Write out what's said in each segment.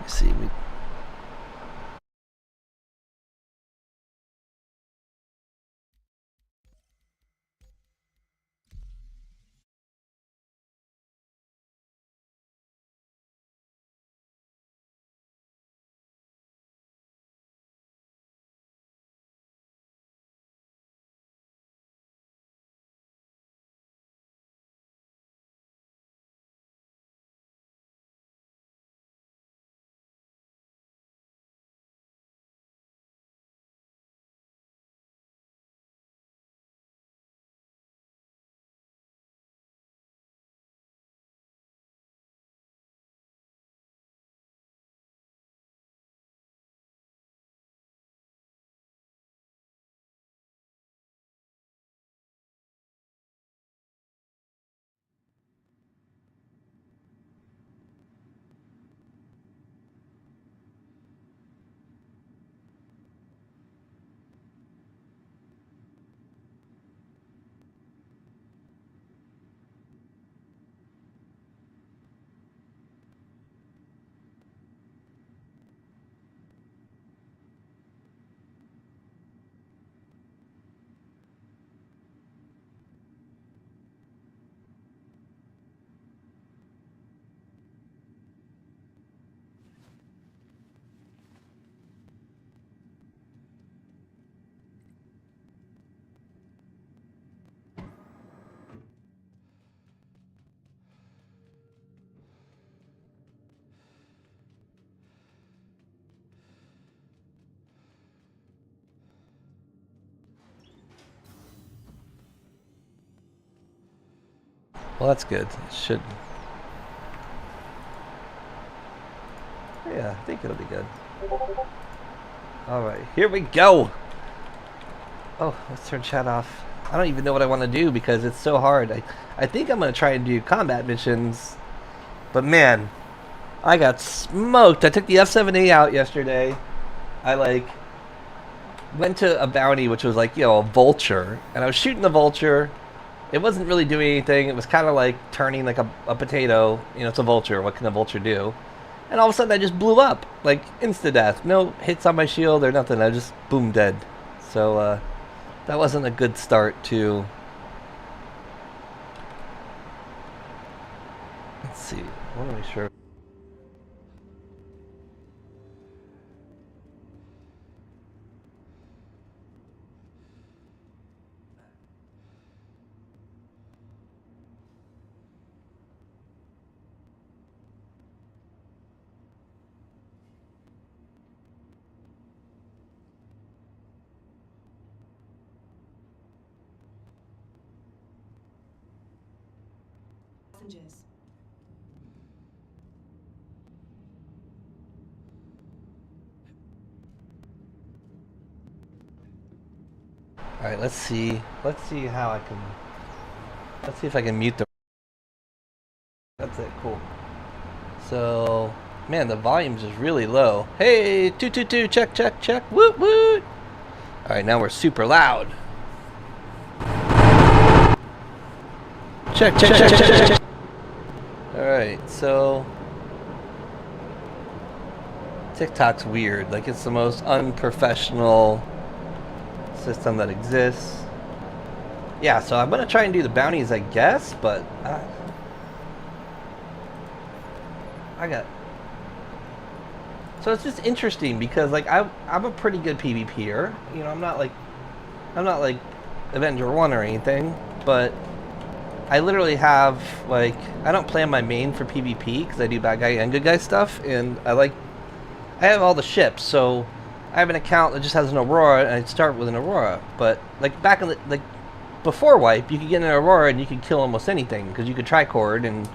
See, well, that's good. It should. Yeah, I think it'll be good. Alright, here we go! Oh, let's turn chat off. I don't even know what I want to do because it's so hard. I think I'm going to try and do combat missions. But man, I got smoked. I took the F-7A out yesterday. I went to a bounty which was like, a vulture. And I was shooting the vulture. It wasn't really doing anything. It was kind of like turning like a potato. It's a vulture. What can a vulture do? And all of a sudden I just blew up. Like insta-death. No hits on my shield or nothing. I just boom dead. So that wasn't a good start to... Let's see. I want to make sure... Passengers. Alright, let's see. Let's see how I can... Let's see if I can mute the... That's it, cool. So... Man, the volume's just really low. Hey, 222, check, check, check. Woot, woot! Alright, now we're super loud. Check, check, check, check, check. Alright, so... TikTok's weird. Like, it's the most unprofessional system that exists. Yeah, so I'm gonna try and do the bounties, I guess, but I got... So it's just interesting because like I'm a pretty good PvPer. I'm not like Avenger 1 or anything, but I literally have like I don't play on my main for PvP because I do bad guy and good guy stuff, and I have all the ships, so I have an account that just has an Aurora, and I start with an Aurora. But like back in the before wipe, you could get an Aurora and you could kill almost anything because you could tricord, and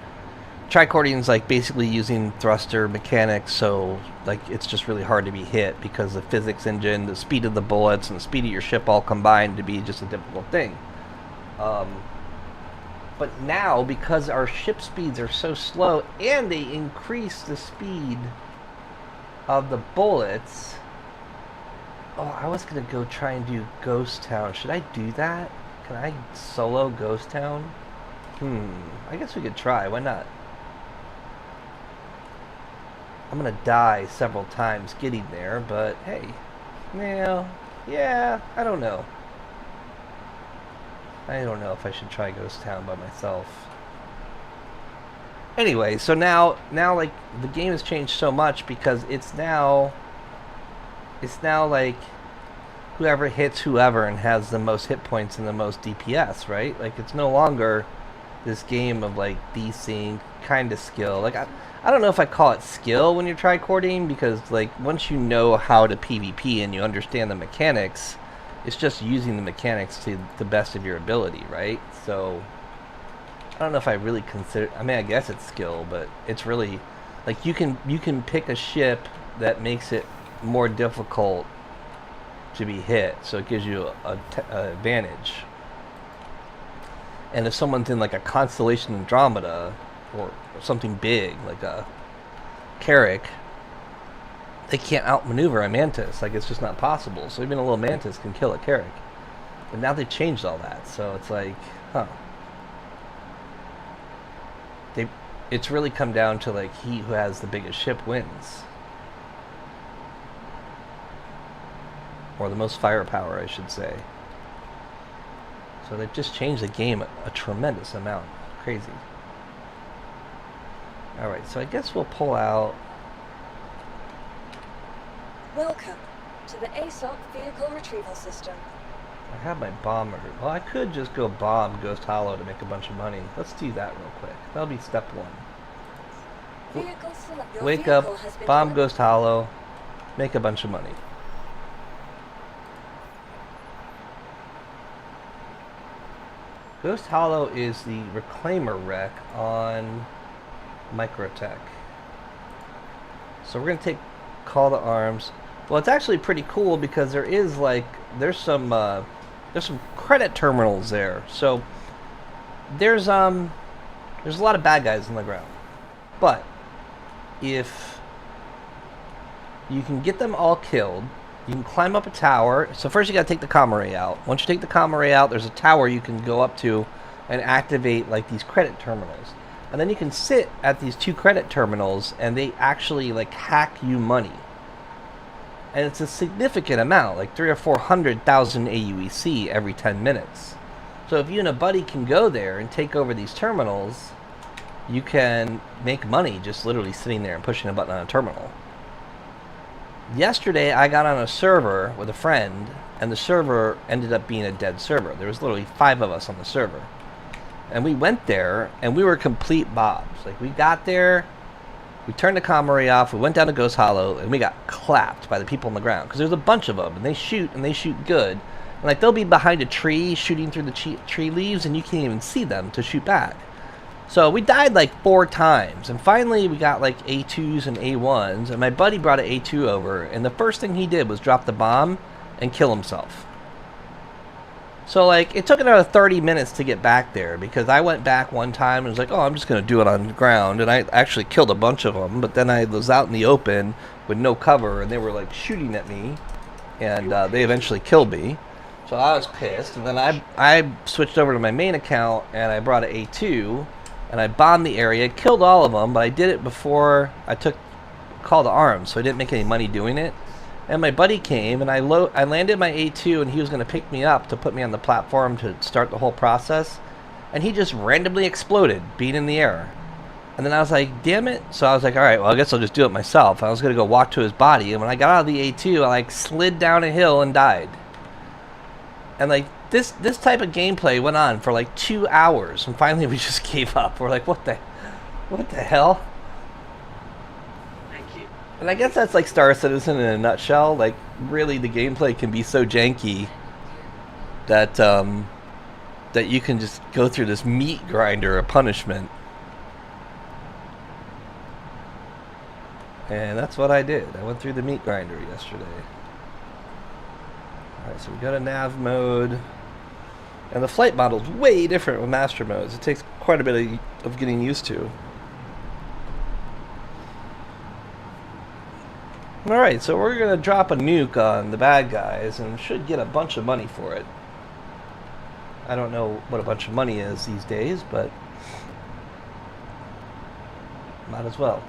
tricording is like basically using thruster mechanics, so like it's just really hard to be hit because the physics engine, the speed of the bullets, and the speed of your ship all combined to be just a difficult thing. But now, because our ship speeds are so slow and they increase the speed of the bullets... Oh, I was gonna go try and do Ghost Town. Should I do that? Can I solo Ghost Town? I guess we could try. Why not? I'm gonna die several times getting there, but hey, yeah, I don't know. I don't know if I should try Ghost Town by myself. Anyway, so now like the game has changed so much because it's now like whoever hits whoever and has the most hit points and the most DPS, right? Like it's no longer this game of like desync kind of skill. Like I don't know if I call it skill when you're tricording, because like once you know how to PvP and you understand the mechanics, it's just using the mechanics to the best of your ability, right? So I don't know if I really consider, I mean, I guess it's skill, but it's really like you can pick a ship that makes it more difficult to be hit, so it gives you a advantage. And if someone's in like a constellation Andromeda or something big like a Carrick, they can't outmaneuver a Mantis. Like it's just not possible. So even a little Mantis can kill a Carrick. But now they've changed all that, so it's like, huh. It's really come down to like he who has the biggest ship wins. Or the most firepower, I should say. So they've just changed the game a tremendous amount. Crazy. Alright, so I guess we'll pull out... Welcome to the ASOC Vehicle Retrieval System. I have my bomber. Well, I could just go bomb Ghost Hollow to make a bunch of money. Let's do that real quick. That'll be step one. Wake up, bomb Ghost Hollow, make a bunch of money. Ghost Hollow is the Reclaimer wreck on Microtech. So we're going to take Call to Arms. Well, it's actually pretty cool because there is like, there's some credit terminals there. So there's a lot of bad guys on the ground. But if you can get them all killed, you can climb up a tower. So first you got to take the comm array out. Once you take the comm array out, there's a tower you can go up to and activate like these credit terminals. And then you can sit at these 2 credit terminals and they actually like hack you money. And it's a significant amount, like 300,000 or 400,000 AUEC every 10 minutes. So if you and a buddy can go there and take over these terminals, you can make money just literally sitting there and pushing a button on a terminal. Yesterday I got on a server with a friend and the server ended up being a dead server. There was literally 5 of us on the server. And we went there and we were complete bobs. Like we got there, we turned the comm array off, we went down to Ghost Hollow, and we got clapped by the people on the ground. Because there's a bunch of them, and they shoot good. And like they'll be behind a tree shooting through the tree leaves and you can't even see them to shoot back. So we died like 4 times, and finally we got like A2s and A1s, and my buddy brought an A2 over, and the first thing he did was drop the bomb and kill himself. So like it took another 30 minutes to get back there, because I went back one time and was like, oh, I'm just going to do it on the ground, and I actually killed a bunch of them, but then I was out in the open with no cover, and they were like shooting at me, and they eventually killed me. So I was pissed, and then I switched over to my main account, and I brought an A2, and I bombed the area, killed all of them, but I did it before I took Call to Arms, so I didn't make any money doing it. And my buddy came, and I landed my A2, and he was going to pick me up to put me on the platform to start the whole process. And he just randomly exploded, being in the air. And then I was like, damn it. So I was like, all right, well, I guess I'll just do it myself. I was going to go walk to his body, and when I got out of the A2, I like slid down a hill and died. And like this type of gameplay went on for like 2 hours, and finally we just gave up. We're like, what the hell? And I guess that's like Star Citizen in a nutshell. Like, really, the gameplay can be so janky that that you can just go through this meat grinder of punishment. And that's what I did. I went through the meat grinder yesterday. Alright, so we go to nav mode. And the flight model's way different with master modes. It takes quite a bit of getting used to. Alright, so we're going to drop a nuke on the bad guys and should get a bunch of money for it. I don't know what a bunch of money is these days, but might as well.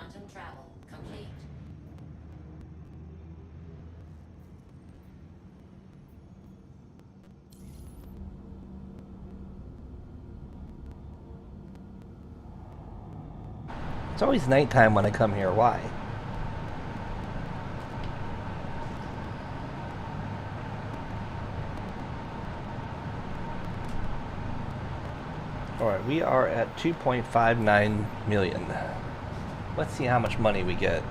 Quantum travel complete. It's always nighttime when I come here. Why? Alright, we are at 2.59 million. Let's see how much money we get.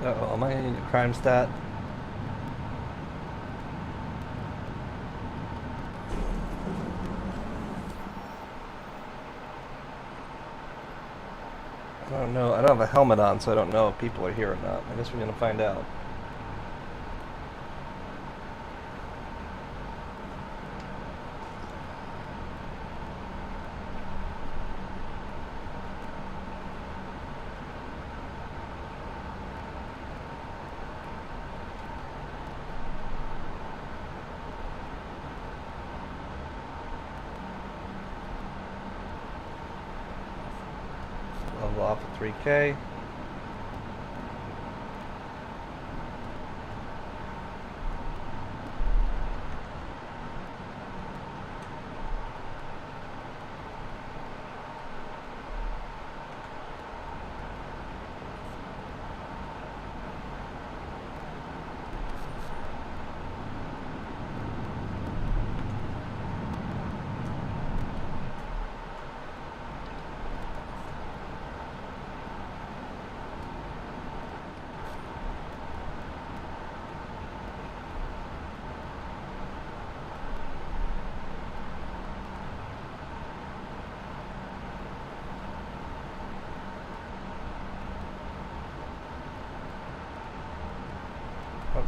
Uh-oh, am I gonna need a crime stat? I don't know. I don't have a helmet on, so I don't know if people are here or not. I guess we're gonna find out. Level off at 3K.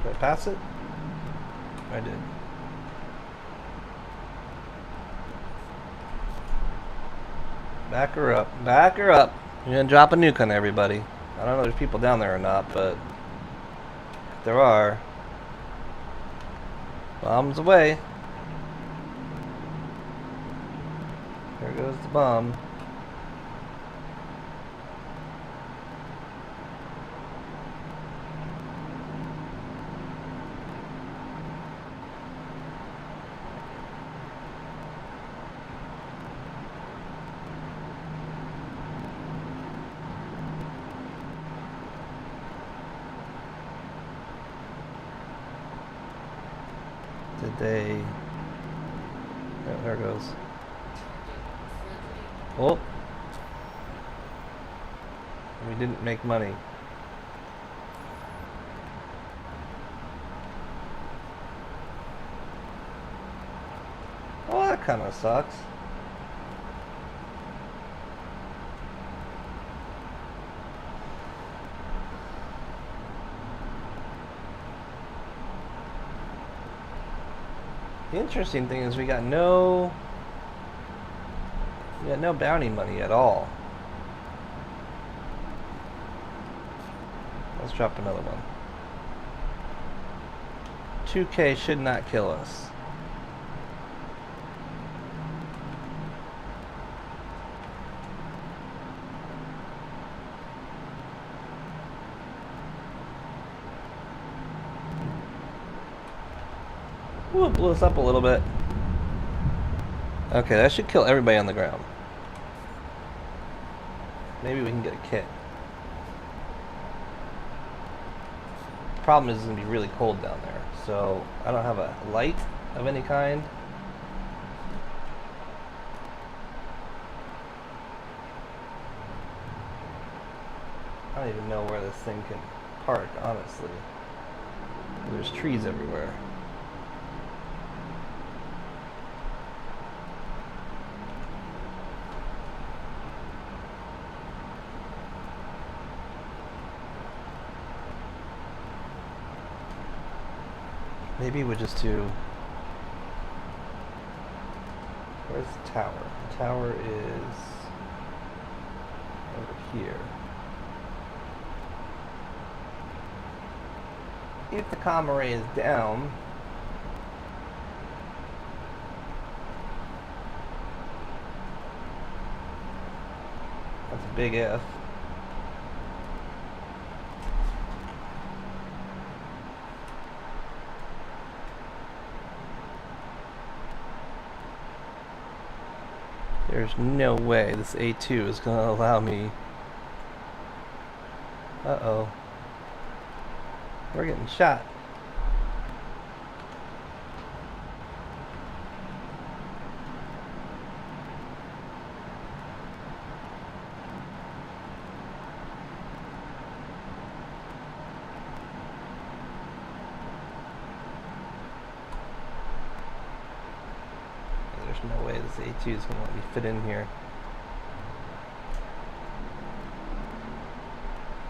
Did I pass it? I did. Back her up. Back her up. You're gonna drop a nuke on everybody. I don't know if there's people down there or not, but if there are, bombs away. There goes the bomb. Did they... Oh, there it goes. Oh! We didn't make money. Oh, that kind of sucks. The interesting thing is we got no bounty money at all. Let's drop another one. 2K should not kill us. Ooh, it blew us up a little bit. Okay, that should kill everybody on the ground. Maybe we can get a kit. Problem is, it's going to be really cold down there, so I don't have a light of any kind. I don't even know where this thing can park, honestly. There's trees everywhere. Maybe we just do Where's the tower? The tower is over here. If the comm array is down, that's a big if. There's no way this A2 is going to allow me. Uh-oh. We're getting shot. There's no way this A2 is going to let me fit in here.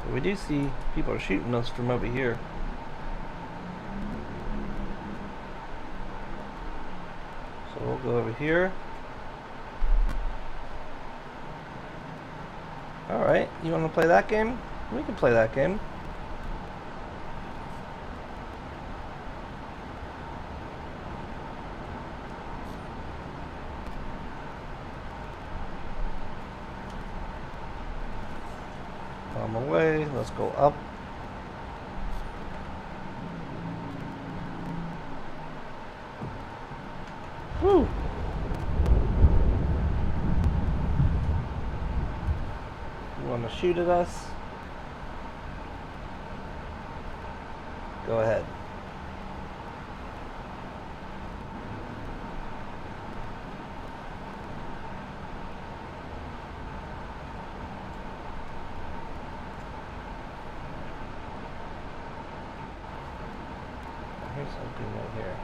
But we do see people are shooting us from over here. So we'll go over here. Alright, you want to play that game? We can play that game. On my way, let's go up. Woo! You want to shoot at us? Go ahead. Here's something right here.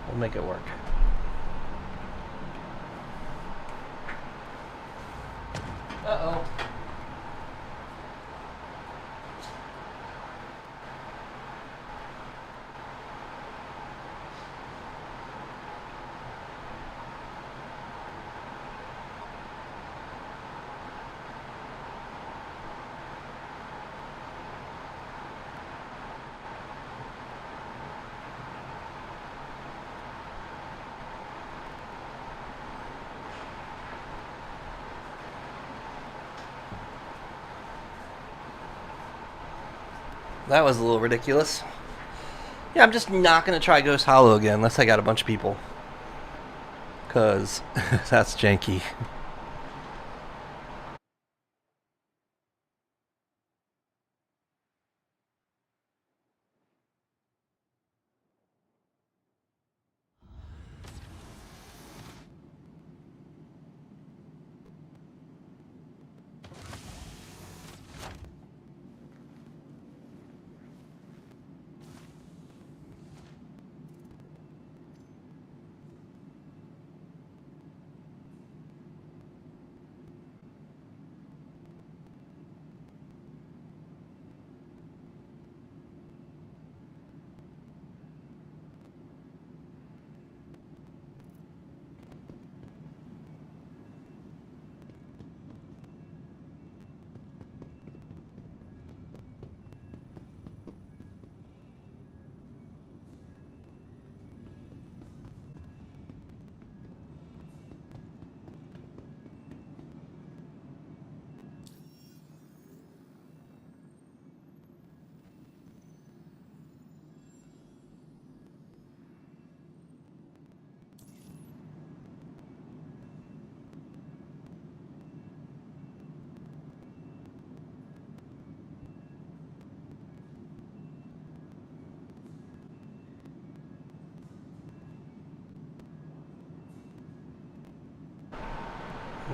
We'll make it work. Uh-oh. That was a little ridiculous. Yeah, I'm just not going to try Ghost Hollow again unless I got a bunch of people. Because that's janky.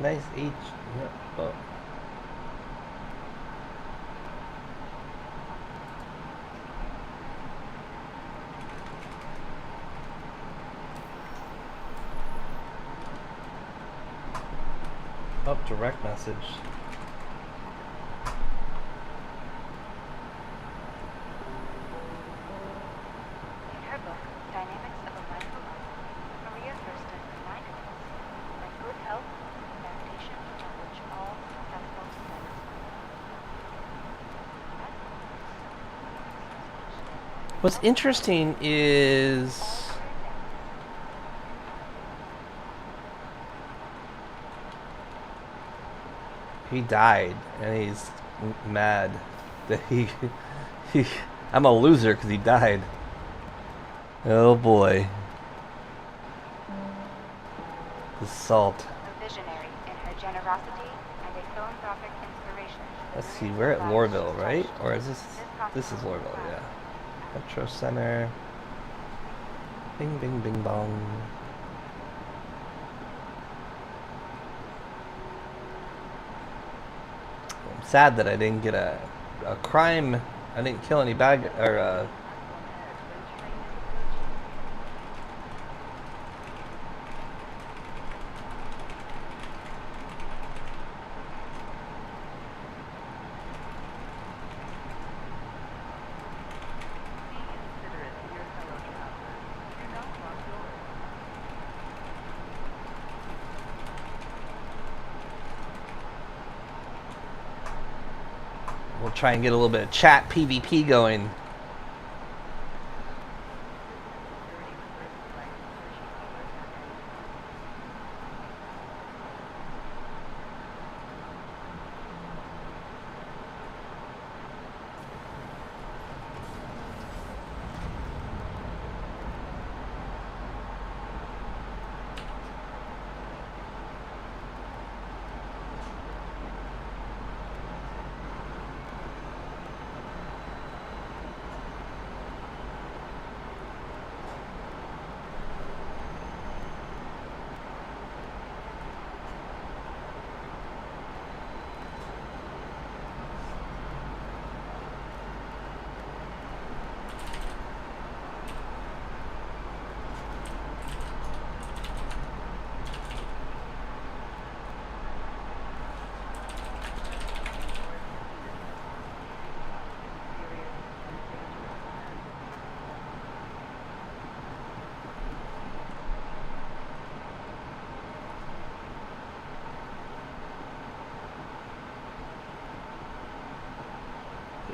Nice H. Oh. Up direct message. What's interesting is he died, and he's mad that he. I'm a loser because he died. Oh boy. The salt. A visionary in her generosity and a philanthropic inspiration. Let's see, we're at Lorville, right? Or is this... This is Lorville, yeah. Metro Center. Bing, bing, bing, bong. I'm sad that I didn't get a crime. I didn't kill any bad... Or, we'll try and get a little bit of chat PvP going.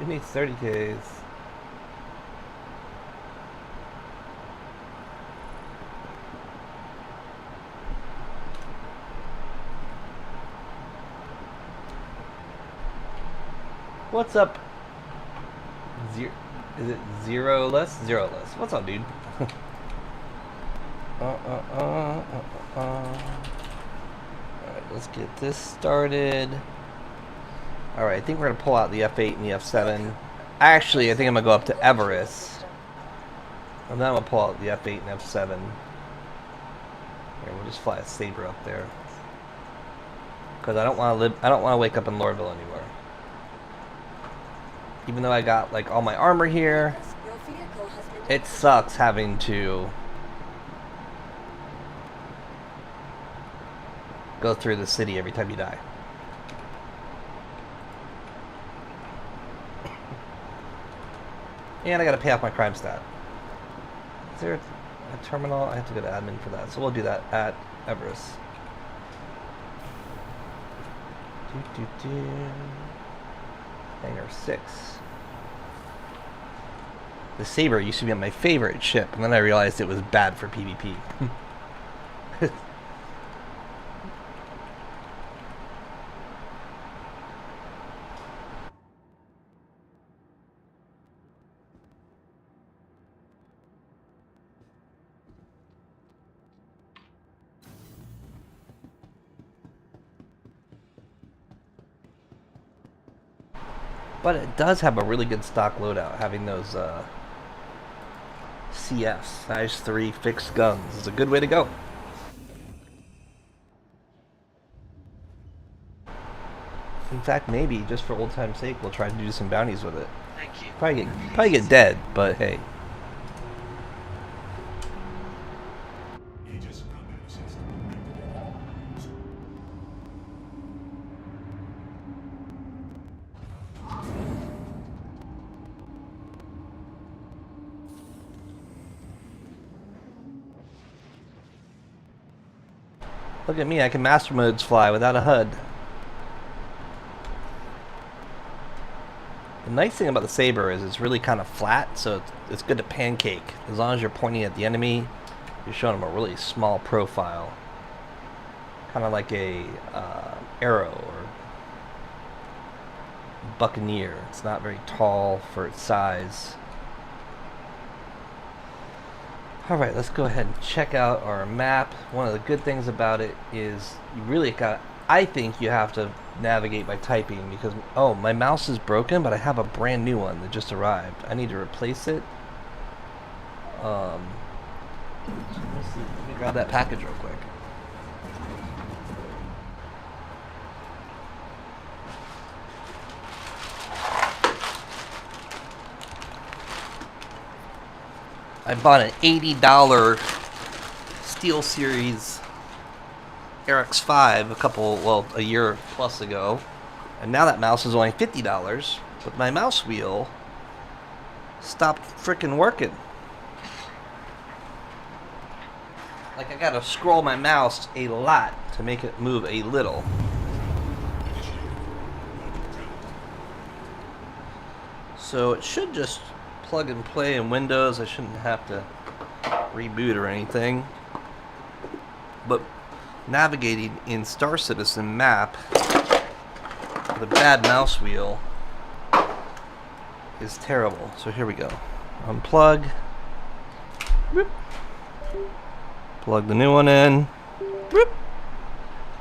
It needs 30Ks. What's up? Is it zero less? Zero less. What's up, dude? Alright, let's get this started. Alright, I think we're going to pull out the F8 and the F7. Actually, I think I'm going to go up to Everest. And then I'm going to pull out the F8 and F7. Here, we'll just fly a Sabre up there. Because I don't want to wake up in Lorville anymore. Even though I got like all my armor here, it sucks having to go through the city every time you die. And I gotta pay off my crime stat. Is there a terminal? I have to go to admin for that, so we'll do that at Everest. Hangar 6. The Sabre used to be my favorite ship, and then I realized it was bad for PvP. But it does have a really good stock loadout, having those CFs, size 3 fixed guns. Is a good way to go. In fact, maybe, just for old time's sake, we'll try to do some bounties with it. Thank you. Probably get dead, but hey. Look at me, I can master modes fly without a HUD. The nice thing about the saber is it's really kind of flat, so it's good to pancake. As long as you're pointing at the enemy, you're showing them a really small profile. Kind of like a arrow or buccaneer. It's not very tall for its size. Alright, let's go ahead and check out our map. One of the good things about it is you really got, I think you have to navigate by typing because, oh, my mouse is broken, but I have a brand new one that just arrived. I need to replace it. Let me grab that package real quick. I bought an $80 SteelSeries RX5 a year plus ago, and now that mouse is only $50, but my mouse wheel stopped frickin' working. Like, I gotta scroll my mouse a lot to make it move a little. So it should just plug and play in Windows. I shouldn't have to reboot or anything. But navigating in Star Citizen map with a bad mouse wheel is terrible. So here we go. Unplug. Whoop. Plug the new one in. Whoop.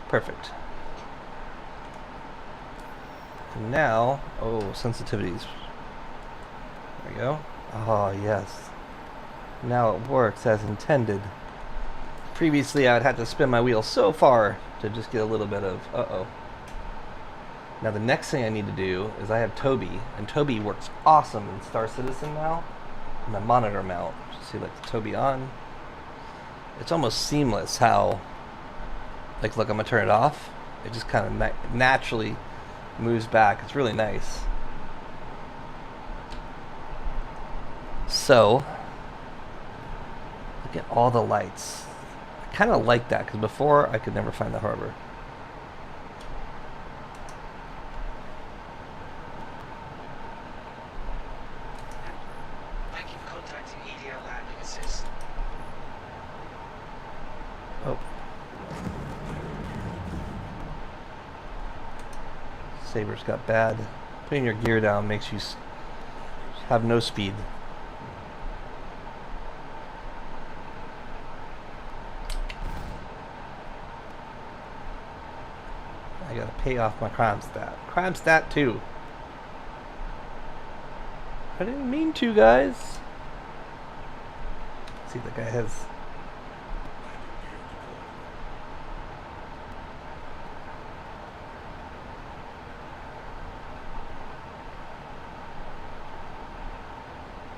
Perfect. And now, oh, sensitivities. There we go. Oh, yes. Now it works as intended. Previously, I would have to spin my wheel so far to just get a little bit of uh-oh. Now the next thing I need to do is I have Toby, and Toby works awesome in Star Citizen now. And the monitor mount. See, like the Toby on. It's almost seamless how, like, look, I'm gonna turn it off. It just kind of naturally moves back. It's really nice. So, look at all the lights. I kind of like that because before I could never find the harbor. Thank you for contacting EDL Landing Assist. Oh. Saber's got bad. Putting your gear down makes you have no speed. I gotta pay off my crime stat. Crime stat 2. I didn't mean to, guys. Let's see if the guy has.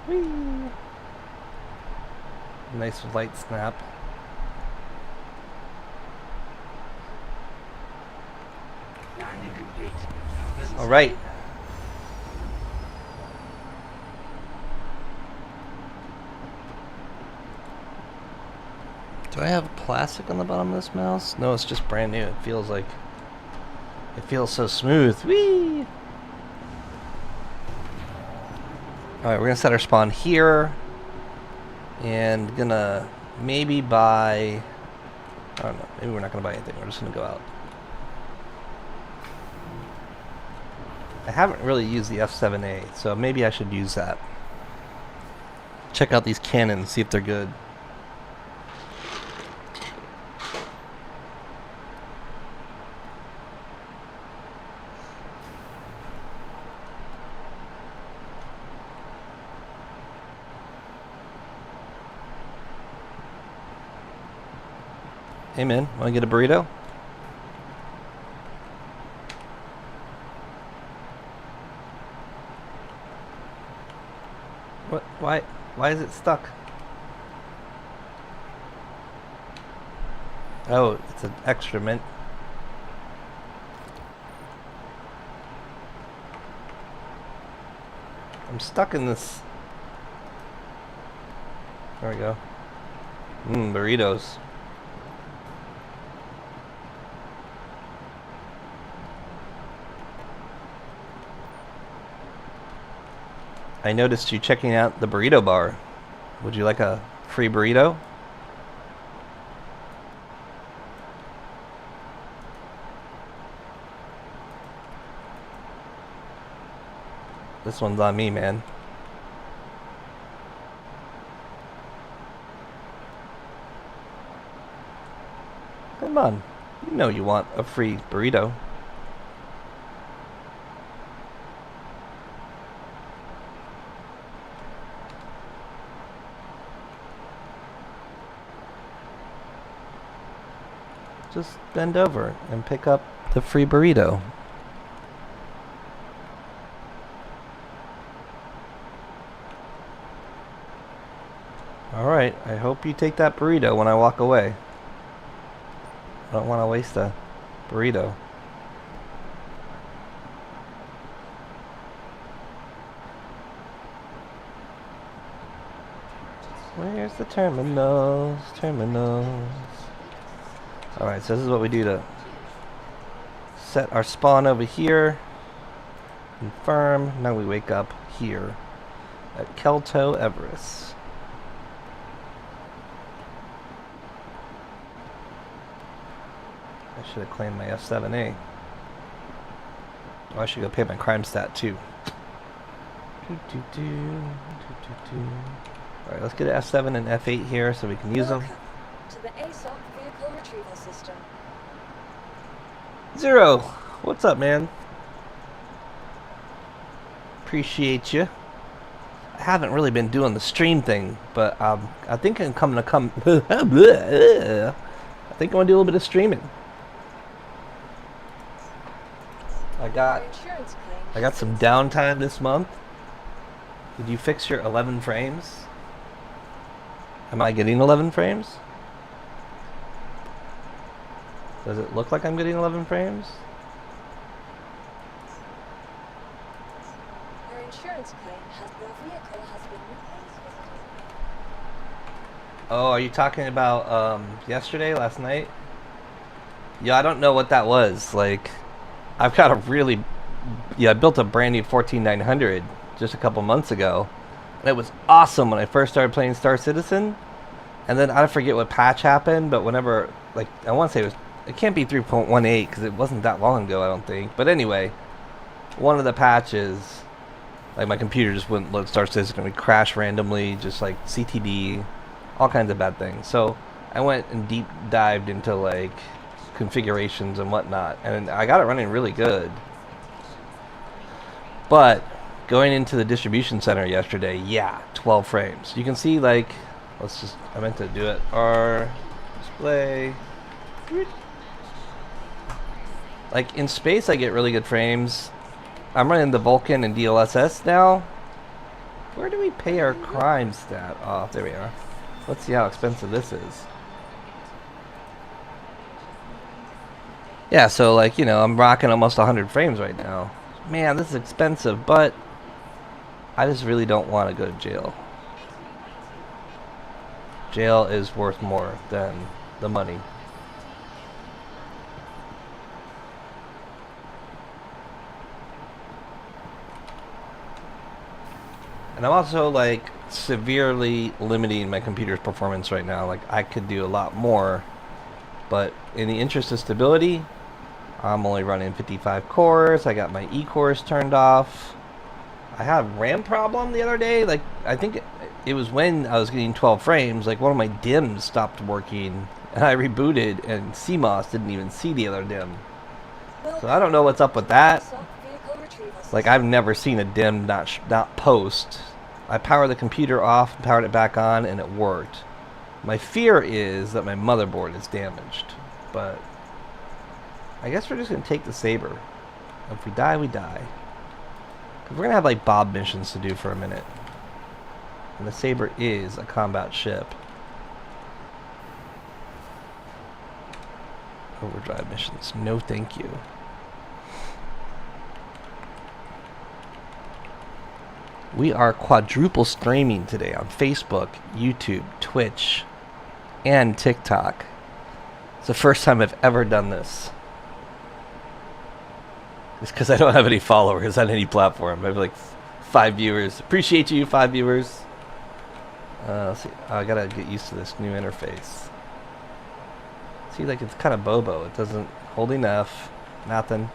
Whee! Nice light snap. All right. Do I have plastic on the bottom of this mouse? No, it's just brand new. It feels so smooth. Whee! Alright, we're gonna set our spawn here. And gonna maybe buy, I don't know, maybe we're not gonna buy anything. We're just gonna go out. I haven't really used the F7A, so maybe I should use that. Check out these cannons, see if they're good. Hey man, wanna get a burrito? What? Why is it stuck? Oh, it's an extra mint. I'm stuck in this. There we go. Burritos. I noticed you checking out the burrito bar. Would you like a free burrito? This one's on me, man. Come on. You know you want a free burrito. Just bend over and pick up the free burrito. Alright, I hope you take that burrito when I walk away. I don't want to waste a burrito. Where's the terminals? Terminals. Alright, so this is what we do to set our spawn over here. Confirm. Now we wake up here at Kelto Everest. I should have claimed my F7A. Oh, I should go pay my crime stat too. Alright, let's get F7 and F8 here so we can use them. Welcome to the ASOP vehicle retrieval system. Zero! What's up, man? Appreciate you. I haven't really been doing the stream thing, but I think I'm coming to come. I think I'm gonna do a little bit of streaming. I got some downtime this month. Did you fix your 11 frames? Am I getting 11 frames? Does it look like I'm getting 11 frames? Your insurance claim has the vehicle has been replaced. Oh, are you talking about last night? Yeah, I don't know what that was. Like, I've got a really, I built a brand new 14900 just a couple months ago, and it was awesome when I first started playing Star Citizen. And then I forget what patch happened, but whenever, like, I want to say it can't be 3.18 because it wasn't that long ago, I don't think. But anyway, one of the patches, like, my computer just wouldn't load Star Citizen, it would crash randomly, just like CTD, all kinds of bad things. So I went and deep dived into like configurations and whatnot, and I got it running really good. But going into the distribution center yesterday, yeah, 12 frames. You can see, like, I meant to do it. R display. Like, in space I get really good frames. I'm running the Vulcan and DLSS now. Where do we pay our crime stat off? There we are. Let's see how expensive this is. Yeah, so, like, you know, I'm rocking almost 100 frames right now. Man, this is expensive, but I just really don't want to go to jail. Jail is worth more than the money. And I'm also, like, severely limiting my computer's performance right now. Like, I could do a lot more, but in the interest of stability, I'm only running 55 cores. I got my E-cores turned off. I had a RAM problem the other day. Like, I think it was when I was getting 12 frames. Like, one of my DIMMs stopped working, and I rebooted, and CMOS didn't even see the other DIMM. So I don't know what's up with that. Like, I've never seen a DIMM not post. I powered the computer off, powered it back on, and it worked. My fear is that my motherboard is damaged, but I guess we're just going to take the Saber. If we die, we die. Because we're going to have, like, Bob missions to do for a minute. And the Saber is a combat ship. Overdrive missions. No thank you. We are quadruple streaming today on Facebook, YouTube, Twitch, and TikTok. It's the first time I've ever done this. It's because I don't have any followers on any platform. I have like 5 viewers. Appreciate you, 5 viewers. Let's see. I gotta get used to this new interface. See, like it's kind of bobo. It doesn't hold enough. Nothing.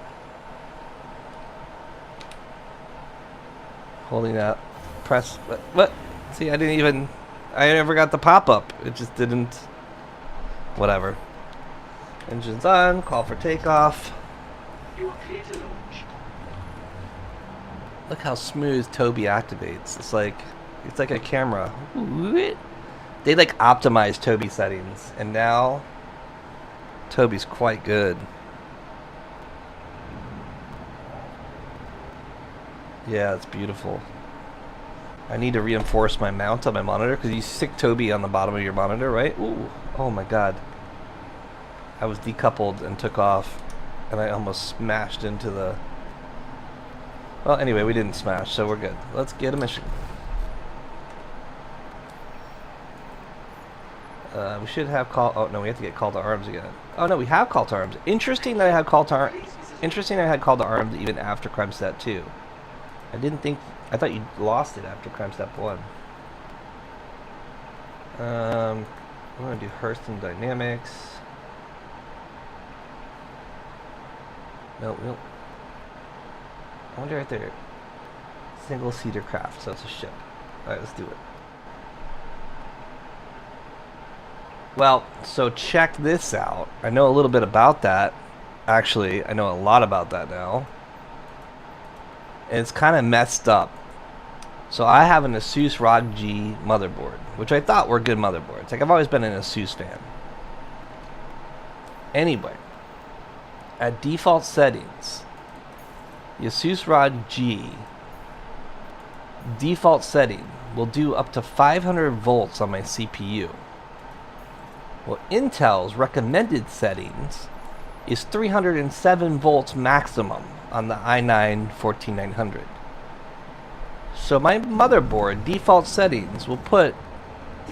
Holding up. Press. What? See, I never got the pop-up. It just didn't. Whatever. Engines on. Call for takeoff. You are clear to launch. Look how smooth Toby activates. It's like a camera. They like optimized Toby settings, and now Toby's quite good. Yeah, it's beautiful. I need to reinforce my mount on my monitor because you stick Toby on the bottom of your monitor, right? Ooh, oh my god. I was decoupled and took off, and I almost smashed into the... Well, anyway, we didn't smash, so we're good. Let's get a mission. We should have call... Oh, no, we have to get call to arms again. Oh, no, we have call to arms. Interesting that I had call to arms. Interesting I had call to arms even after Crime Stat 2. I didn't think... I thought you lost it after Crime Step 1. I'm going to do Hurston Dynamics. Nope. I wonder right there. Single-seater craft, so it's a ship. Alright, let's do it. Well, so check this out. I know a little bit about that. Actually, I know a lot about that now. And it's kind of messed up. So I have an Asus ROG G motherboard, which I thought were good motherboards. Like, I've always been an Asus fan. Anyway, at default settings, the Asus ROG G default setting will do up to 500 volts on my CPU. Well, Intel's recommended settings is 307 volts maximum on the i9-14900. So my motherboard default settings will put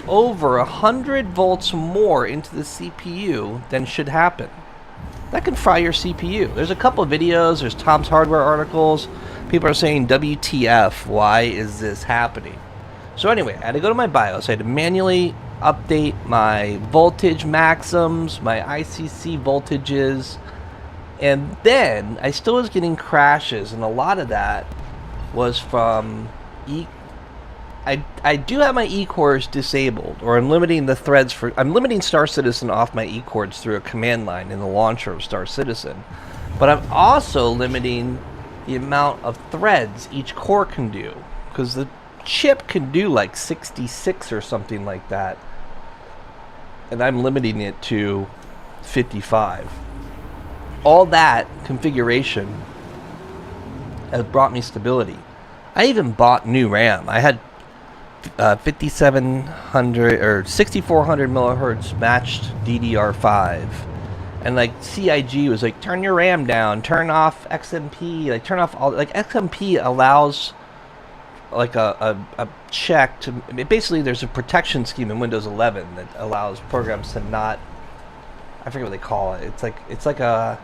over 100 volts more into the CPU than should happen. That can fry your CPU. There's a couple of videos, there's Tom's Hardware articles. People are saying, WTF, why is this happening? So anyway, I had to go to my BIOS. I had to manually update my voltage maxims, my ICC voltages, and then I still was getting crashes, and a lot of that was from I do have my E-cores disabled, or I'm limiting the threads for... I'm limiting Star Citizen off my E-cores through a command line in the launcher of Star Citizen. But I'm also limiting the amount of threads each core can do, because the chip can do like 66 or something like that, and I'm limiting it to 55. All that configuration has brought me stability. I even bought new RAM. I had 5700 or 6400 millihertz matched DDR5, and like CIG was like, turn your RAM down, turn off XMP, like turn off all, like XMP allows like a check to basically, there's a protection scheme in Windows 11 that allows programs to not, I forget what they call it. It's like a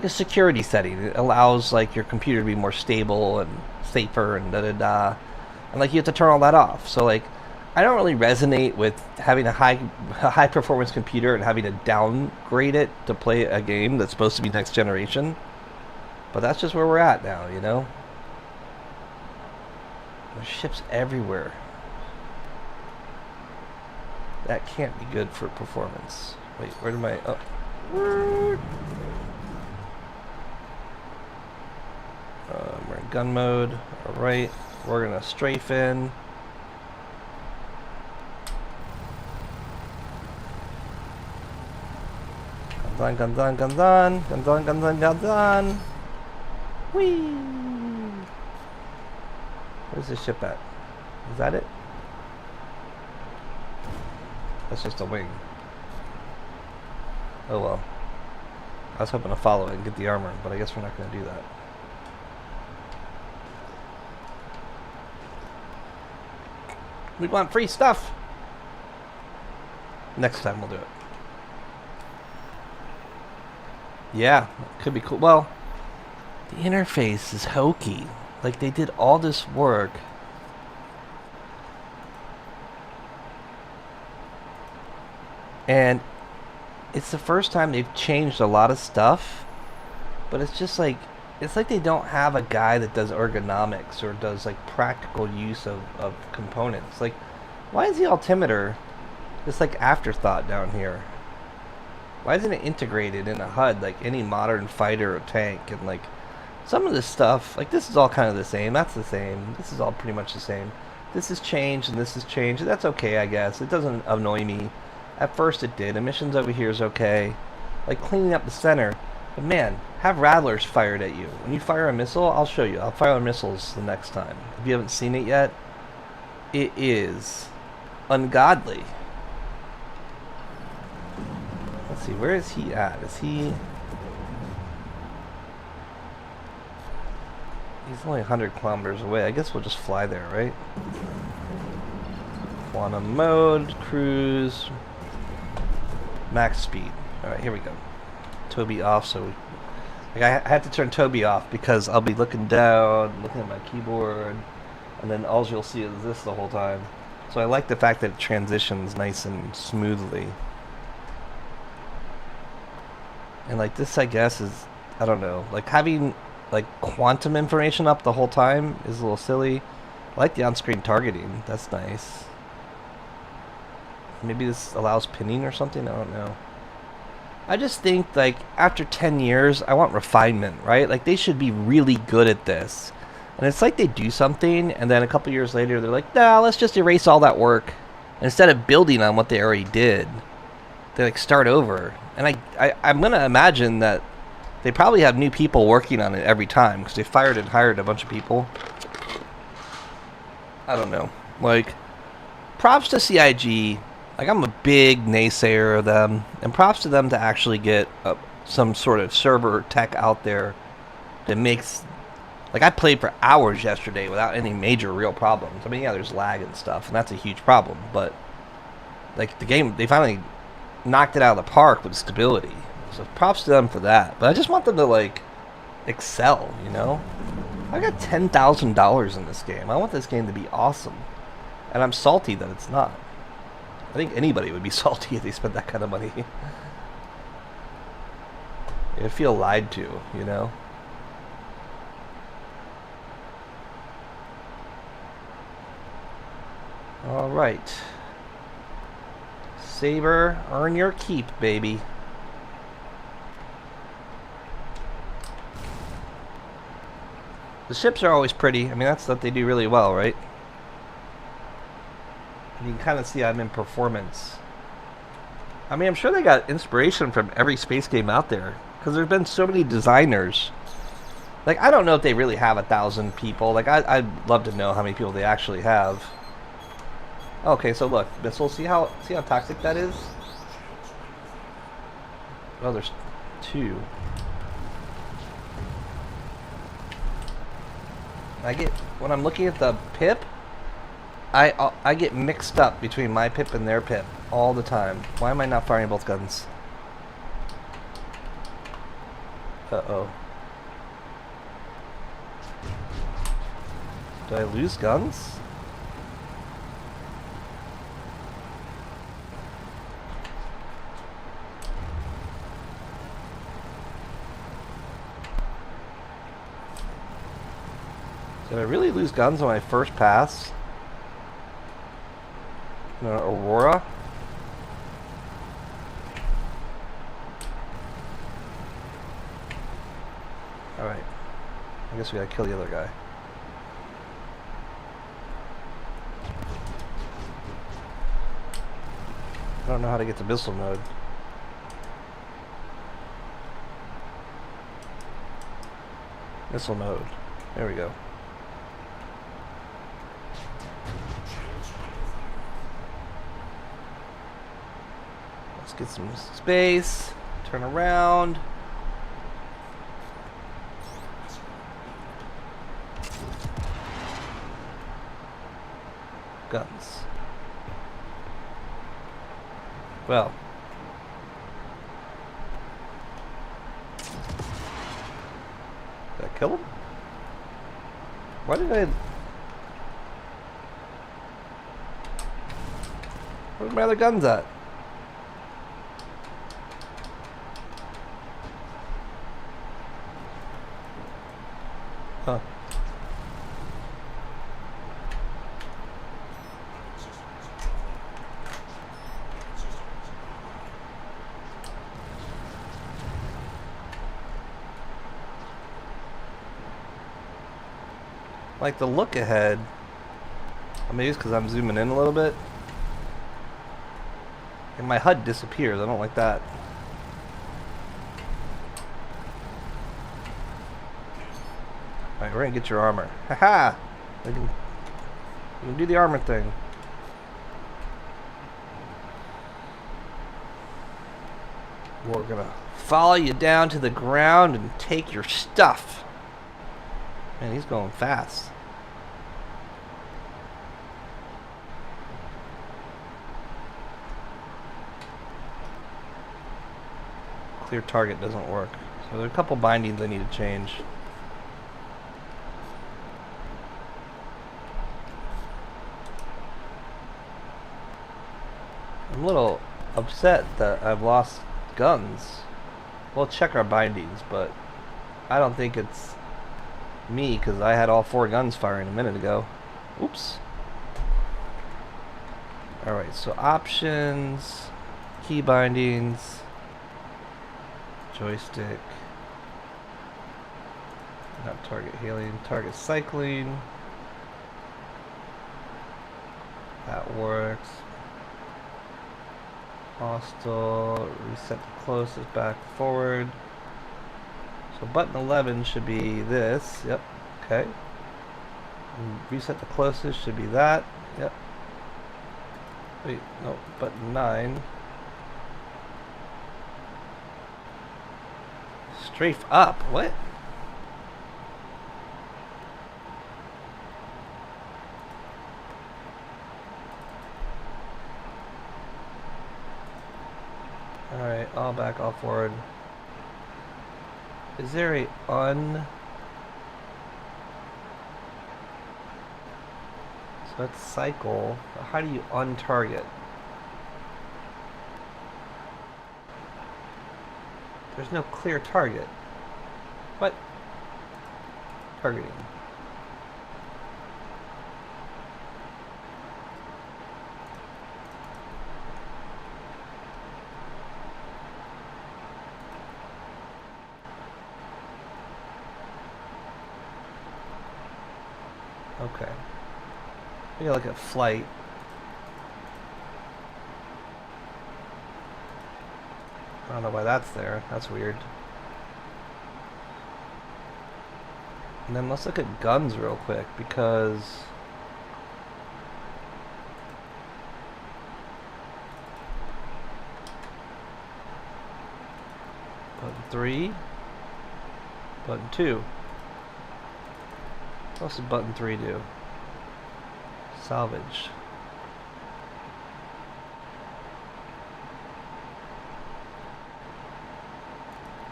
security setting. It allows like your computer to be more stable and safer and and like you have to turn all that off. So like I don't really resonate with having a high performance computer and having to downgrade it to play a game that's supposed to be next generation. But that's just where we're at now, you know. There's ships everywhere. That can't be good for performance. Wait, where did my... Oh. We're in gun mode. Alright. We're going to strafe in. Guns on, guns on, guns on. Guns on, guns on, guns on. Whee! Where's this ship at? Is that it? That's just a wing. Oh well. I was hoping to follow it and get the armor, but I guess we're not going to do that. We want free stuff! Next time we'll do it. Yeah, could be cool. Well, the interface is hokey. Like, they did all this work. And it's the first time they've changed a lot of stuff. But it's just like, it's like they don't have a guy that does ergonomics or does like practical use of components. Like, why is the altimeter just like afterthought down here? Why isn't it integrated in a HUD like any modern fighter or tank? And like, some of this stuff, like this is all kind of the same. That's the same. This is all pretty much the same. This has changed and this has changed. That's okay, I guess. It doesn't annoy me. At first it did. Emissions over here is okay. Like cleaning up the center. But man, have rattlers fired at you. When you fire a missile, I'll show you. I'll fire missiles the next time. If you haven't seen it yet, it is ungodly. Let's see, where is he at? Is he... He's only 100 kilometers away. I guess we'll just fly there, right? Quantum mode, cruise, max speed. Alright, here we go. Toby off, so like I had to turn Toby off because I'll be looking down, looking at my keyboard, and then all you'll see is this the whole time. So I like the fact that it transitions nice and smoothly. And like this, I guess, is, I don't know, like having like quantum information up the whole time is a little silly. I like the on-screen targeting. That's nice. Maybe this allows pinning or something. I don't know. I just think like after 10 years, I want refinement, right? Like they should be really good at this. And it's like they do something, and then a couple years later, they're like, nah, let's just erase all that work. And instead of building on what they already did, they like start over. And I'm gonna imagine that they probably have new people working on it every time because they fired and hired a bunch of people. I don't know. Like, props to CIG. Like, I'm a big naysayer of them. And props to them to actually get some sort of server tech out there that makes... Like, I played for hours yesterday without any major real problems. I mean, yeah, there's lag and stuff, and that's a huge problem. But, like, the game, they finally knocked it out of the park with stability. So props to them for that. But I just want them to, like, excel, you know? I got $10,000 in this game. I want this game to be awesome. And I'm salty that it's not. I think anybody would be salty if they spent that kind of money. It'd feel lied to, you know? Alright. Saber, earn your keep, baby. The ships are always pretty. I mean, that's what they do really well, right? You can kind of see I'm in performance. I mean, I'm sure they got inspiration from every space game out there. Because there's been so many designers. Like, I don't know if they really have 1,000 people. Like, I'd love to know how many people they actually have. Okay, so look, missile. See how toxic that is? Oh, there's 2. When I'm looking at the pip, I get mixed up between my pip and their pip all the time. Why am I not firing both guns? Uh-oh. Did I lose guns? Did I really lose guns on my first pass? No, Aurora? Alright. I guess we gotta kill the other guy. I don't know how to get to missile mode. Missile mode. There we go. Let's get some space. Turn around. Guns. Well. Did I kill him? Why did I... Where's my other guns at? Huh. Like the look ahead, maybe it's because I'm zooming in a little bit, and my HUD disappears. I don't like that. Alright, we're gonna get your armor. Haha! You can do the armor thing. We're gonna follow you down to the ground and take your stuff. Man, he's going fast. Clear target doesn't work. So there are a couple bindings I need to change. I'm a little upset that I've lost guns. We'll check our bindings, but I don't think it's me, because I had all 4 guns firing a minute ago. Oops. Alright, so options, key bindings, joystick, not target hailing, target cycling. That works. Hostile, reset the closest, back forward. So button 11 should be this. Yep. Okay. And reset the closest should be that. Yep. Wait, no. Button 9. Strafe up. What? Alright, all back, all forward. Is there a So that's cycle. How do you untarget? There's no clear target. What? Targeting. Okay. We gotta look at flight. I don't know why that's there. That's weird. And then let's look at guns real quick, because button 3, button 2. What does button 3 do? Salvage.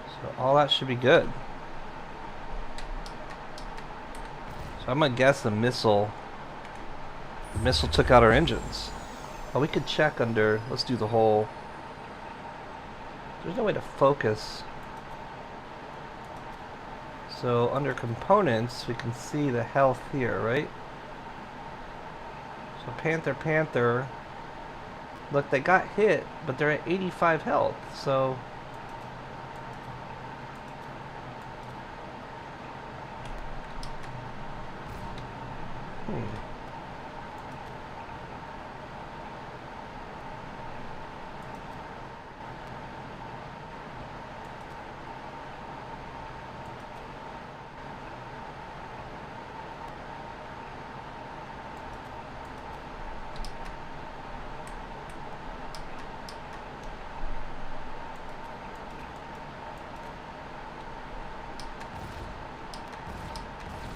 So all that should be good. So I'm gonna guess the missile took out our engines. Oh, we could check under, let's do the whole, there's no way to focus. So under components, we can see the health here, right? So Panther, look, they got hit, but they're at 85 health, so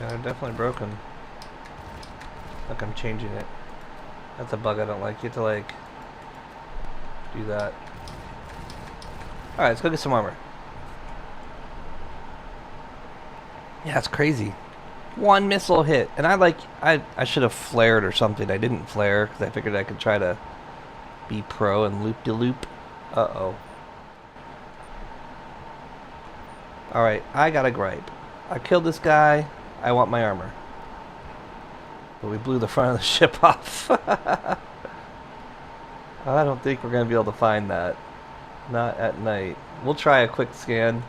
yeah, they're definitely broken. Look, I'm changing it. That's a bug I don't like. You have to, like, do that. Alright, let's go get some armor. Yeah, it's crazy. One missile hit. And I should have flared or something. I didn't flare because I figured I could try to be pro and loop-de-loop. Uh-oh. Alright, I got a gripe. I killed this guy. I want my armor. But we blew the front of the ship off. I don't think we're going to be able to find that. Not at night. We'll try a quick scan.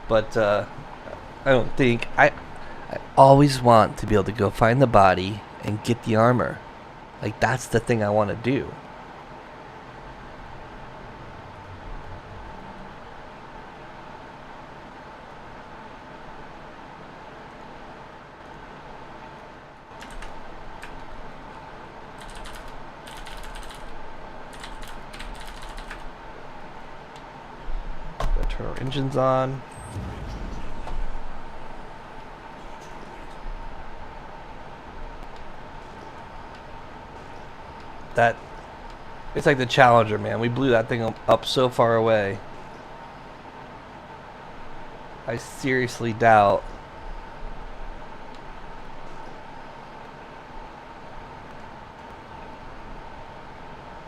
But, I don't think... I always want to be able to go find the body and get the armor. Like, that's the thing I want to do. Turn our engines on. That it's like the Challenger, man. We blew that thing up so far away. I seriously doubt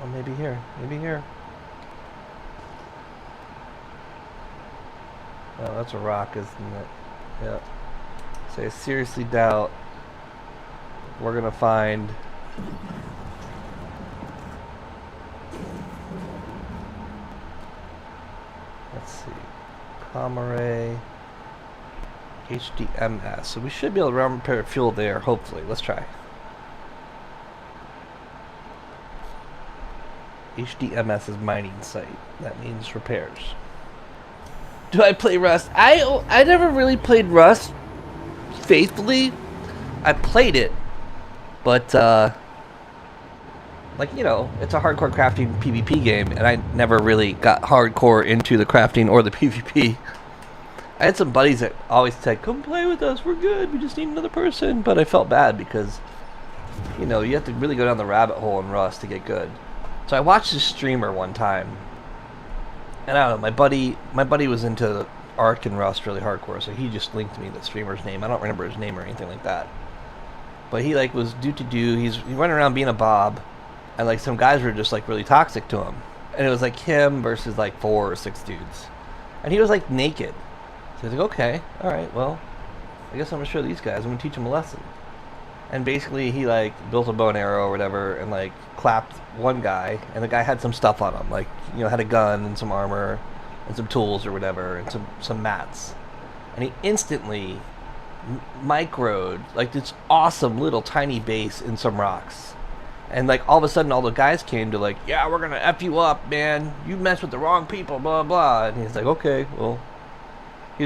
oh, maybe here. Maybe here. Oh, that's a rock, isn't it? Yeah. So I seriously doubt we're gonna find let's see. Comare HDMS. So we should be able to repair fuel there, hopefully. Let's try. HDMS is mining site. That means repairs. Do I play Rust? I never really played Rust faithfully. I played it, but like, you know, it's a hardcore crafting PvP game, and I never really got hardcore into the crafting or the PvP. I had some buddies that always said, "Come play with us. We're good. We just need another person." But I felt bad because, you know, you have to really go down the rabbit hole in Rust to get good. So I watched this streamer one time. And I don't know, my buddy was into Ark and Rust really hardcore, so he just linked me the streamer's name. I don't remember his name or anything like that. But he like was he running around being a Bob, and like some guys were just like really toxic to him. And it was like him versus like 4 or 6 dudes. And he was like naked. So he's like, okay, alright, well, I guess I'm gonna show these guys, I'm gonna teach them a lesson. And basically he like built a bow and arrow or whatever and like clapped one guy, and the guy had some stuff on him, like, you know, had a gun and some armor and some tools or whatever and some mats. And he instantly microed like this awesome little tiny base in some rocks. And like all of a sudden all the guys came to like, yeah, we're gonna F you up, man. You mess with the wrong people, blah blah. And he's like, okay, well, he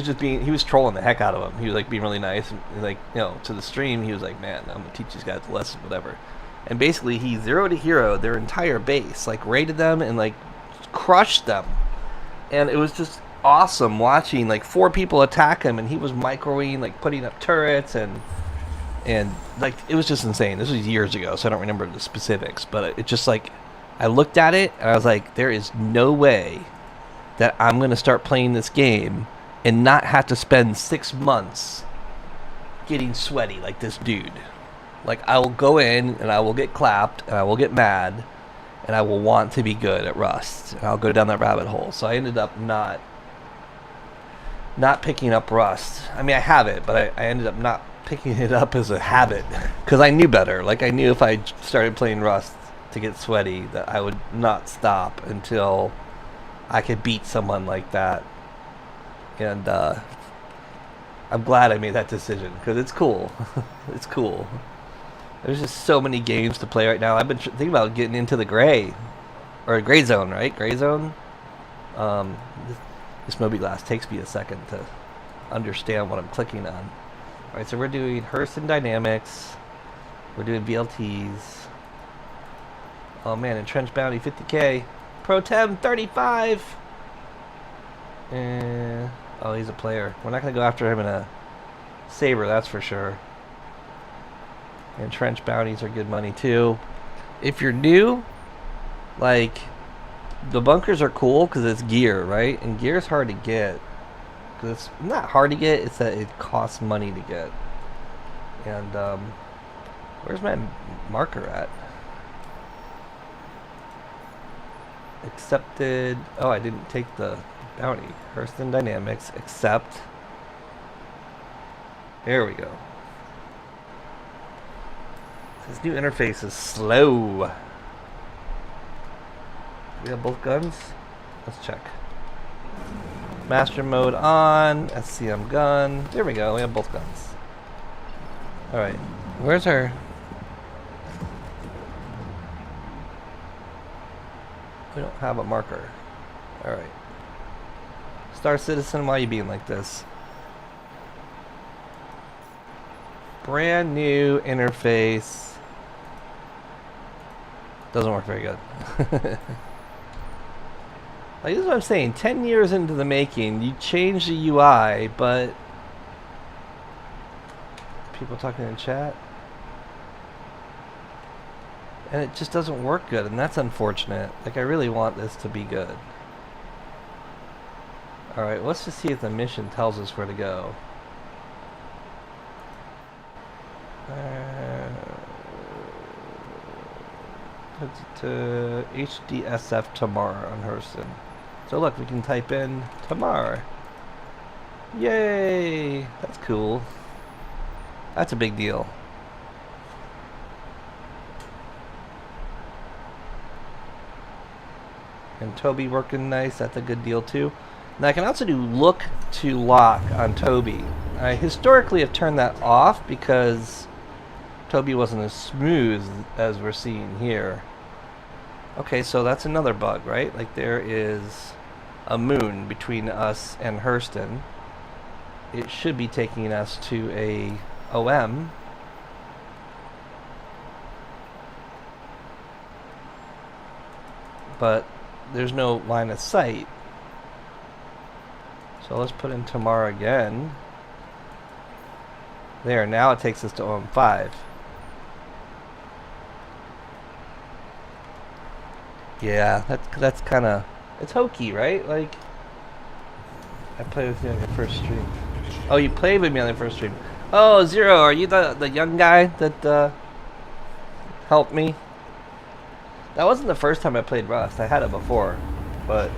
was trolling the heck out of him. He was like being really nice and like, you know, to the stream he was like, man, I'm gonna teach these guys a lesson, whatever. And basically he 0 to hero their entire base, like raided them and like crushed them. And it was just awesome watching like 4 people attack him, and he was microing, like putting up turrets and like it was just insane. This was years ago, so I don't remember the specifics, but it just like I looked at it and I was like, there is no way that I'm gonna start playing this game and not have to spend 6 months getting sweaty like this dude. Like, I will go in and I will get clapped and I will get mad and I will want to be good at Rust, and I'll go down that rabbit hole. So I ended up not picking up Rust. I mean, I have it, but I ended up not picking it up as a habit because I knew better. Like, I knew if I started playing Rust to get sweaty that I would not stop until I could beat someone like that. And I'm glad I made that decision because it's cool. It's cool. There's just so many games to play right now. I've been thinking about getting into the gray zone, right? Gray zone. This mobiGlas takes me a second to understand what I'm clicking on. All right, so we're doing Hurston Dynamics. We're doing VLTs. Oh man, Entrenched Bounty 50k. Pro Tem 35. Oh, he's a player. We're not gonna go after him in a saber, that's for sure. And trench bounties are good money too. If you're new, like, the bunkers are cool because it's gear, right? And gear's hard to get. 'Cause it's not hard to get, it's that it costs money to get. And, where's my marker at? Accepted. Oh, I didn't take the bounty. Hurston Dynamics. Accept. There we go. This new interface is slow. We have both guns? Let's check. Master mode on. SCM gun. There we go. We have both guns. Alright. Where's her? We don't have a marker. Alright. Star Citizen, why are you being like this? Brand new interface. Doesn't work very good. Like, this is what I'm saying. 10 years into the making, you change the UI, but... People talking in chat? And it just doesn't work good, and that's unfortunate. Like, I really want this to be good. Alright, let's just see if the mission tells us where to go. To HDSF tomorrow on Hurston. So look, we can type in tomorrow. Yay! That's cool. That's a big deal. And Toby working nice, that's a good deal too. Now I can also do look to lock on Toby. I historically have turned that off because Toby wasn't as smooth as we're seeing here. Okay, so that's another bug, right? Like, there is a moon between us and Hurston. It should be taking us to a OM. But there's no line of sight. So let's put in tomorrow again. There, now it takes us to OM5. Yeah, that's kind of, it's hokey, right? Like, I played with you on your first stream. Oh, you played with me on the first stream. Oh, Zero, are you the young guy that helped me? That wasn't the first time I played Rust. I had it before, but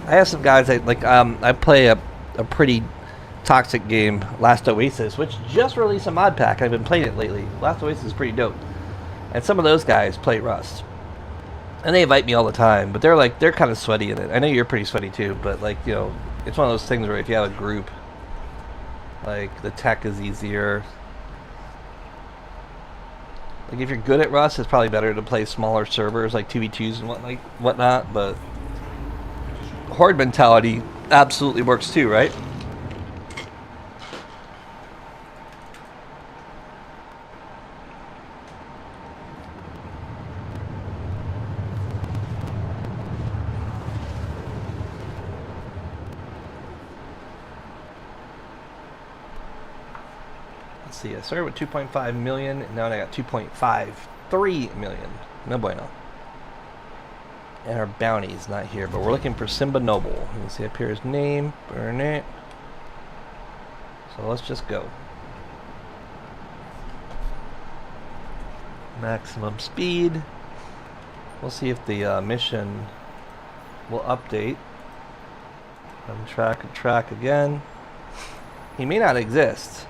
I have some guys that like. I play a pretty toxic game, Last Oasis, which just released a mod pack. I've been playing it lately. Last Oasis is pretty dope. And some of those guys play Rust. And they invite me all the time, but they're kind of sweaty in it. I know you're pretty sweaty too, but like, you know, it's one of those things where if you have a group, like, the tech is easier. Like, if you're good at Rust, it's probably better to play smaller servers like 2v2s and whatnot, but horde mentality absolutely works too, right? See, I started with 2.5 million, and now I got 2.53 million. No bueno. And our bounty is not here, but we're looking for Simba Noble. You can see up here his name. Burn it. So let's just go. Maximum speed. We'll see if the mission will update. Track again. He may not exist.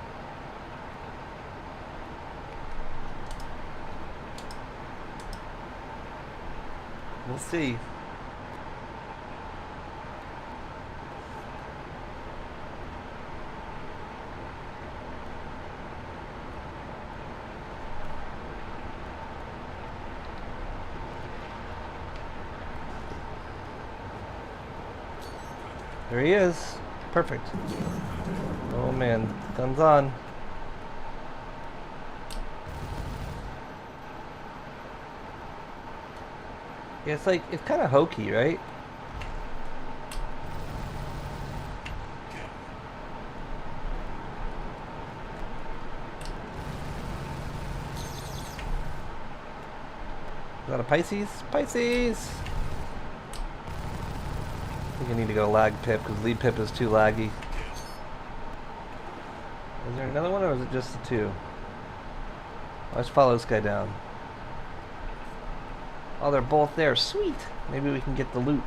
We'll see. There he is. Perfect. Oh man, guns on. Yeah, it's like, it's kind of hokey, right? Is that a Pisces? Pisces! think I need to go lag pip because lead pip is too laggy. Is there another one or is it just the two? Let's follow this guy down. Oh, they're both there. Sweet. Maybe we can get the loot.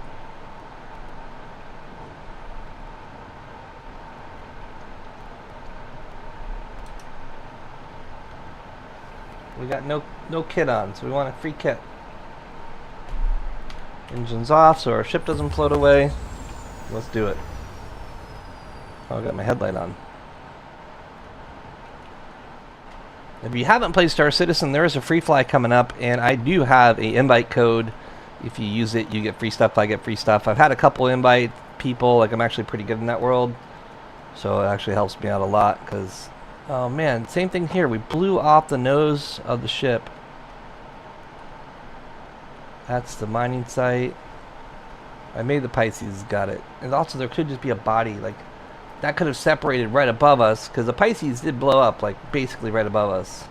We got no kit on, so we want a free kit. Engine's off, so our ship doesn't float away. Let's do it. Oh, I got my headlight on. If you haven't played Star Citizen, there is a free fly coming up, and I do have a invite code. If you use it, you get free stuff. I get free stuff. I've had a couple invite people. Like, I'm actually pretty good in that world, so it actually helps me out a lot. Because, oh man, same thing here. We blew off the nose of the ship. That's the mining site. I made the Pisces, got it. And also, there could just be a body, like, that could have separated right above us, because the Pisces did blow up, like, basically right above us.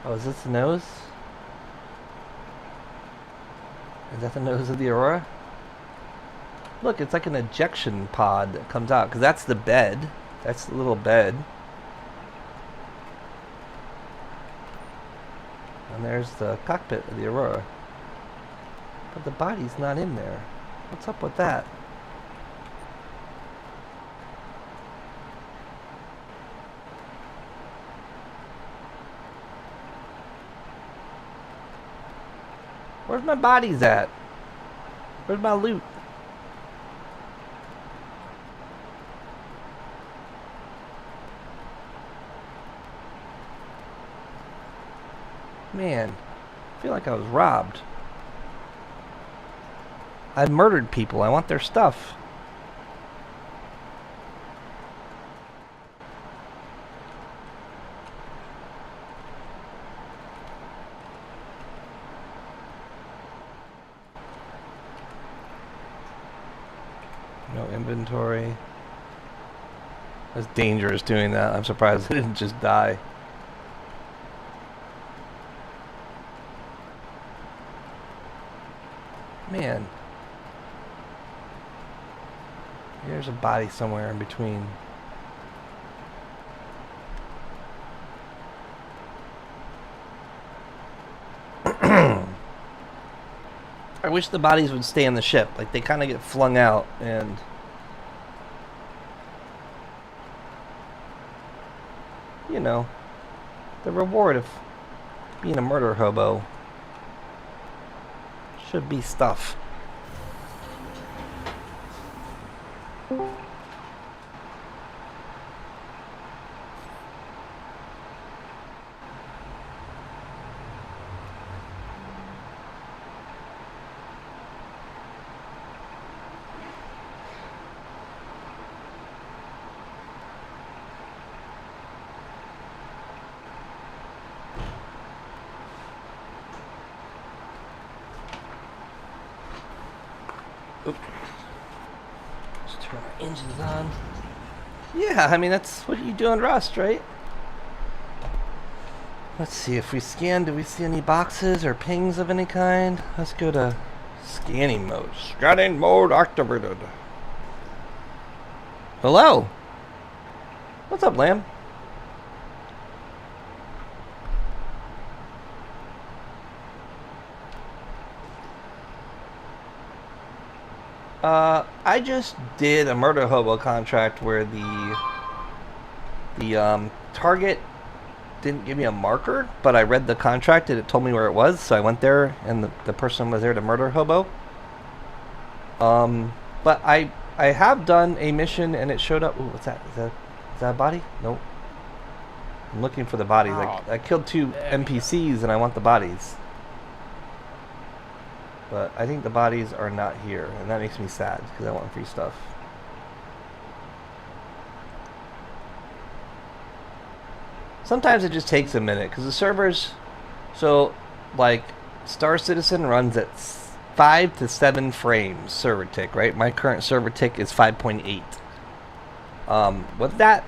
Oh, is this the nose? Is that the nose of the Aurora? Look, it's like an ejection pod that comes out, because that's the bed. That's the little bed. And there's the cockpit of the Aurora. But the body's not in there. What's up with that? Where's my bodies at? Where's my loot? Man, I feel like I was robbed. I murdered people. I want their stuff. No inventory. That's dangerous doing that. I'm surprised I didn't just die. Man. There's a body somewhere in between. I wish the bodies would stay on the ship. Like, they kind of get flung out, and you know, the reward of being a murder hobo should be stuff. Oop. Let's turn our engines on. Yeah, I mean, that's what you do in Rust, right? Let's see, if we scan, do we see any boxes or pings of any kind? Let's go to scanning mode. Scanning mode activated. Hello. What's up, Lamb? I just did a murder hobo contract where the target didn't give me a marker, but I read the contract and it told me where it was, so I went there and the person was there to murder hobo. But I have done a mission and it showed up. Ooh, what's that? Is that a body? Nope. I'm looking for the bodies. I killed 2 NPCs and I want the bodies. But I think the bodies are not here, and that makes me sad because I want free stuff. Sometimes it just takes a minute because the servers, so like Star Citizen runs at 5 to 7 frames server tick, right? My current server tick is 5.8. With that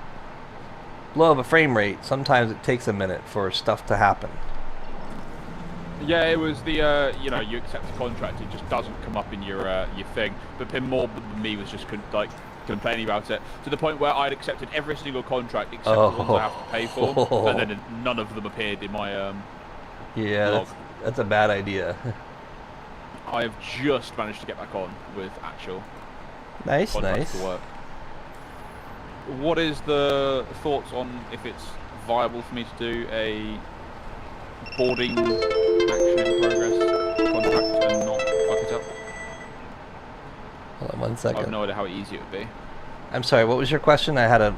low of a frame rate, sometimes it takes a minute for stuff to happen. Yeah, it was the you know, you accept the contract, it just doesn't come up in your thing. But Pim more than me was just complaining about it to the point where I'd accepted every single contract except the ones I have to pay for, but then none of them appeared in my yeah, log. that's a bad idea. I have just managed to get back on with actual Nice, contracts nice. to work. What is the thoughts on if it's viable for me to do a boarding action in progress contract and not fuck it up? Hold on one I have second. no idea how easy it would be. I'm sorry, what was your question? I had a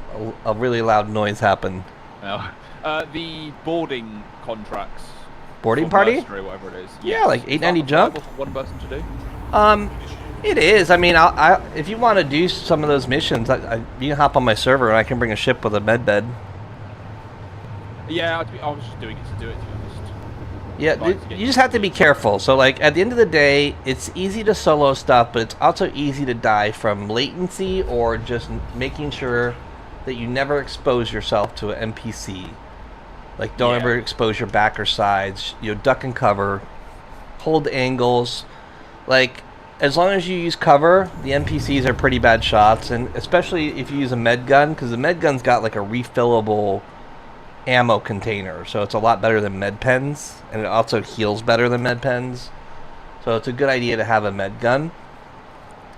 really loud noise happen. No. The boarding contracts. Boarding for party? mercenary, whatever it is. Yeah, Yes. like Is 890 that jump? viable for one person to do? It is. I mean, if you want to do some of those missions, you can hop on my server and I can bring a ship with a med bed. Yeah, I was just doing it to do it, to be honest. Yeah, Like to get you just have to be careful. So, like, at the end of the day, it's easy to solo stuff, but it's also easy to die from latency or just making sure that you never expose yourself to an NPC. Like, don't Yeah. ever expose your back or sides. You know, duck and cover, hold angles. Like, as long as you use cover, the NPCs are pretty bad shots, and especially if you use a med gun, because the med gun's got like a refillable ammo container, so it's a lot better than med pens, and it also heals better than med pens. So it's a good idea to have a med gun.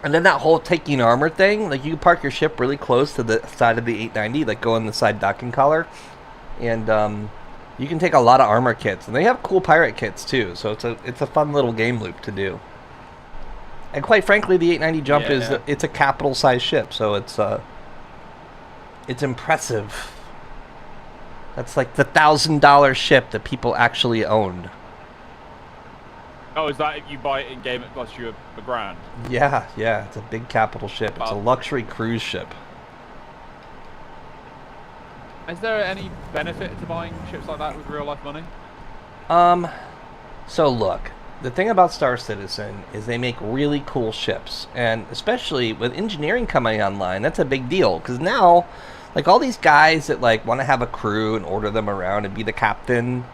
And then that whole taking armor thing, like you can park your ship really close to the side of the 890, like go on the side docking collar, and you can take a lot of armor kits, and they have cool pirate kits too. So it's a fun little game loop to do. And quite frankly, the 890 jump it's a capital size ship, so it's impressive. That's like the $1,000 ship that people actually owned. Oh, is that if you buy it in game, it costs you a grand? Yeah, it's a big capital ship. It's a luxury cruise ship. Is there any benefit to buying ships like that with real life money? So look, the thing about Star Citizen is they make really cool ships, and especially with engineering coming online, that's a big deal, because now, like, all these guys that like want to have a crew and order them around and be the captain,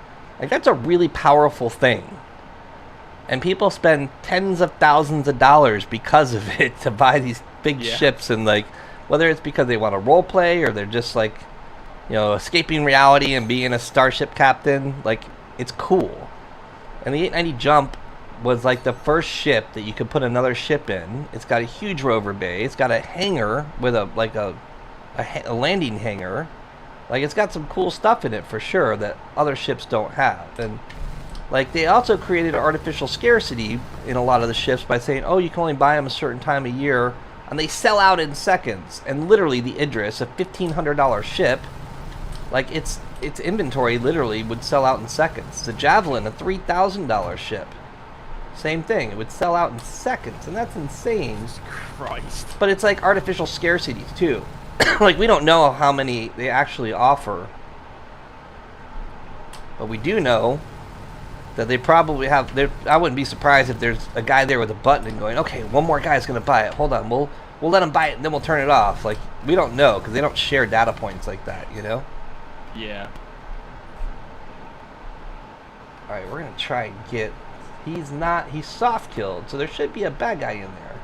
like, that's a really powerful thing. And people spend tens of thousands of dollars because of it to buy these big ships, and like, whether it's because they want to role play or they're just like, you know, escaping reality and being a starship captain, like, it's cool. And the 890 Jump was like the first ship that you could put another ship in. It's got a huge rover bay. It's got a hangar with a landing hangar. Like, it's got some cool stuff in it for sure that other ships don't have. And like, they also created artificial scarcity in a lot of the ships by saying, oh, you can only buy them a certain time of year, and they sell out in seconds. And literally, the Idris, a $1,500 ship, like, its inventory literally would sell out in seconds. The Javelin, a $3,000 ship, same thing. It would sell out in seconds, and that's insane. Christ. But it's like artificial scarcity too. Like, we don't know how many they actually offer, but we do know that they probably have. I wouldn't be surprised if there's a guy there with a button and going, "Okay, one more guy's gonna buy it. Hold on, we'll let him buy it, and then we'll turn it off." Like, we don't know because they don't share data points like that, you know. Yeah. All right, we're gonna try and get. He's soft killed, so there should be a bad guy in there.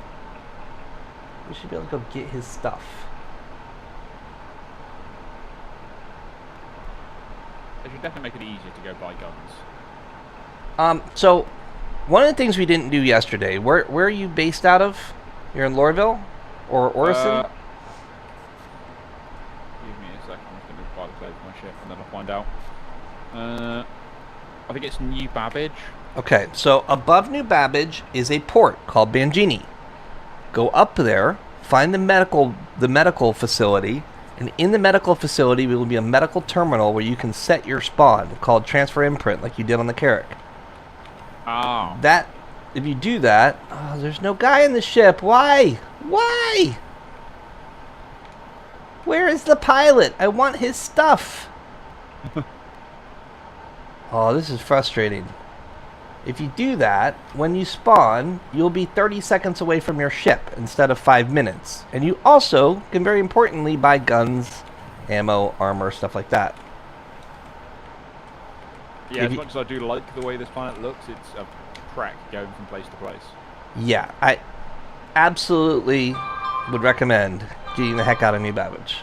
We should be able to go get his stuff. They should definitely make it easier to go buy guns. So one of the things we didn't do yesterday. Where are you based out of? You're in Lorville or Orison? Give me a second. I'm just going to buy the clothes for my ship, and then I'll find out. I think it's New Babbage. Okay, so above New Babbage is a port called Bangini. Go up there, find the medical facility, and in the medical facility will be a medical terminal where you can set your spawn called Transfer Imprint, like you did on the Carrack. Oh. That, if you do that, oh, there's no guy in the ship. Why? Why? Where is the pilot? I want his stuff. Oh, this is frustrating. If you do that, when you spawn, you'll be 30 seconds away from your ship instead of 5 minutes. And you also can, very importantly, buy guns, ammo, armor, stuff like that. Yeah, as much as I do like the way this planet looks, it's a trek going from place to place. Yeah, I absolutely would recommend getting the heck out of New Babbage.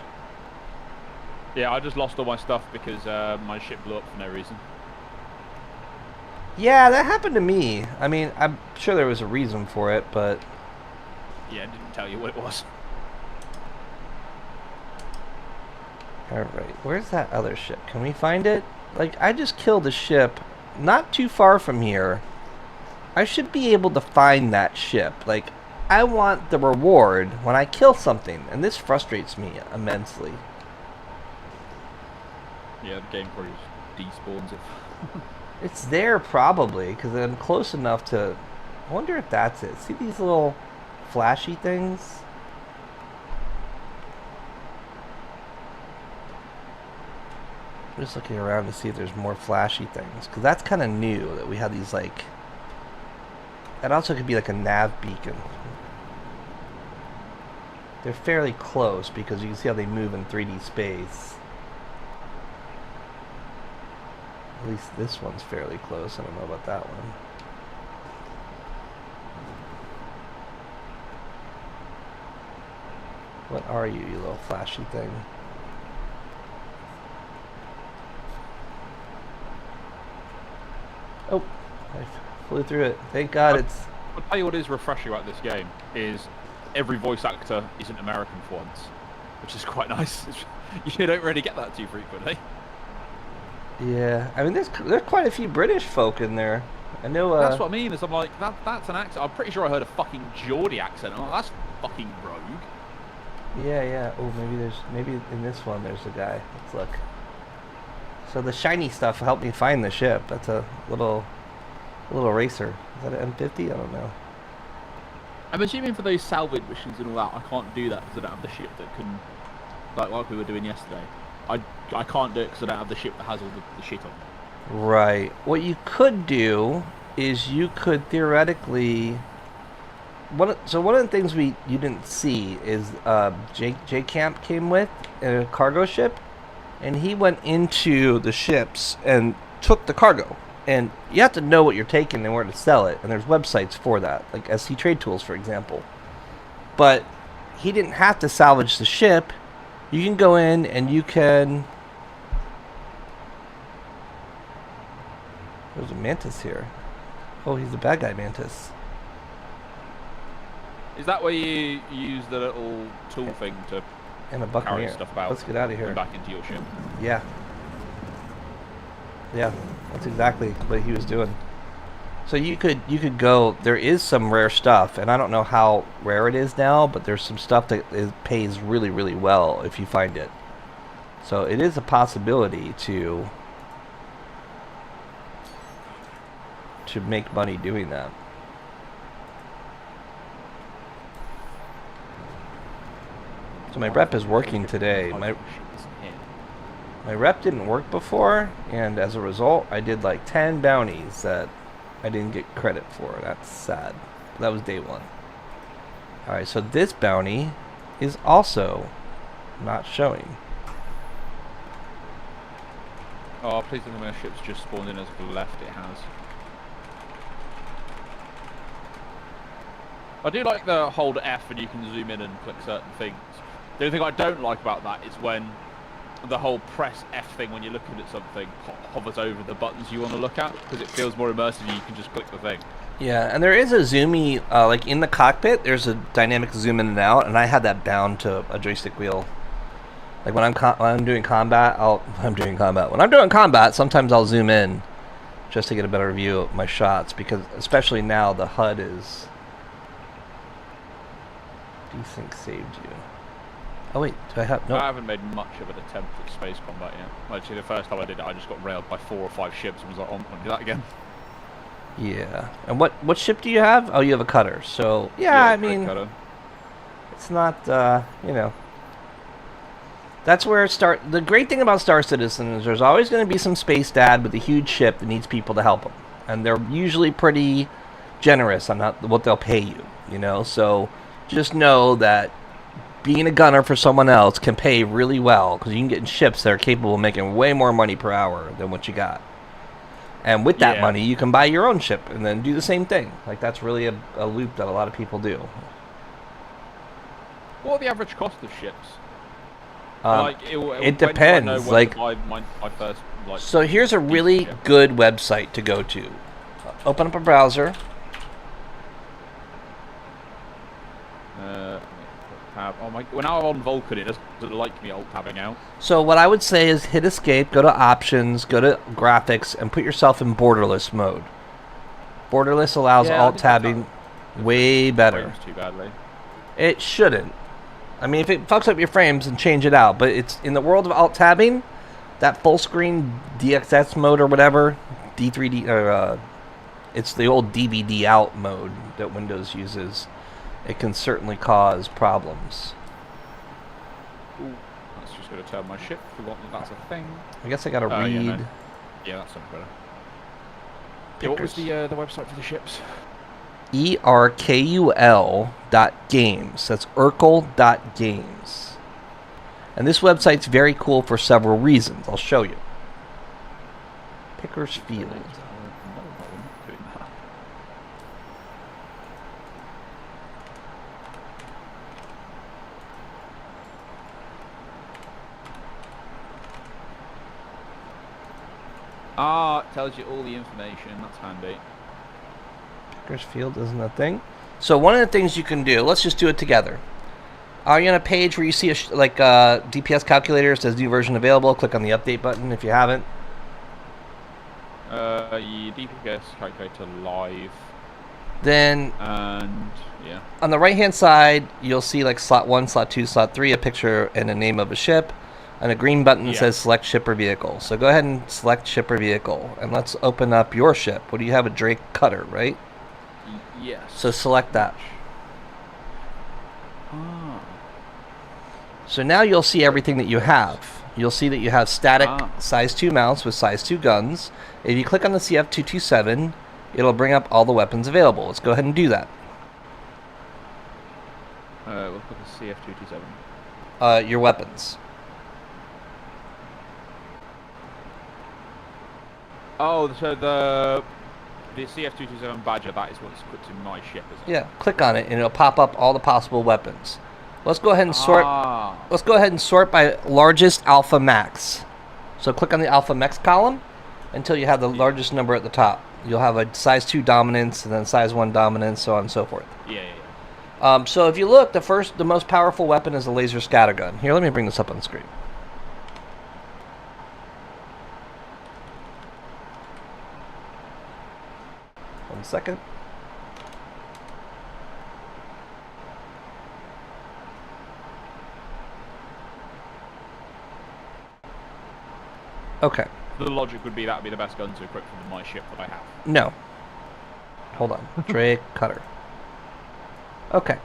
Yeah, I just lost all my stuff because my ship blew up for no reason. Yeah, that happened to me. I mean, I'm sure there was a reason for it, but... Yeah, it didn't tell you what it was. Alright, where's that other ship? Can we find it? Like, I just killed a ship not too far from here. I should be able to find that ship. Like, I want the reward when I kill something, and this frustrates me immensely. Yeah, the game probably just despawns it. It's there probably, because I'm close enough to... I wonder if that's it. See these little flashy things? I'm just looking around to see if there's more flashy things, because that's kind of new, that we have these, like... That also could be like a nav beacon. They're fairly close, because you can see how they move in 3D space. At least this one's fairly close. I don't know about that one. What are you, you little flashy thing? Oh, I flew through it. Thank God it's... I'll tell you what is refreshing about this game is every voice actor isn't American for once, which is quite nice. You don't really get that too frequently. Yeah, I mean, there's quite a few British folk in there. I know. That's what I mean. Is I'm like that's an accent. I'm pretty sure I heard a fucking Geordie accent. Oh, that's fucking rogue. Yeah, yeah. Oh, maybe in this one there's a guy. Let's look. So the shiny stuff helped me find the ship. That's a little racer. Is that an M50? I don't know. I'm assuming for those salvage missions and all that, I can't do that because I don't have the ship that can, like we were doing yesterday. I can't do it because I don't have the ship that has all the shit on. Right. What you could do is you could theoretically... one of the things you didn't see is J Camp came with in a cargo ship, and he went into the ships and took the cargo. And you have to know what you're taking and where to sell it, and there's websites for that, like SC Trade Tools, for example. But he didn't have to salvage the ship. You can go in and you can... There's a Mantis here. Oh, he's the bad guy Mantis. Is that where you use the little tool thing to And a carry Buccaneer. stuff about? Let's get out of here. And back into your ship. Yeah. Yeah, that's exactly what he was doing. So you could go. There is some rare stuff, and I don't know how rare it is now, but there's some stuff that pays really, really well if you find it. So it is a possibility to make money doing that. So my rep is working today. My rep didn't work before, and as a result, I did like 10 bounties that I didn't get credit for. That's sad. That was day one. Alright, so this bounty is also not showing. Oh, please tell me my ship's just spawned in as of left. It has. I do like the hold F and you can zoom in and click certain things. The only thing I don't like about that is when the whole press F thing when you're looking at something hovers over the buttons you want to look at, because it feels more immersive. You can just click the thing. Yeah, and there is a zoomy, like in the cockpit, there's a dynamic zoom in and out, and I had that bound to a joystick wheel. Like when I'm doing combat, when I'm doing combat, sometimes I'll zoom in just to get a better view of my shots, because especially now the HUD is... Desync saved you. Oh wait, do I have... No. I haven't made much of an attempt at space combat yet. Actually, the first time I did it, I just got railed by 4 or 5 ships and was like, oh, I'm gonna do that again. Yeah. And what ship do you have? Oh, you have a cutter. So, yeah, I mean... Cutter. It's not, you know... That's where the great thing about Star Citizen is there's always going to be some space dad with a huge ship that needs people to help them. And they're usually pretty generous on what they'll pay you, you know? So, just know that being a gunner for someone else can pay really well, because you can get in ships that are capable of making way more money per hour than what you got. And with that Yeah. money, you can buy your own ship and then do the same thing. Like, that's really a loop that a lot of people do. What are the average cost of ships? It depends. Like, my first, like, so here's a really ship. good website to go to. Open up a browser. Tab. Oh my! When I'm on Vulcan, it doesn't like me alt tabbing out. So what I would say is hit escape, go to options, go to graphics, and put yourself in borderless mode. Borderless allows alt tabbing way better. Frames too badly. It shouldn't. I mean, if it fucks up your frames, then change it out. But it's in the world of alt tabbing, that full screen DXS mode or whatever, D3D, or it's the old DVD out mode that Windows uses. It can certainly cause problems. Ooh, that's just going to turn my ship. Forgot that that's a thing. I guess I gotta Oh, read. yeah, no. Yeah, that sounds better. Yeah, what was the website for the ships? ERKUL.games. That's Urkel.games. And this website's very cool for several reasons. I'll show you. Pickers Field. Ah, it tells you all the information. That's handy. Pickers Field isn't a thing. So one of the things you can do, let's just do it together. Are you on a page where you see a DPS calculator, says new version available? Click on the update button if you haven't. Your DPS calculator live. Then And yeah. on the right hand side, you'll see like slot 1, slot 2, slot 3, a picture and a name of a ship. And a green button that says select ship or vehicle. So go ahead and select ship or vehicle. And let's open up your ship. What do you have? A Drake Cutter, right? Yes. So select that. Ah. So now you'll see everything that you have. You'll see that you have static Ah. size 2 mounts with size 2 guns. If you click on the CF227, it'll bring up all the weapons available. Let's go ahead and do that. We'll put the CF227. Your weapons. Oh, so the CF227 Badger, that is what's put in my ship, is it? Yeah, click on it and it'll pop up all the possible weapons. Let's go ahead and sort. Ah. Let's go ahead and sort by largest alpha max. So click on the alpha max column until you have the largest number at the top. You'll have a size 2 dominance and then size 1 dominance, so on and so forth. Yeah. So if you look, the most powerful weapon is a laser scattergun. Here, let me bring this up on the screen. One second. Okay. The logic would be that would be the best gun to equip for my ship that I have. No. Hold on. Drake Cutter. Okay.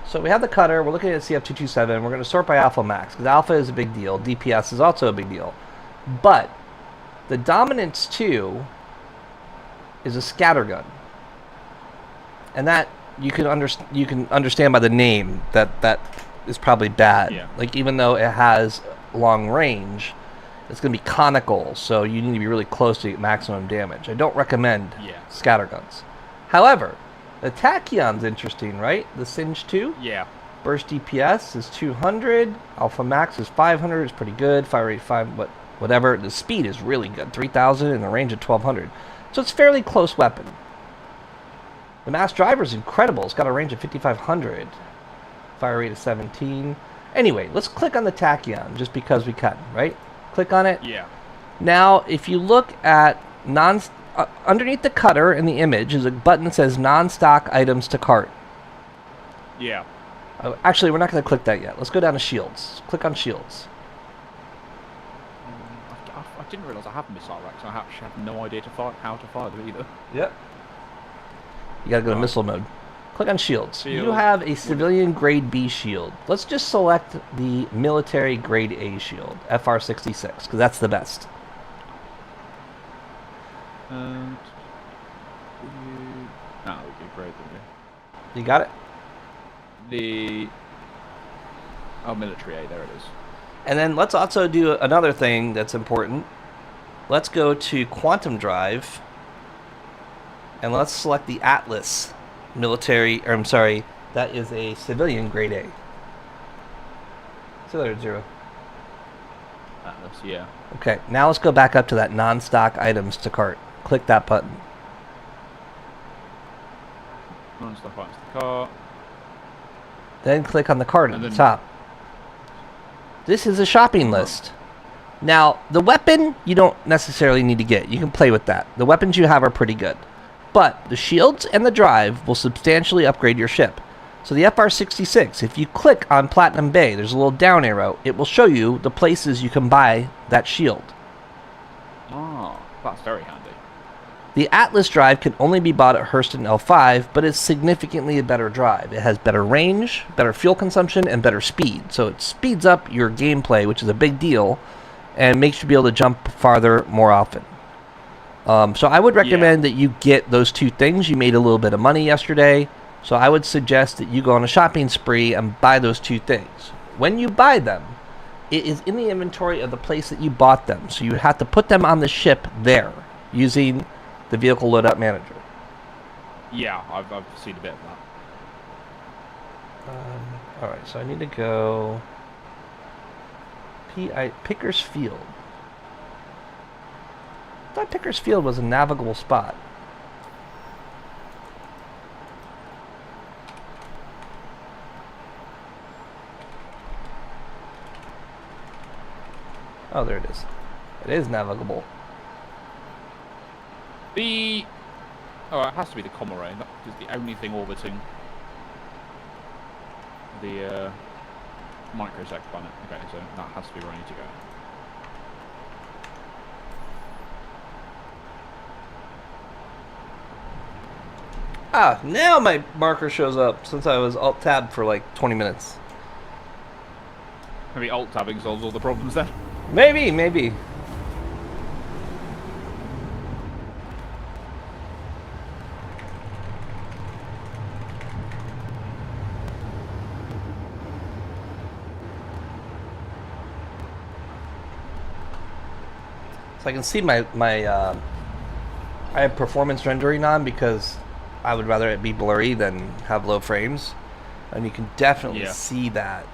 So we have the cutter. We're looking at CF227. We're going to sort by alpha max because alpha is a big deal. DPS is also a big deal. But the dominance 2 is a scattergun. And that you can understand by the name that is probably bad. Yeah. Like, even though it has long range, it's going to be conical, so you need to be really close to get maximum damage. I don't recommend scatterguns. However, the Tachyon's interesting, right? The Singe 2? Yeah. Burst DPS is 200. Alpha Max is 500. It's pretty good. Fire rate 5, whatever. The speed is really good. 3,000 and the range of 1,200. So it's a fairly close weapon. The Mass Driver is incredible. It's got a range of 5,500. Fire rate of 17. Anyway, let's click on the Tachyon just because we can, right? Click on it. Yeah. Now, if you look at underneath the cutter in the image is a button that says non-stock items to cart. Yeah. Actually, we're not going to click that yet. Let's go down to shields. Click on shields. I didn't realise I have missile racks. I actually have no idea how to fire them either. Yep. You got to go to missile mode. Click on shields. You Shield. have a civilian grade B shield. Let's just select the military grade A shield, FR66, because that's the best. And we do great. You got it? Military A, there it is. And then let's also do another thing that's important. let's go to Quantum Drive, and let's select the Atlas military, or I'm sorry, that is a civilian grade A. So there's 0. Atlas, yeah. Okay, now let's go back up to that non-stock items to cart. Click that button. Non-stop items to cart. Then click on the cart at And the then- top. This is a shopping list. Now, the weapon you don't necessarily need to get. You can play with that. The weapons you have are pretty good. But the shields and the drive will substantially upgrade your ship. So the FR-66, if you click on Platinum Bay, there's a little down arrow. It will show you the places you can buy that shield. Oh, that's very handy. The Atlas drive can only be bought at Hurston L5, but it's significantly a better drive. It has better range, better fuel consumption, and better speed. So it speeds up your gameplay, which is a big deal, and makes you be able to jump farther more often. So I would recommend that you get those two things. You made a little bit of money yesterday, so I would suggest that you go on a shopping spree and buy those two things. When you buy them, it is in the inventory of the place that you bought them, so you have to put them on the ship there using the vehicle loadout manager. Yeah, I've seen a bit of that. Alright, so I need to go Pickers Field. I thought Pickers Field was a navigable spot. Oh, there it is. It is navigable. It has to be the Comoray. That is the only thing orbiting the microsec planet. Okay, so that has to be where I need to go. Ah, now my marker shows up since I was alt-tab for like 20 minutes. Maybe alt-tabbing solves all the problems then. Maybe. So I can see my I have performance rendering on because I would rather it be blurry than have low frames, and you can definitely see that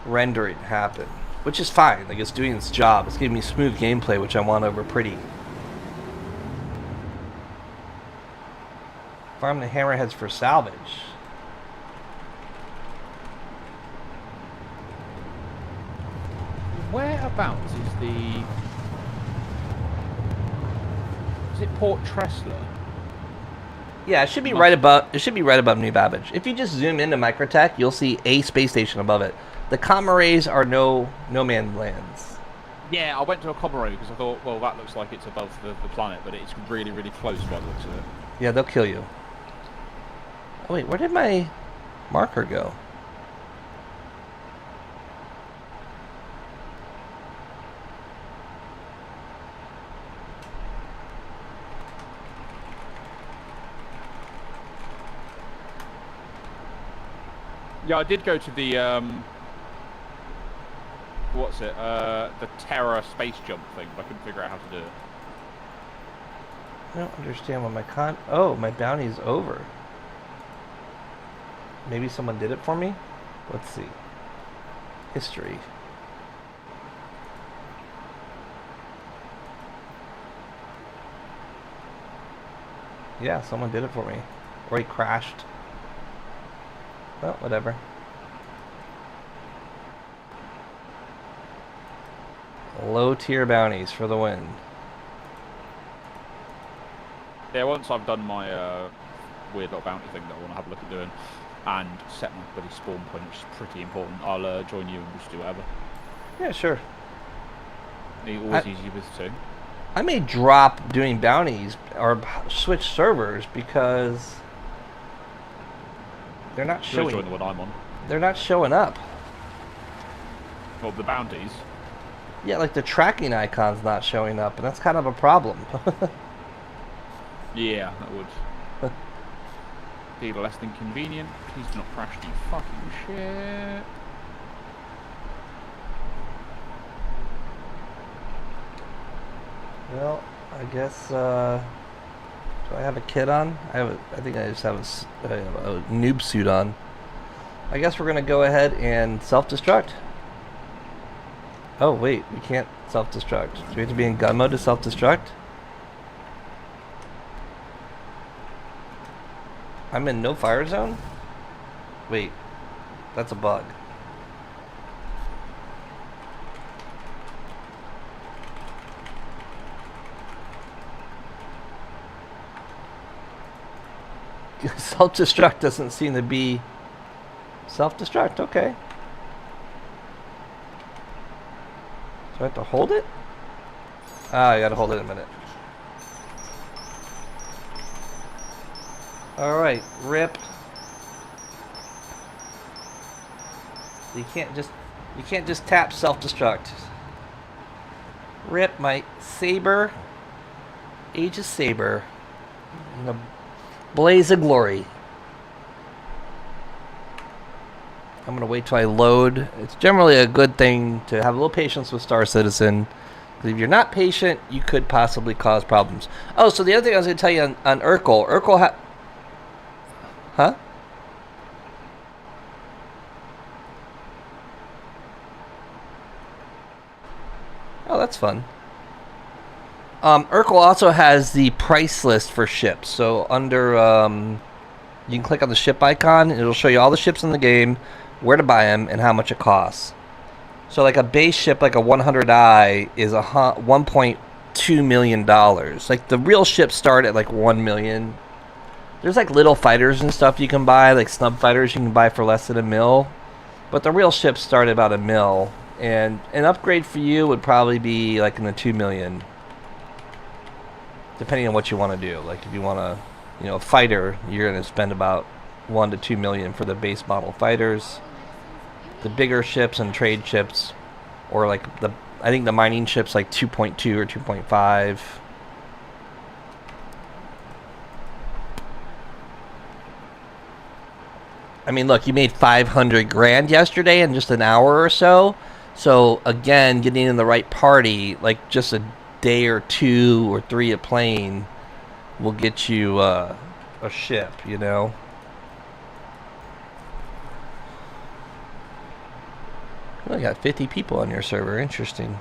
rendering happen, which is fine. Like, it's doing its job. It's giving me smooth gameplay, which I want over pretty. Farm the hammerheads for salvage. Whereabouts is the... Is it Port Tressler? Yeah, it should be right above. It should be right above New Babbage. If you just zoom into Microtech, you'll see a space station above it. The Comorays are no man's lands. Yeah, I went to a Comoray because I thought, well, that looks like it's above the planet, but it's really, really close by the looks of it. Yeah, they'll kill you. Oh wait, where did my marker go? Yeah, I did go to the what's it? The Terra space jump thing, but I couldn't figure out how to do it. I don't understand what my Oh, my bounty's over. Maybe someone did it for me? Let's see. History. Yeah, someone did it for me. Or he crashed. Well, whatever. Low tier bounties for the win. Yeah, once I've done my weird little bounty thing that I want to have a look at doing, and set my bloody spawn point, which is pretty important, I'll join you and we'll just do whatever. Yeah, sure. Always easy with two. I may drop doing bounties or switch servers because they're not showing. Join the one I'm on. They're not showing up. Well, the bounties. Yeah, like the tracking icon's not showing up, and that's kind of a problem. Yeah, that would be less than convenient. Please do not crash, you fucking shit. Well, I guess, do I have a kit on? I think I just have a noob suit on. I guess we're gonna go ahead and self-destruct. Oh, wait, we can't self-destruct. Do we have to be in gun mode to self-destruct? I'm in no fire zone? Wait, that's a bug. Self-destruct doesn't seem to be... Self-destruct, okay. So I have to hold it? Ah, I gotta hold it a minute. Alright, rip. You can't just tap self-destruct. Rip my saber. Aegis saber. In a blaze of glory. I'm gonna wait till I load. It's generally a good thing to have a little patience with Star Citizen. Because if you're not patient, you could possibly cause problems. Oh, so the other thing I was gonna tell you on Urkel. Urkel Huh? Oh, that's fun. Urkel also has the price list for ships. So under, you can click on the ship icon. And it'll show you all the ships in the game, where to buy them, and how much it costs. So like a base ship, like a 100i, is $1.2 million. Like the real ships start at like 1 million. There's like little fighters and stuff you can buy, like snub fighters you can buy for less than $1 mil. But the real ships start at about $1 mil. And an upgrade for you would probably be like in the 2 million. Depending on what you want to do. Like if you want to, a fighter, you're going to spend about 1 to 2 million for the base model fighters. The bigger ships and trade ships, or like I think the mining ships like 2.2 or 2.5. I mean, look, you made 500 grand yesterday in just an hour or so. So again, getting in the right party, like just a day or 2 or 3 of playing, will get you a ship. We got 50 people on your server. Interesting.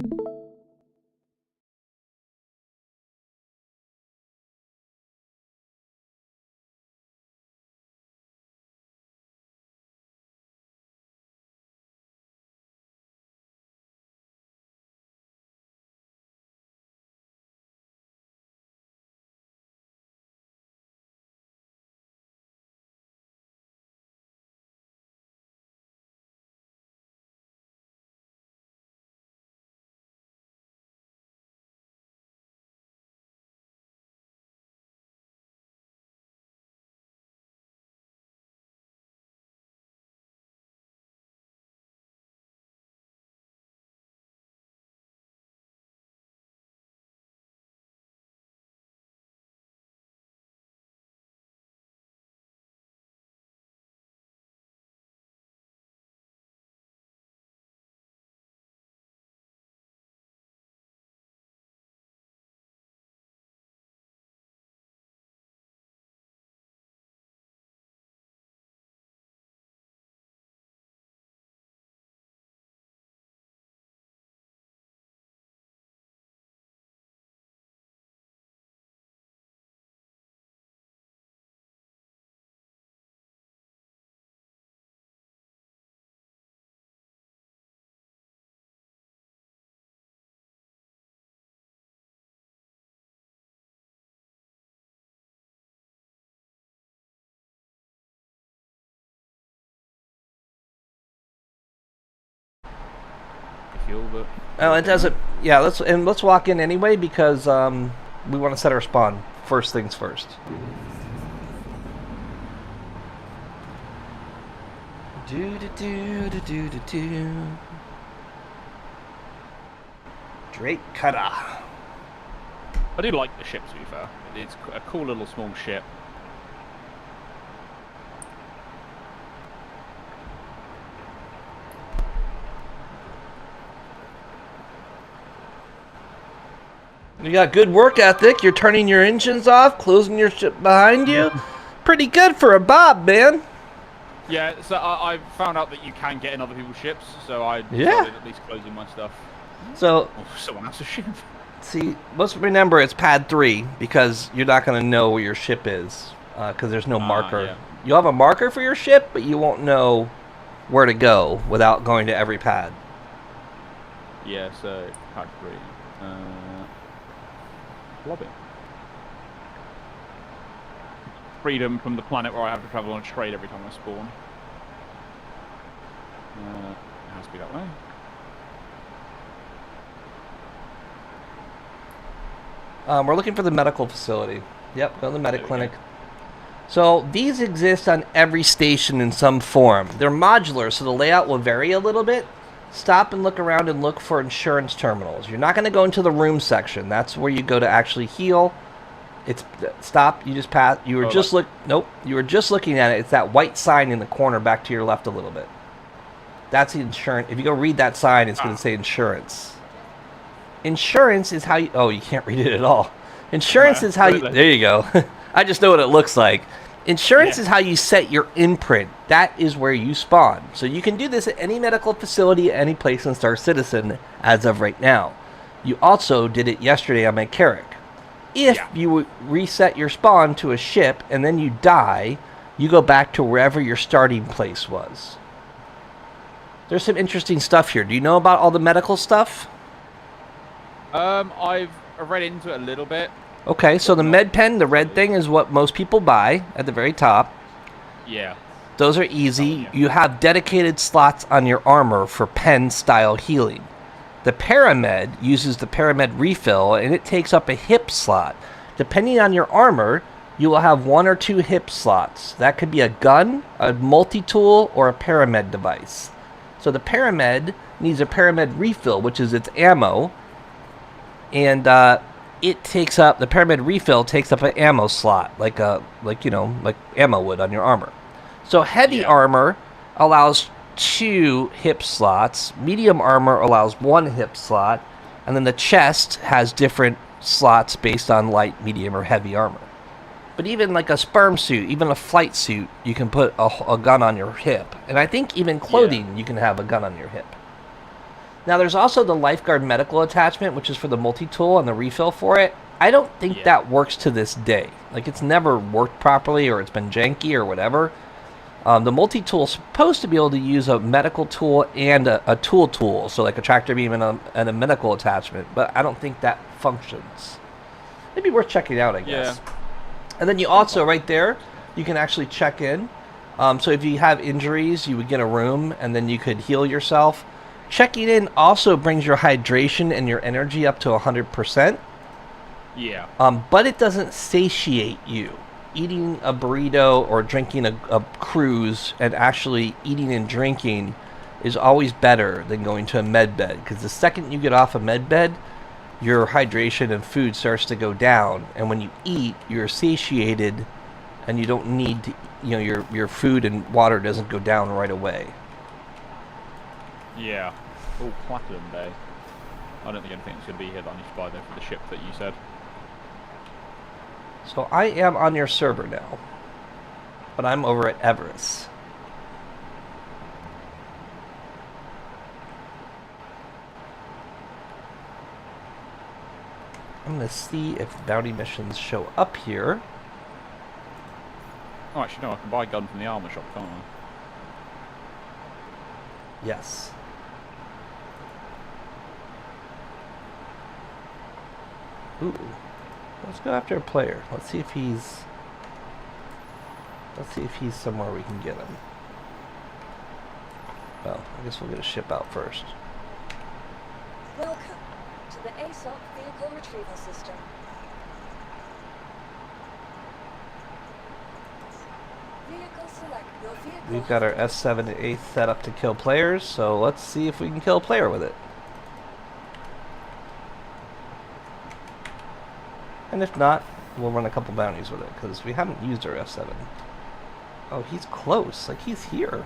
Fuel, but Oh, it doesn't. Yeah, let's walk in anyway because we want to set our spawn. First things first. Do do do do do do do. Drake Cutter. I do like the ship, to be fair. It's a cool little small ship. You got good work ethic. You're turning your engines off, closing your ship behind you. Pretty good for a Bob, man. Yeah, so I found out that you can get in other people's ships, so I decided at least closing my stuff. So, Someone else's ship. see, let's remember it's pad 3 because you're not going to know where your ship is because there's no marker. Yeah. You'll have a marker for your ship, but you won't know where to go without going to every pad. Yeah, so pad 3. Lobby. Freedom from the planet where I have to travel on a trade every time I spawn. It has to be that way. We're looking for the medical facility. Yep, go to the medic There we clinic. So these exist on every station in some form. They're modular, so the layout will vary a little bit. Stop and look around and look for insurance terminals. You're not going to go into the room section. That's where you go to actually heal. It's stop. You just pass. You were just Nope. You were just looking at it. It's that white sign in the corner, back to your left a little bit. That's the insurance. If you go read that sign, it's going to say insurance. Insurance is how you. Oh, you can't read it at all. Insurance is how you. There you go. I just know what it looks like. Insurance is how you set your imprint. That is where you spawn. So you can do this at any medical facility, any place in Star Citizen as of right now. You also did it yesterday on my Carrack. If you reset your spawn to a ship and then you die, you go back to wherever your starting place was. There's some interesting stuff here. Do you know about all the medical stuff? I've read into it a little bit. Okay, so the med pen, the red thing, is what most people buy at the very top. Yeah. Those are easy. You have dedicated slots on your armor for pen-style healing. The Paramed uses the Paramed refill, and it takes up a hip slot. Depending on your armor, you will have 1 or 2 hip slots. That could be a gun, a multi-tool, or a Paramed device. So the Paramed needs a Paramed refill, which is its ammo, and it takes up, the Paramed refill takes up an ammo slot, like ammo would on your armor. So heavy armor allows 2 hip slots, medium armor allows 1 hip slot, and then the chest has different slots based on light, medium, or heavy armor. But even like a sperm suit, even a flight suit, you can put a gun on your hip. And I think even clothing, you can have a gun on your hip. Now, there's also the lifeguard medical attachment, which is for the multi-tool and the refill for it. I don't think that works to this day. Like, it's never worked properly, or it's been janky or whatever. The multi-tool is supposed to be able to use a medical tool and a tool, so like a tractor beam and a medical attachment, but I don't think that functions. It'd be worth checking out, I guess. Yeah. And then you also, right there, you can actually check in. So if you have injuries, you would get a room, and then you could heal yourself. Checking in also brings your hydration and your energy up to 100%. Yeah. But it doesn't satiate you. Eating a burrito or drinking a cruise and actually eating and drinking is always better than going to a med bed, because the second you get off a med bed, your hydration and food starts to go down, and when you eat, you're satiated, and you don't need to, your food and water doesn't go down right away. Yeah. Oh, Platinum Day. I don't think anything's going to be here that I need to buy there for the ship that you said. So I am on your server now, but I'm over at Everest. I'm going to see if bounty missions show up here. Oh, actually, no, I can buy a gun from the armor shop, can't I? Yes. Ooh. Let's go after a player. Let's see if he's somewhere we can get him. Well, I guess we'll get a ship out first. Welcome to the ASOC Vehicle Retrieval System. Vehicle select. Your vehicle. We've got our S7 to 8 set up to kill players, so let's see if we can kill a player with it. And if not, we'll run a couple bounties with it, because we haven't used our F7. Oh, he's close. Like, he's here.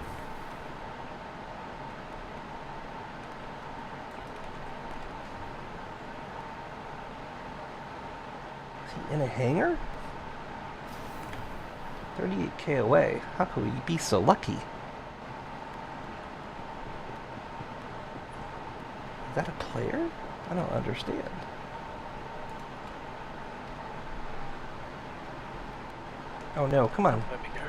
Is he in a hangar? 38k away. How could we be so lucky? Is that a player? I don't understand. Oh no, come on. Let me go.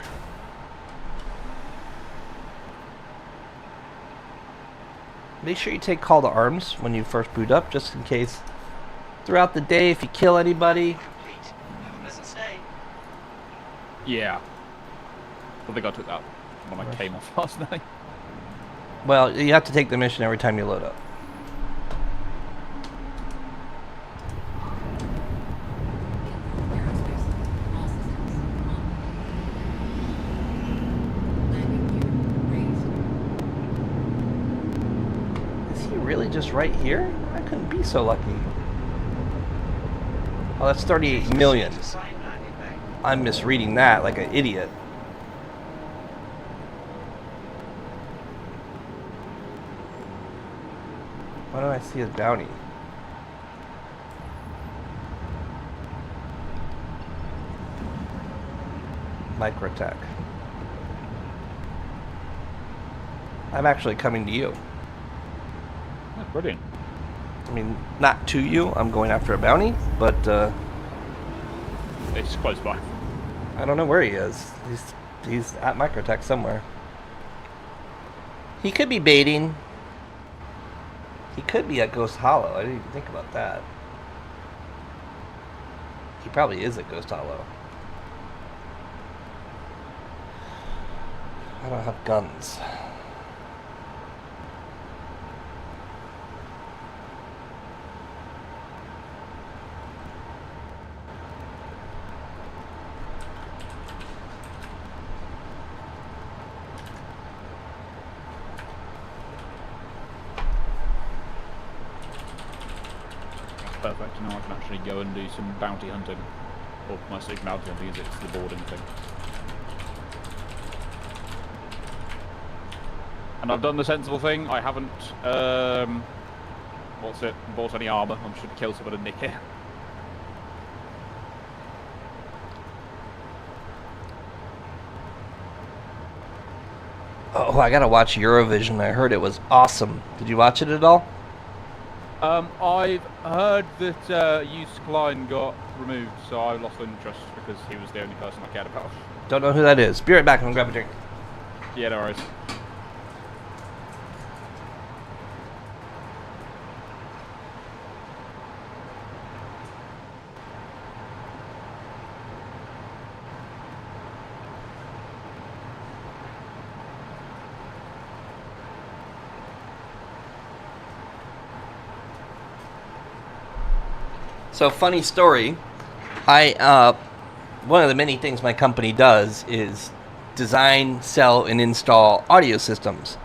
Make sure you take call to arms when you first boot up, just in case. Throughout the day, if you kill anybody. Yeah. I think I took that when I came off last night. Well, you have to take the mission every time you load up. Really just right here? I couldn't be so lucky. Oh, that's 38 million. I'm misreading that like an idiot. Why don't I see his bounty? Microtech. I'm actually coming to you. Brilliant. I mean, not to you. I'm going after a bounty, but it's close by. I don't know where he is. He's at Microtech somewhere. He could be baiting. He could be at Ghost Hollow. I didn't even think about that. He probably is at Ghost Hollow. I don't have guns. Perfect. Now I can actually go and do some bounty hunting. Or my sick bounty hunting is it's the boarding thing. And I've done the sensible thing. I haven't bought any armour. I'm just gonna kill someone and nick it. Oh, I gotta watch Eurovision. I heard it was awesome. Did you watch it at all? I've heard that Yus Klein got removed, so I lost interest because he was the only person I cared about. Don't know who that is. Be right back. I'm gonna grab a drink. Yeah, no worries. So, funny story. One of the many things my company does is design, sell, and install audio systems.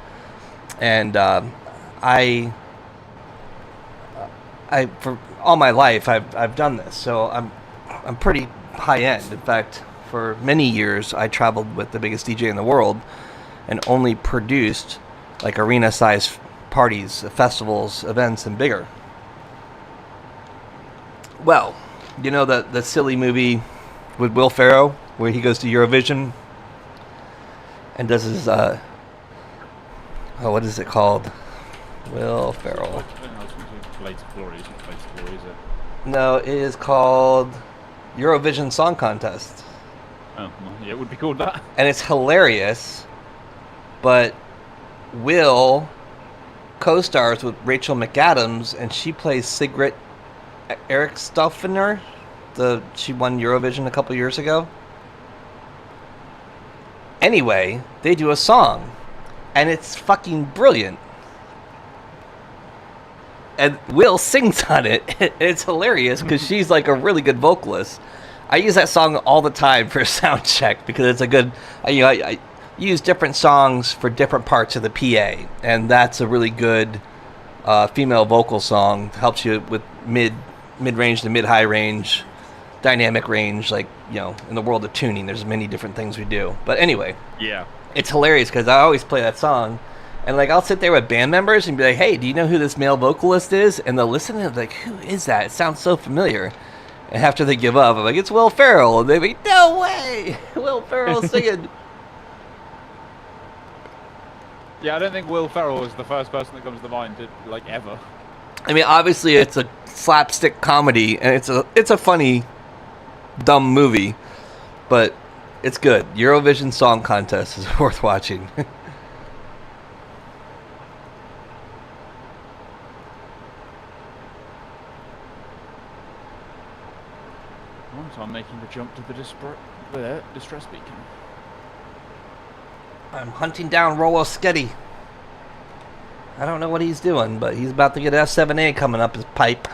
And for all my life, I've done this. So I'm pretty high end. In fact, for many years, I traveled with the biggest DJ in the world, and only produced like arena-sized parties, festivals, events, and bigger. Well, you know the silly movie with Will Ferrell where he goes to Eurovision and does his what is it called? Will Ferrell. No, it is called Eurovision Song Contest. Oh, well, yeah, it would be called that. And it's hilarious, but Will co-stars with Rachel McAdams, and she plays Sigrid Erikstoffner. She won Eurovision a couple years ago. Anyway, they do a song, and it's fucking brilliant. And Will sings on it. It's hilarious because she's like a really good vocalist. I use that song all the time for sound check because it's a good. I use different songs for different parts of the PA, and that's a really good female vocal song. Helps you with mid-range to mid-high range, dynamic range. Like, in the world of tuning, there's many different things we do. But anyway, yeah, it's hilarious because I always play that song. And, I'll sit there with band members and be like, hey, do you know who this male vocalist is? And they'll listen and they're like, who is that? It sounds so familiar. And after they give up, I'm like, it's Will Ferrell. And they're like, no way! Will Ferrell singing. Yeah, I don't think Will Ferrell is the first person that comes to mind, ever. I mean, obviously, it's a slapstick comedy, and it's a funny, dumb movie. But it's good. Eurovision Song Contest is worth watching. So I'm making the jump to the distress beacon. I'm hunting down Rollo Sketty. I don't know what he's doing, but he's about to get F7A coming up his pipe.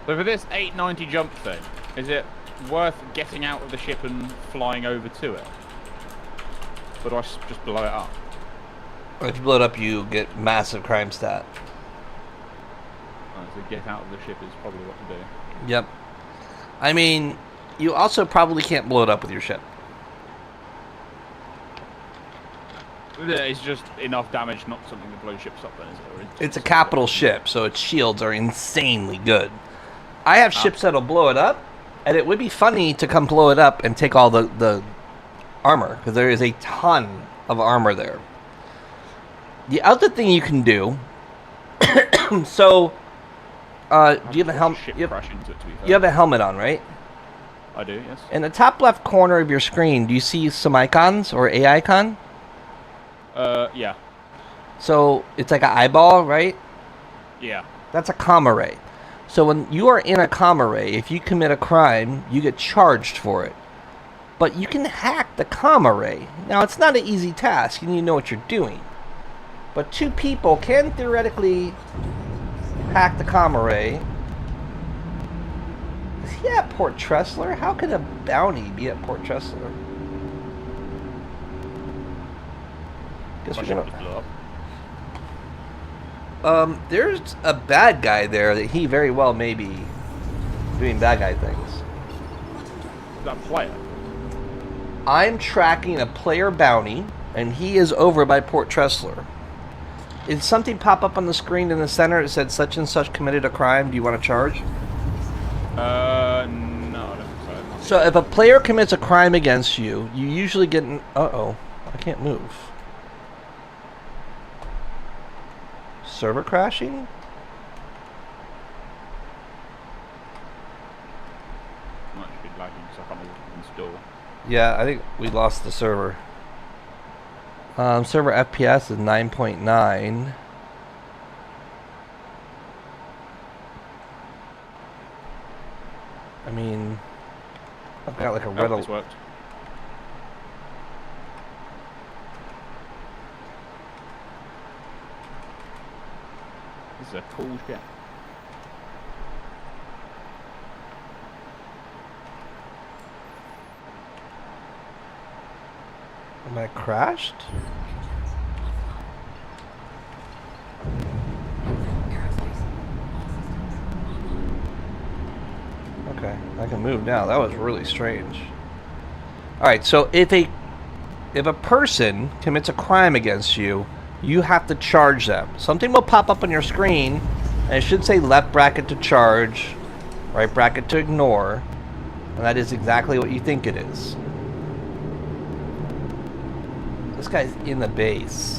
So for this 890 jump thing, is it worth getting out of the ship and flying over to it? Or do I just blow it up? If you blow it up, you get massive crime stat. So get out of the ship is probably what to do. Yep. I mean, you also probably can't blow it up with your ship. It's just enough damage, not something that blows ships up then, is it? It's a capital ship, so its shields are insanely good. I have ships that'll blow it up, and it would be funny to come blow it up and take all the armor, because there is a ton of armor there. The other thing you can do, so, do you have a helmet? You have a helmet on, right? I do, yes. In the top left corner of your screen, do you see some icons or a icon? Yeah. So it's like an eyeball, right? Yeah. That's a comm array. So when you are in a comm array, if you commit a crime, you get charged for it. But you can hack the comm array. Now, it's not an easy task. You need to know what you're doing. But two people can theoretically hack the comm array Is he at Port Tressler? How could a bounty be at Port Tressler? Guess My we're ship gonna... just blew up. There's a bad guy there that he very well may be doing bad guy things. Is that a player? I'm tracking a player bounty, and he is over by Port Tressler. Did something pop up on the screen in the center that said such and such committed a crime? Do you want to charge? No, I don't think so. So if a player commits a crime against you, you usually get an... Uh-oh. I can't move. Server crashing? Might be lagging because I can't install. Yeah, I think we lost the server. Server FPS is 9.9. I mean, I've got like a red This worked. This is a cool ship. Am I crashed? Okay, I can move now. That was really strange. Alright, so if a person commits a crime against you, you have to charge them. Something will pop up on your screen, and it should say left bracket to charge, right bracket to ignore, and that is exactly what you think it is. This guy's in the base.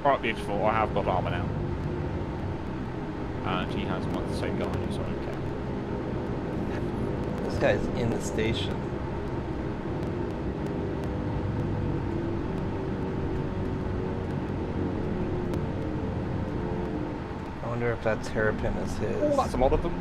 Right, beautiful. I have got armor now. And he has much the same gun on you, so okay. This guy's in the station. I wonder if that terrapin is his. Oh, that's a lot of them.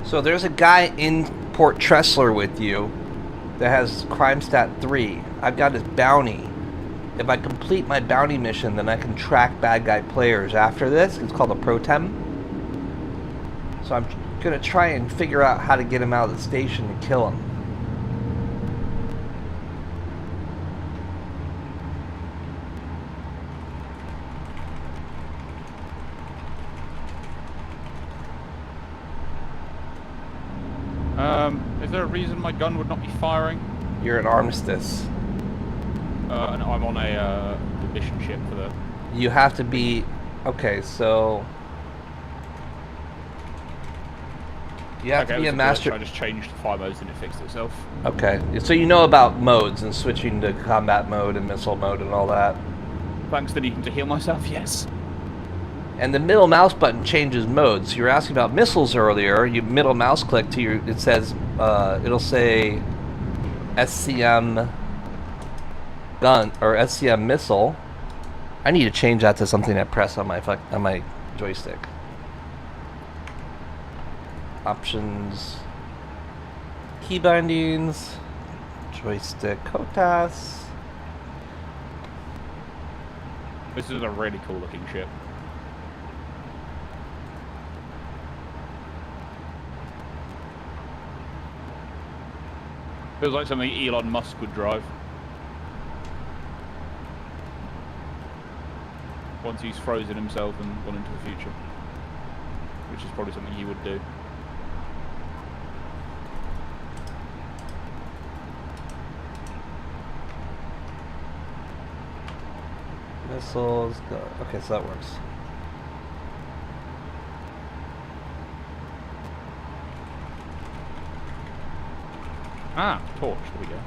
So there's a guy in Port Tressler with you that has crime stat 3. I've got his bounty. If I complete my bounty mission, then I can track bad guy players after this. It's called a Pro-Tem. So I'm gonna try and figure out how to get him out of the station and kill him. Is there a reason my gun would not be firing? You're an armistice. And I'm on a the mission ship for the... You have to be... Okay, so... You have to be a master... I just changed fire modes and it fixed itself. Okay, so you know about modes and switching to combat mode and missile mode and all that. Thanks to needing to heal myself, yes. And the middle mouse button changes modes. You were asking about missiles earlier. You middle mouse click to your... It says... it'll say... SCM... gun or SCM missile. I need to change that to something I press on my joystick. Options, key bindings, joystick COTAS. This is a really cool looking ship. Feels like something Elon Musk would drive. Once he's frozen himself and gone into the future. Which is probably something he would do. Missiles, go. Okay, so that works. Ah, torch. There we go.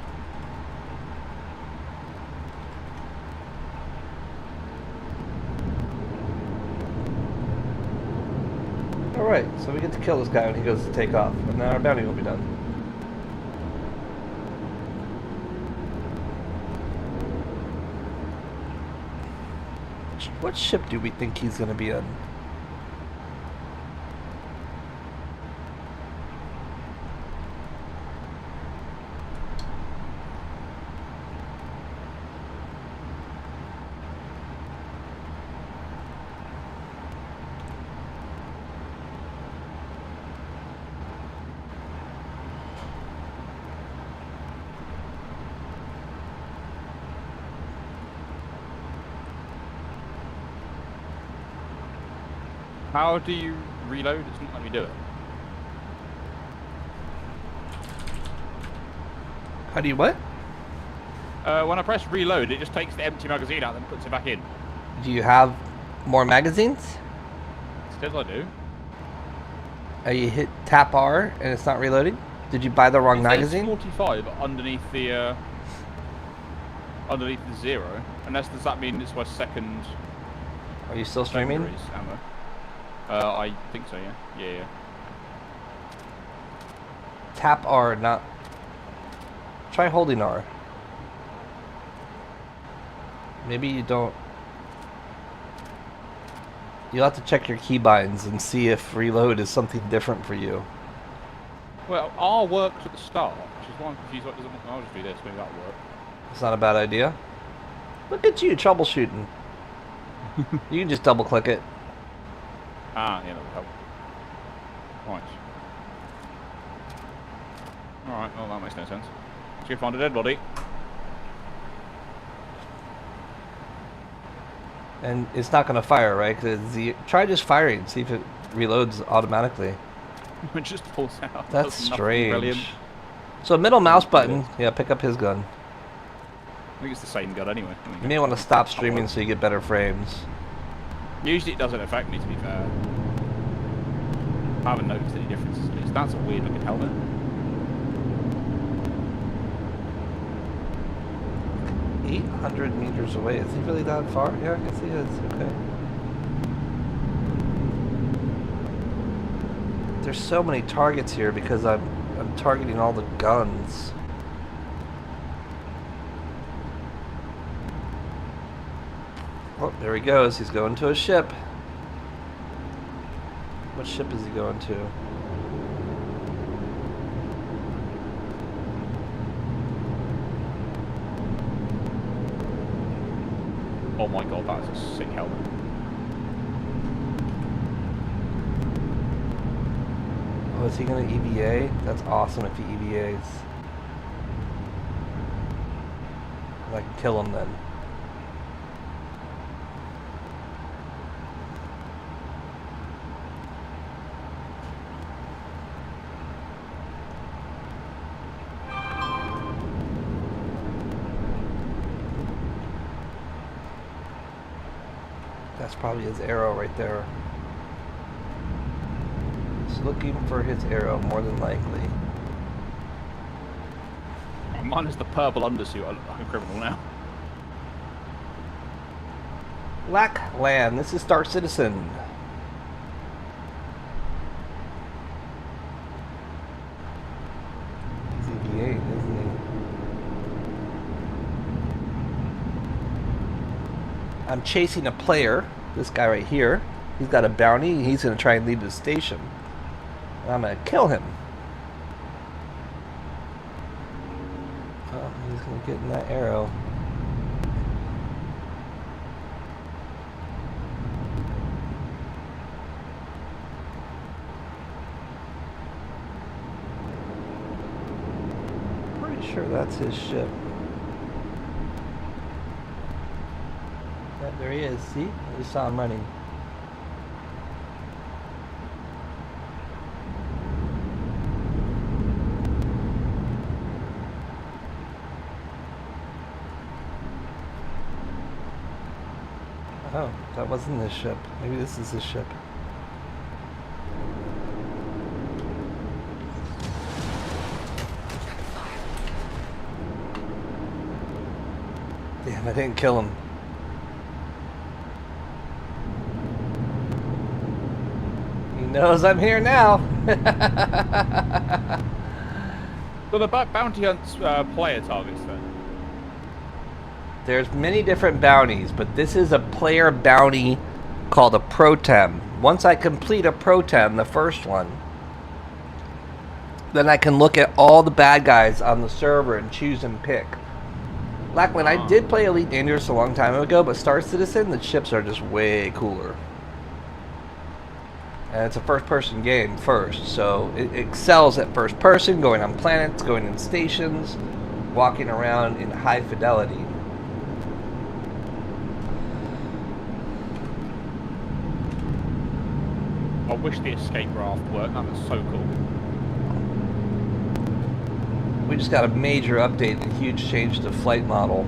Alright, so we get to kill this guy when he goes to take off, and then our bounty will be done. What ship do we think he's going to be on? How do you reload? It's not let me do it. How do you what? When I press reload, it just takes the empty magazine out and puts it back in. Do you have more magazines? Still I do. You hit tap R and it's not reloading? Did you buy the wrong magazine? 45 underneath the zero. Unless does that mean it's my second? Are you still streaming? Ammo. I think so. Yeah. Yeah. Tap R, not. Try holding R. Maybe you don't. You'll have to check your keybinds and see if reload is something different for you. Well, R worked at the start, which is why I'm confused. What doesn't? I'll just do this. Maybe that'll work. It's not a bad idea. Look at you troubleshooting. You can just double click it. Ah, yeah, that would help. Right. Alright, well that makes no sense. Let's go find a dead body. And it's not going to fire, right? Cause try just firing, see if it reloads automatically. It just pulls out. That's strange. Brilliant. So middle mouse button, yeah, pick up his gun. I think it's the same gun anyway. You may want to stop streaming so you get better frames. Usually it doesn't affect me, to be fair. I haven't noticed any differences at least. That's a weird looking helmet. $800 meters away. Is he really that far? Yeah, I guess he is. Okay. There's so many targets here because I'm targeting all the guns. Oh, there he goes. He's going to a ship. What ship is he going to? Oh my god, that is a sick helmet. Oh, is he going to EVA? That's awesome if he EVAs. I can kill him then. That's probably his arrow right there. He's looking for his arrow, more than likely. Mine is the purple undersuit. I look like a criminal now. Lackland, this is Star Citizen. He's EV8, isn't he? I'm chasing a player, this guy right here. He's got a bounty, he's going to try and leave the station. And I'm going to kill him. Oh, he's going to get in that arrow. Pretty sure that's his ship. There he is, see? You saw him running. Oh, that wasn't his ship. Maybe this is his ship. I didn't kill him. He knows I'm here now. So the bounty hunts player targets then? There's many different bounties, but this is a player bounty called a Protem. Once I complete a Protem, the first one, then I can look at all the bad guys on the server and choose and pick. Like when I did play Elite Dangerous a long time ago, but Star Citizen, the ships are just way cooler. And it's a first-person game first, so it excels at first person, going on planets, going in stations, walking around in high fidelity. I wish the escape raft worked. That was so cool. We just got a major update, a huge change to flight model.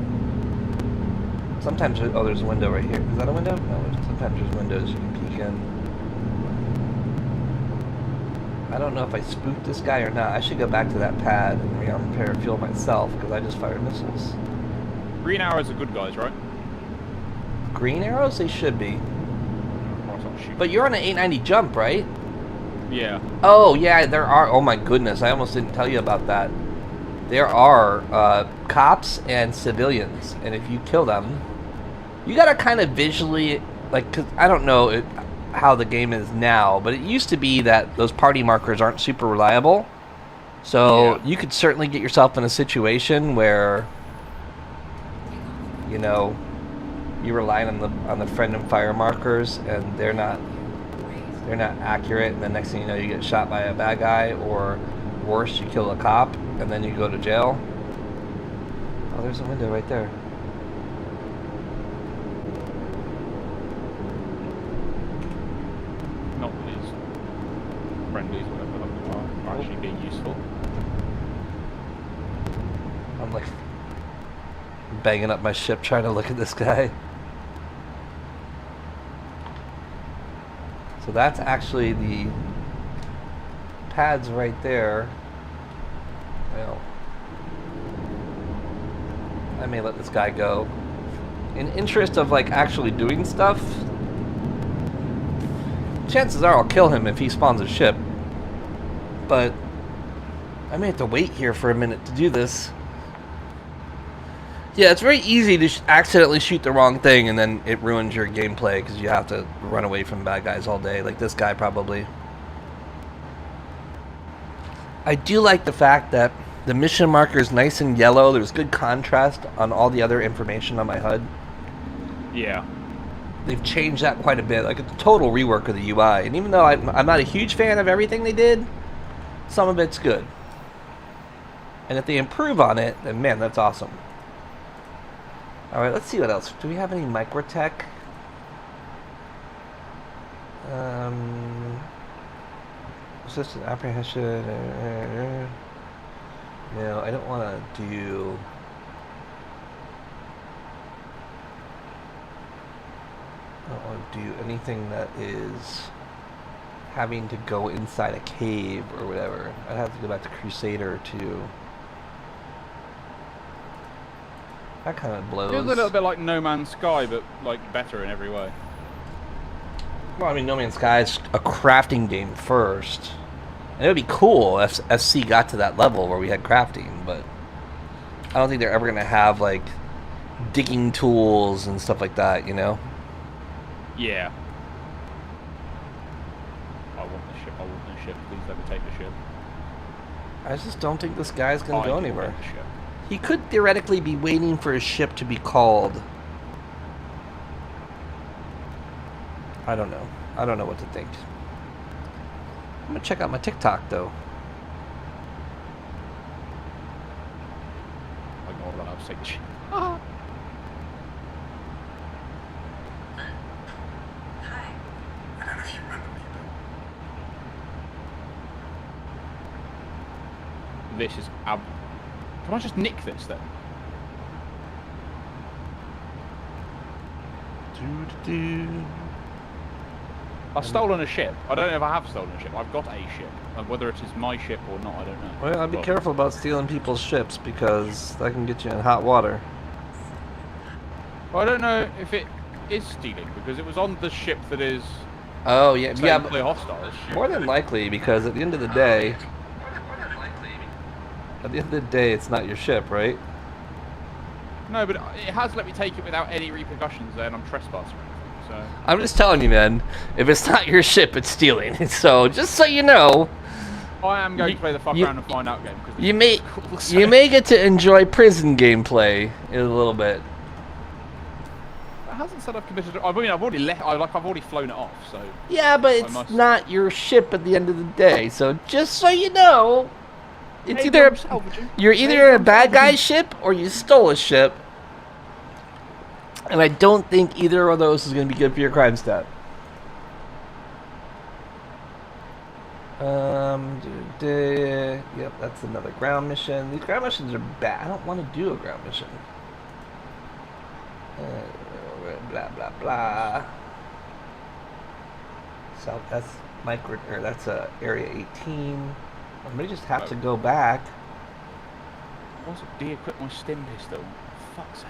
Sometimes, oh, there's a window right here. Is that a window? No, sometimes there's windows you can peek in. I don't know if I spooked this guy or not. I should go back to that pad and rearm repair fuel myself, because I just fired missiles. Green arrows are good guys, right? Green arrows? They should be. Oh, it's not shooting. But you're on an 890 jump, right? Yeah. Oh, yeah, there are. Oh, my goodness. I almost didn't tell you about that. There are cops and civilians, and if you kill them, you gotta kind of visually, like, cause I don't know how the game is now, but it used to be that those party markers aren't super reliable. So Yeah. you could certainly get yourself in a situation where, you know, you rely on the friend and fire markers, and they're not accurate, and the next thing you know, you get shot by a bad guy, or worse, you kill a cop, and then you go to jail. Oh, there's a window right there. Not that these friendlies, whatever, are actually being useful. I'm like banging up my ship trying to look at this guy. So that's actually the pads right there. Well, I may let this guy go. In interest of like actually doing stuff, chances are I'll kill him if he spawns a ship. But I may have to wait here for a minute to do this. Yeah, it's very easy to accidentally shoot the wrong thing, and then it ruins your gameplay because you have to run away from bad guys all day, like this guy probably. I do like the fact that the mission marker is nice and yellow. There's good contrast on all the other information on my HUD. Yeah. They've changed that quite a bit. Like, it's a total rework of the UI. And even though I'm not a huge fan of everything they did, some of it's good. And if they improve on it, then man, that's awesome. Alright, let's see what else. Do we have any microtech? Assistant apprehension. No, I don't want to do... I don't want to do anything that is having to go inside a cave or whatever. I'd have to go back to Crusader too. That kind of blows. Feels a little bit like No Man's Sky, but like better in every way. Well, I mean, No Man's Sky is a crafting game first. And it would be cool if SC got to that level where we had crafting, but I don't think they're ever going to have, like, digging tools and stuff like that, you know? Yeah. I want the ship, please let me take the ship. I just don't think this guy's going to go want anywhere. the ship. He could theoretically be waiting for his ship to be called. I don't know. I don't know what to think. I'm gonna check out my TikTok though. I can order that, I'll just take the ship. Hi. I got a few random people. This is Can I just nick this then? I've stolen a ship. I don't know if I have stolen a ship. I've got a ship. And whether it is my ship or not, I don't know. Well, I'd be careful about stealing people's ships because that can get you in hot water. Well, I don't know if it is stealing because it was on the ship that is Oh yeah, yeah, technically but hostile. more than likely because at the end of the day, it's not your ship, right? No, but it has let me take it without any repercussions there, and I'm trespassing or anything, so... I'm just telling you, man. If it's not your ship, it's stealing. So just so you know, I am going to play the fuck around and find out game. Because you may cool, so. you may get to enjoy prison gameplay in a little bit. It hasn't said I've committed... I mean, I've already left... I've already flown it off, so... Yeah, but it's not your ship at the end of the day. So just so you know, it's Maybe either you're Maybe either a I'm bad salvaging. guy's ship or you stole a ship. And I don't think either of those is going to be good for your crime stat. Yep, that's another ground mission. These ground missions are bad. I don't want to do a ground mission. Blah blah blah. So that's that's area 18. I may just have to go back. I also de-equip my stim pistol. Fuck's sake.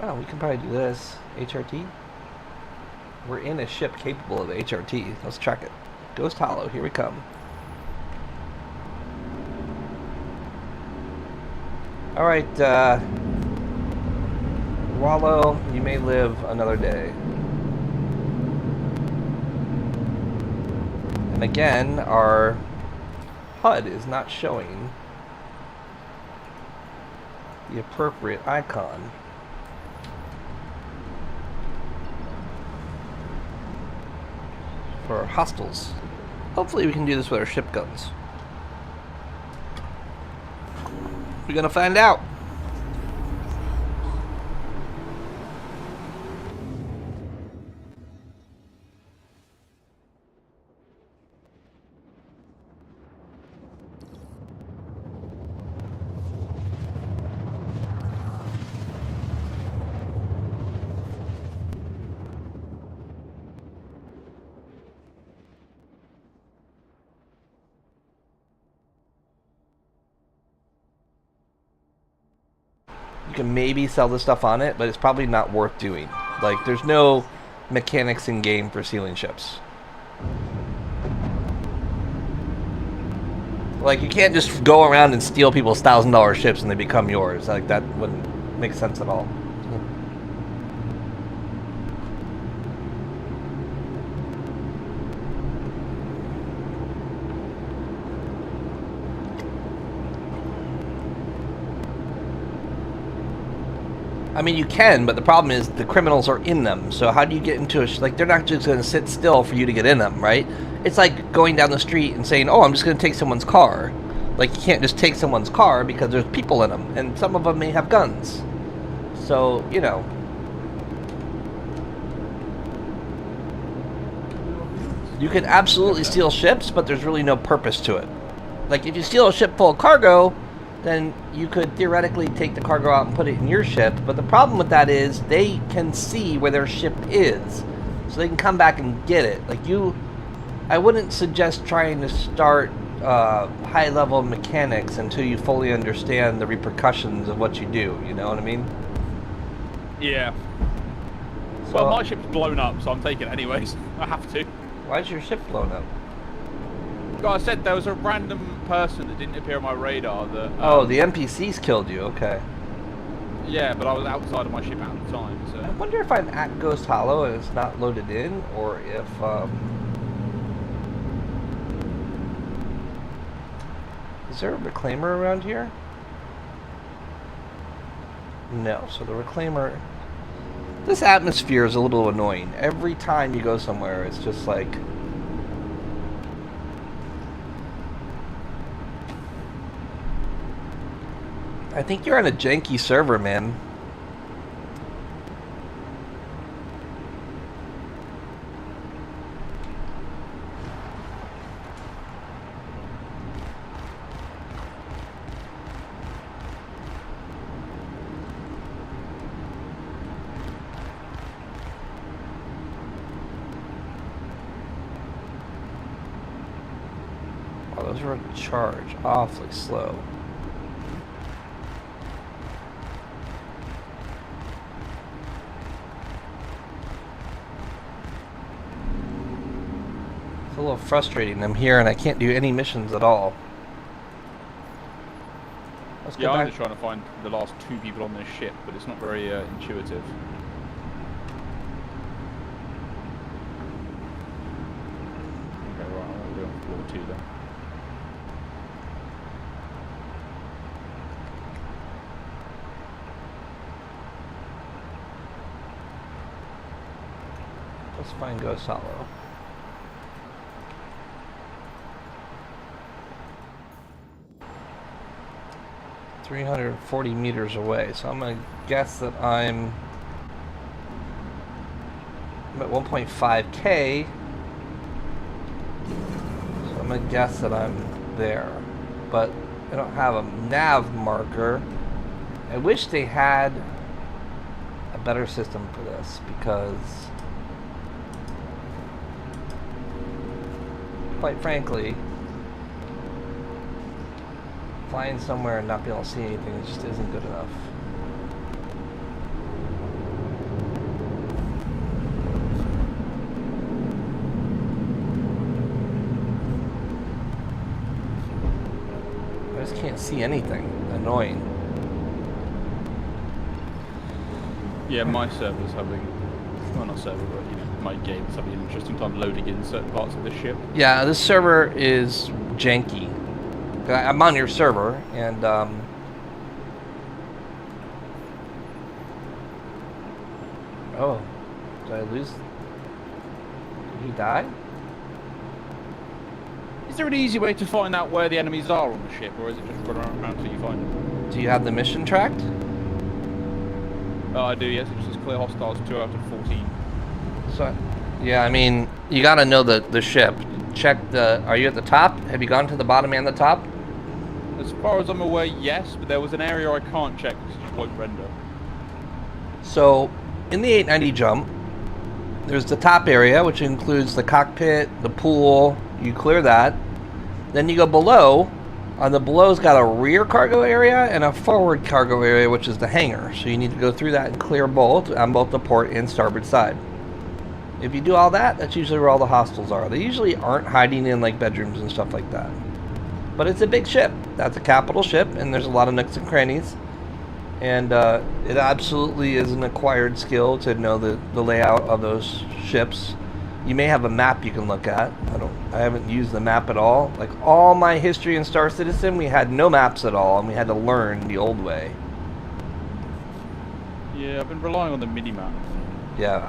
Oh, we can probably do this. HRT? We're in a ship capable of HRT. Let's track it. Ghost Hollow, here we come. Alright, Wallow, you may live another day. And again, our HUD is not showing the appropriate icon. For our hostiles. Hopefully we can do this with our ship guns. We're gonna find out. You can maybe sell this stuff on it, but it's probably not worth doing. Like, there's no mechanics in game for sealing ships. Like, you can't just go around and steal people's $1,000 ships and they become yours. Like, that wouldn't make sense at all. I mean, you can, but the problem is the criminals are in them. So how do you get into a... like, they're not just going to sit still for you to get in them, right? It's like going down the street and saying, oh, I'm just going to take someone's car. Like, you can't just take someone's car because there's people in them. And some of them may have guns. So, you know. You can absolutely steal ships, but there's really no purpose to it. Like, if you steal a ship full of cargo, then you could theoretically take the cargo out and put it in your ship. But the problem with that is they can see where their ship is. So they can come back and get it. Like, I wouldn't suggest trying to start high-level mechanics until you fully understand the repercussions of what you do. You know what I mean? Yeah. So, Well, my ship's blown up, so I'm taking it anyways. I have to. why's your ship blown up? Like I said, there was a random person that didn't appear on my radar that... Oh, the NPCs killed you, okay. Yeah, but I was outside of my ship at the time, so... I wonder if I'm at Ghost Hollow and it's not loaded in, or if, is there a reclaimer around here? No, so the reclaimer... This atmosphere is a little annoying. Every time you go somewhere, it's just like... I think you're on a janky server, man. Oh, those are a charge. Awfully slow. It's a little frustrating. I'm here and I can't do any missions at all. Let's Yeah, go I'm back. just trying to find the last 2 people on this ship, but it's not very intuitive. Okay, right, I'm going to go on floor 2 then. Let's find Ghost Hollow. $340 meters away, so I'm gonna guess that I'm at 1.5K. So I'm gonna guess that I'm there, but I don't have a nav marker. I wish they had a better system for this, because quite frankly, flying somewhere and not being able to see anything just isn't good enough. I just can't see anything. Annoying. Yeah, my server's having, well, not server, but you know, my game's having an interesting time loading in certain parts of the ship. Yeah, this server is janky. I'm on your server, and oh, did I lose? Did he die? Is there an easy way to find out where the enemies are on the ship, or is it just run around until you find them? Do you have the mission tracked? I do, yes. It just says clear hostiles 2 out of 14. So, yeah, I mean, you gotta know the ship. Check the. Are you at the top? Have you gone to the bottom and the top? As far as I'm aware, yes, but there was an area I can't check because it just won't render. So, in the 890 jump, there's the top area, which includes the cockpit, the pool. You clear that. Then you go below. On the below's got a rear cargo area and a forward cargo area, which is the hangar. So you need to go through that and clear both on both the port and starboard side. If you do all that, that's usually where all the hostiles are. They usually aren't hiding in like bedrooms and stuff like that. But it's a big ship. That's a capital ship, and there's a lot of nooks and crannies. And it absolutely is an acquired skill to know the layout of those ships. You may have a map you can look at. I haven't used the map at all. Like all my history in Star Citizen, we had no maps at all, and we had to learn the old way. Yeah, I've been relying on the mini-map. Yeah,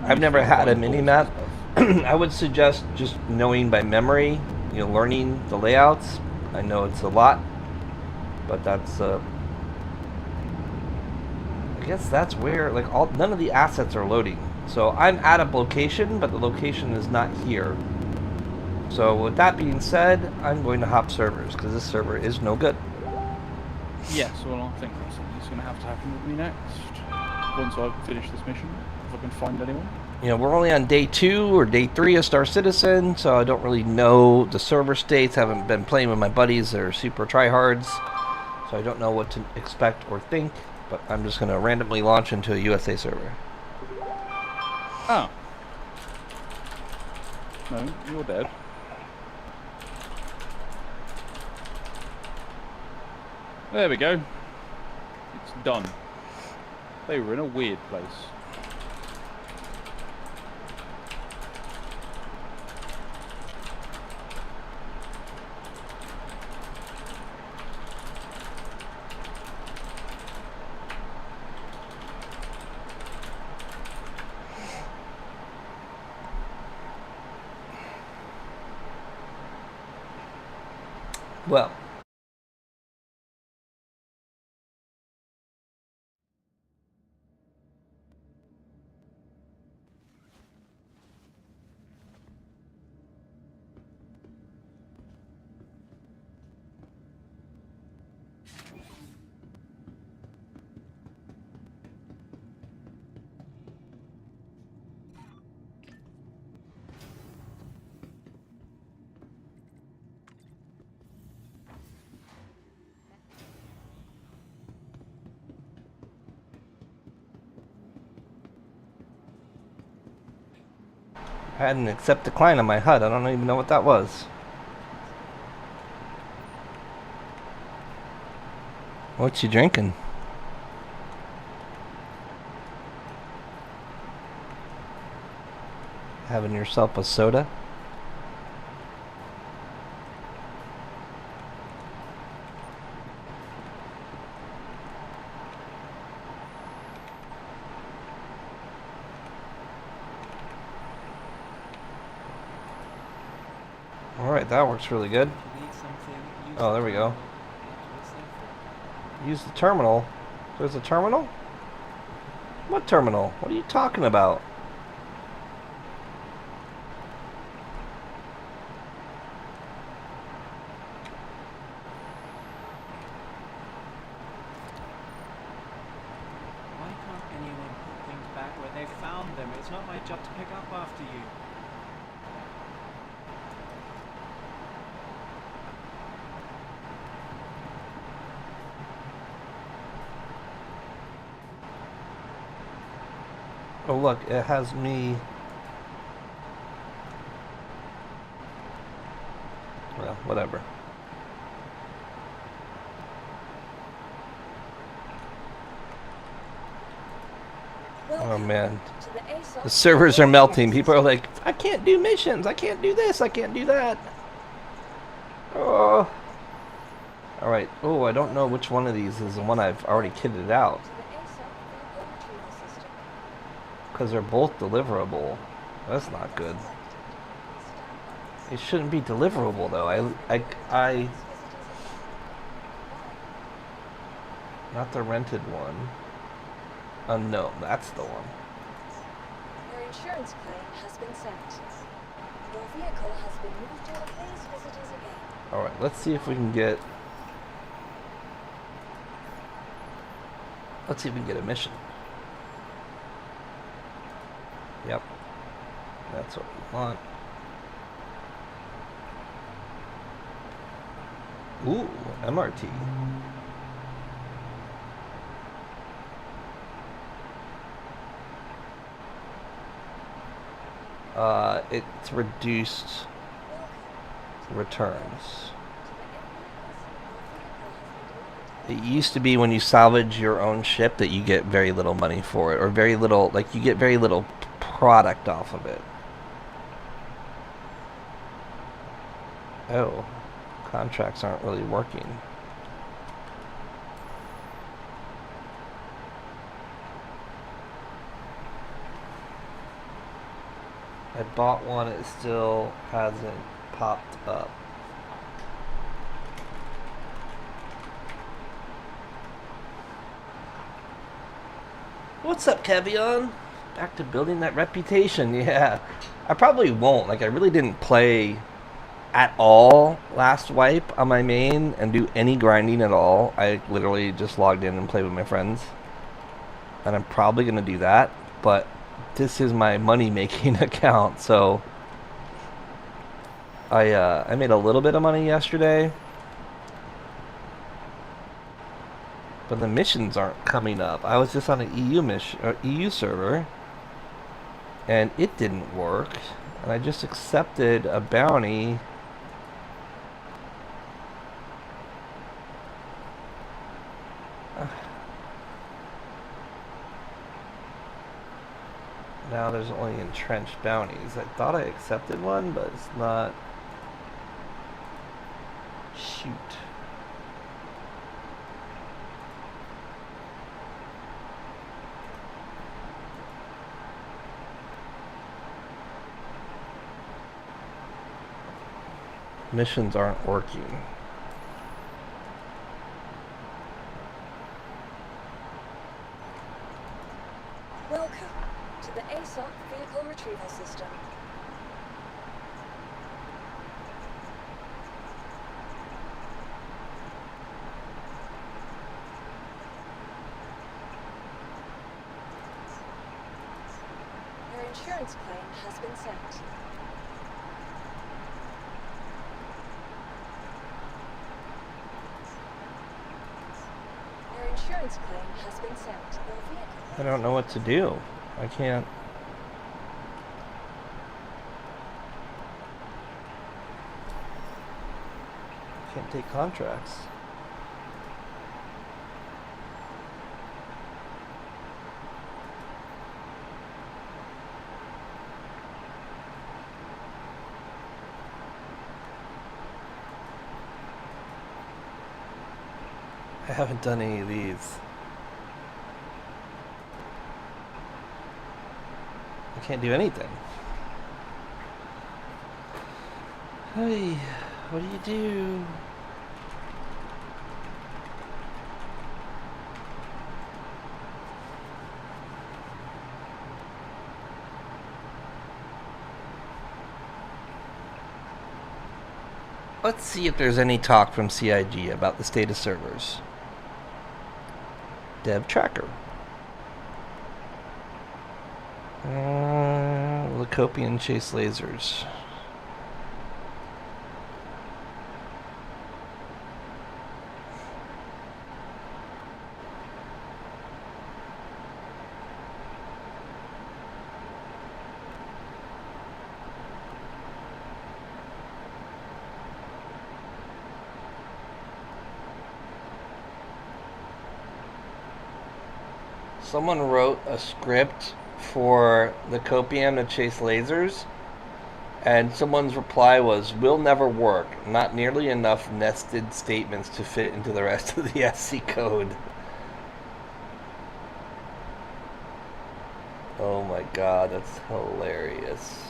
I've never had a mini map. I would suggest just knowing by memory, you know, learning the layouts. I know it's a lot, but that's I guess that's where like none of the assets are loading. So I'm at a location, but the location is not here. So with that being said, I'm going to hop servers because this server is no good. Yes, well, I think that's going to have to happen with me next. Once I finish this mission, if I can find anyone. You know, we're only on day 2 or day 3 of Star Citizen, so I don't really know the server states. I haven't been playing with my buddies that are super tryhards, so I don't know what to expect or think, but I'm just going to randomly launch into a USA server. Oh. No, you're dead. There we go. It's done. They were in a weird place. Well, I had an accept decline on my HUD. I don't even know what that was. What you drinking? Having yourself a soda? Alright, that works really good. Oh, there we go. Use the terminal. There's a terminal? What terminal? What are you talking about? Why can't anyone put things back where they found them? It's not my job to pick up after you. Oh look, it has me. Well, whatever. Oh man. The servers are melting. People are like, I can't do missions. I can't do this. I can't do that. Oh. Alright. Oh, I don't know which one of these is the one I've already kitted out. Because they're both deliverable. That's not good. It shouldn't be deliverable though. I not the rented one. No, that's the one. Your insurance claim has been sent. Your vehicle has been moved to replace visitors again. Alright, let's see if we can get... Let's see if we can get a mission. Yep. That's what we want. Ooh, MRT. It's reduced returns. It used to be when you salvage your own ship that you get very little money for it, or very little, like you get very little product off of it. Oh, contracts aren't really working. I bought one, it still hasn't popped up. What's up, Kevion? Back to building that reputation, yeah. I probably won't. Like, I really didn't play at all last wipe on my main and do any grinding at all. I literally just logged in and played with my friends. And I'm probably going to do that, but this is my money-making account, so I made a little bit of money yesterday. But the missions aren't coming up. I was just on an EU server, and it didn't work. And I just accepted a bounty. Now there's only entrenched bounties. I thought I accepted one, but it's not. Shoot. Missions aren't working. Welcome to the ASOC vehicle retrieval system. Your insurance claim has been sent. Your insurance claim has been sent. Your vehicle I don't know what to do. I can't. Can't take contracts. I haven't done any of these. I can't do anything. Hey, what do you do? Let's see if there's any talk from CIG about the state of servers. Dev tracker. Lycopian chase lasers. Someone wrote a script for the Copium to chase lasers, and someone's reply was, "Will never work. Not nearly enough nested statements to fit into the rest of the SC code." Oh my god, that's hilarious.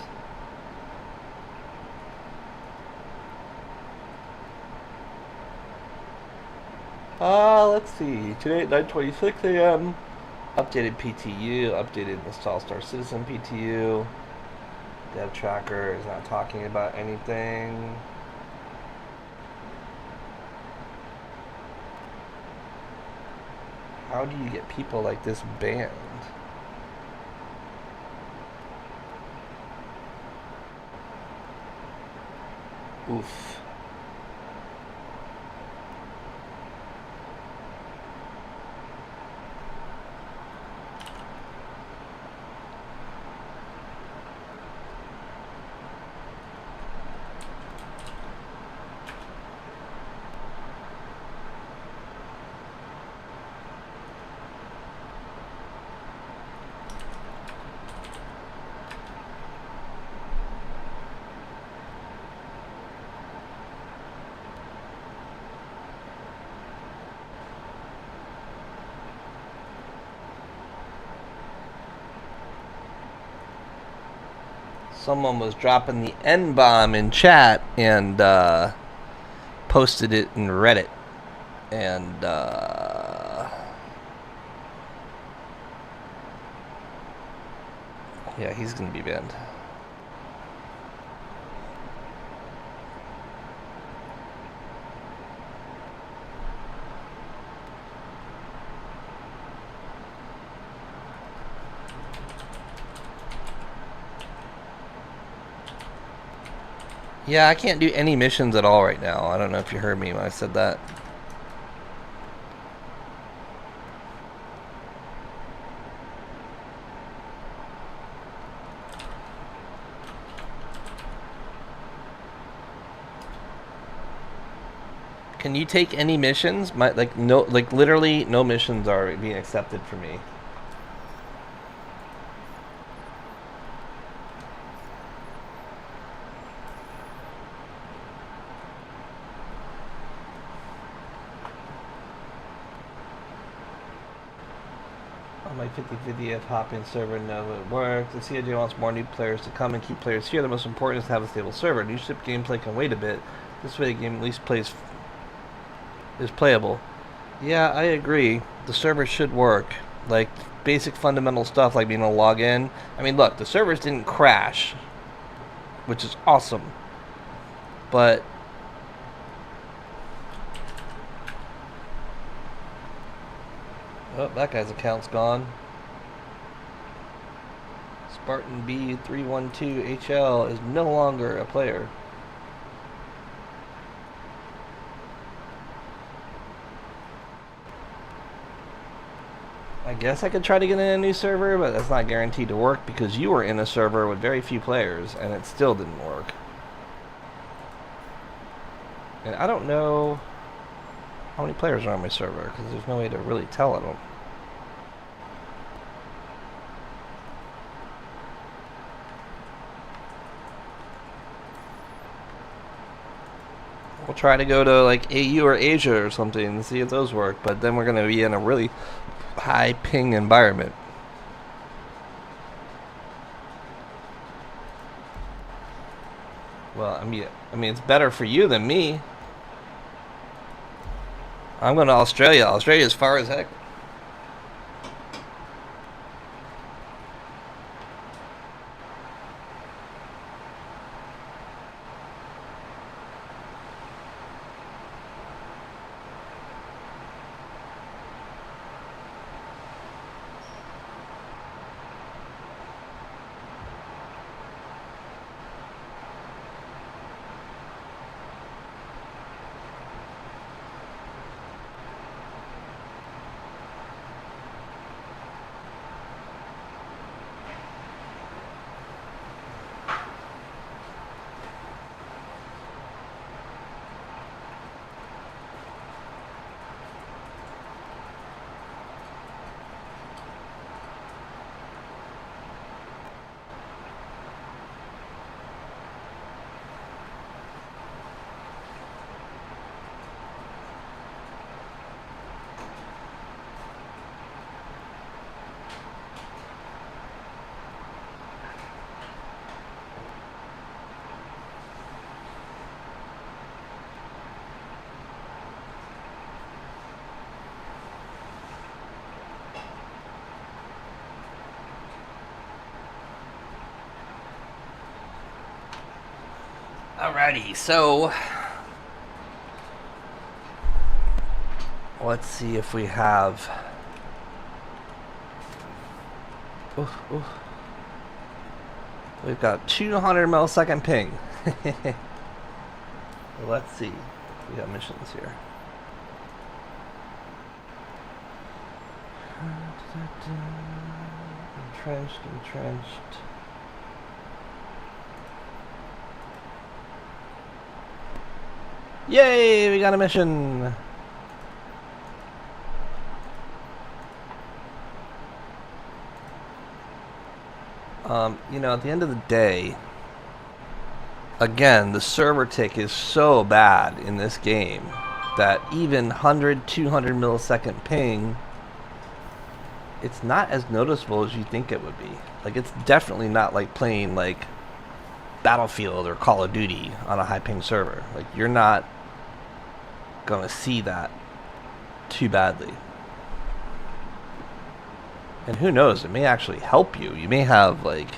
Let's see. Today at 9:26 a.m. Updated PTU, updated install Star Citizen PTU. Dev tracker is not talking about anything. How do you get people like this banned? Oof. Someone was dropping the N-bomb in chat and posted it in Reddit. And yeah, he's gonna be banned. Yeah, I can't do any missions at all right now. I don't know if you heard me when I said that. Can you take any missions? Literally no missions are being accepted for me. On my 50-50 F hop-in server, no, it works. The CIJ wants more new players to come and keep players here. The most important is to have a stable server. New ship gameplay can wait a bit. This way the game at least is playable. Yeah, I agree. The server should work. Like, basic fundamental stuff like being able to log in. I mean, look, the servers didn't crash, which is awesome. But oh, that guy's account's gone. Spartan B312HL is no longer a player. I guess I could try to get in a new server, but that's not guaranteed to work because you were in a server with very few players and it still didn't work. And I don't know how many players are on my server, because there's no way to really tell, I don't. We'll try to go to like AU or Asia or something and see if those work, but then we're going to be in a really high ping environment. Well, I mean it's better for you than me. I'm going to Australia. Australia's far as heck. Alrighty, so let's see if we have. We've got 200 millisecond ping. Let's see. We got missions here. Entrenched. Yay, we got a mission. You know, at the end of the day, again, the server tick is so bad in this game that even 100, 200 millisecond ping, it's not as noticeable as you think it would be. Like, it's definitely not like playing like Battlefield or Call of Duty on a high ping server. Like, you're not gonna see that too badly. And who knows, it may actually help you. You may have like,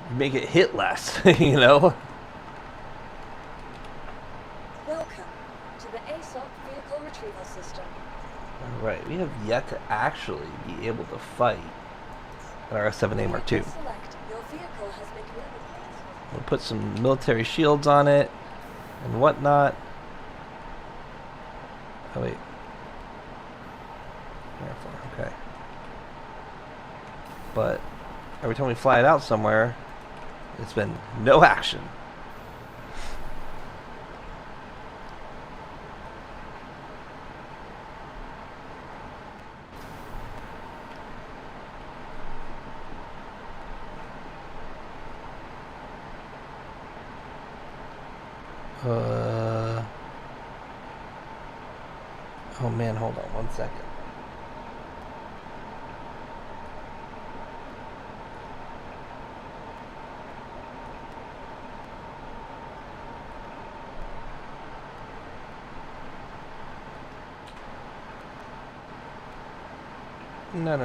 you may get hit less, you know? Welcome to the ASOC vehicle retrieval system. Alright, we have yet to actually be able to fight an RS-7A Mark II. Select. Your vehicle has been removed. We'll put some military shields on it and whatnot. Oh wait. Careful, okay. But every time we fly it out somewhere, it's been no action. Oh man, hold on 1 second. No.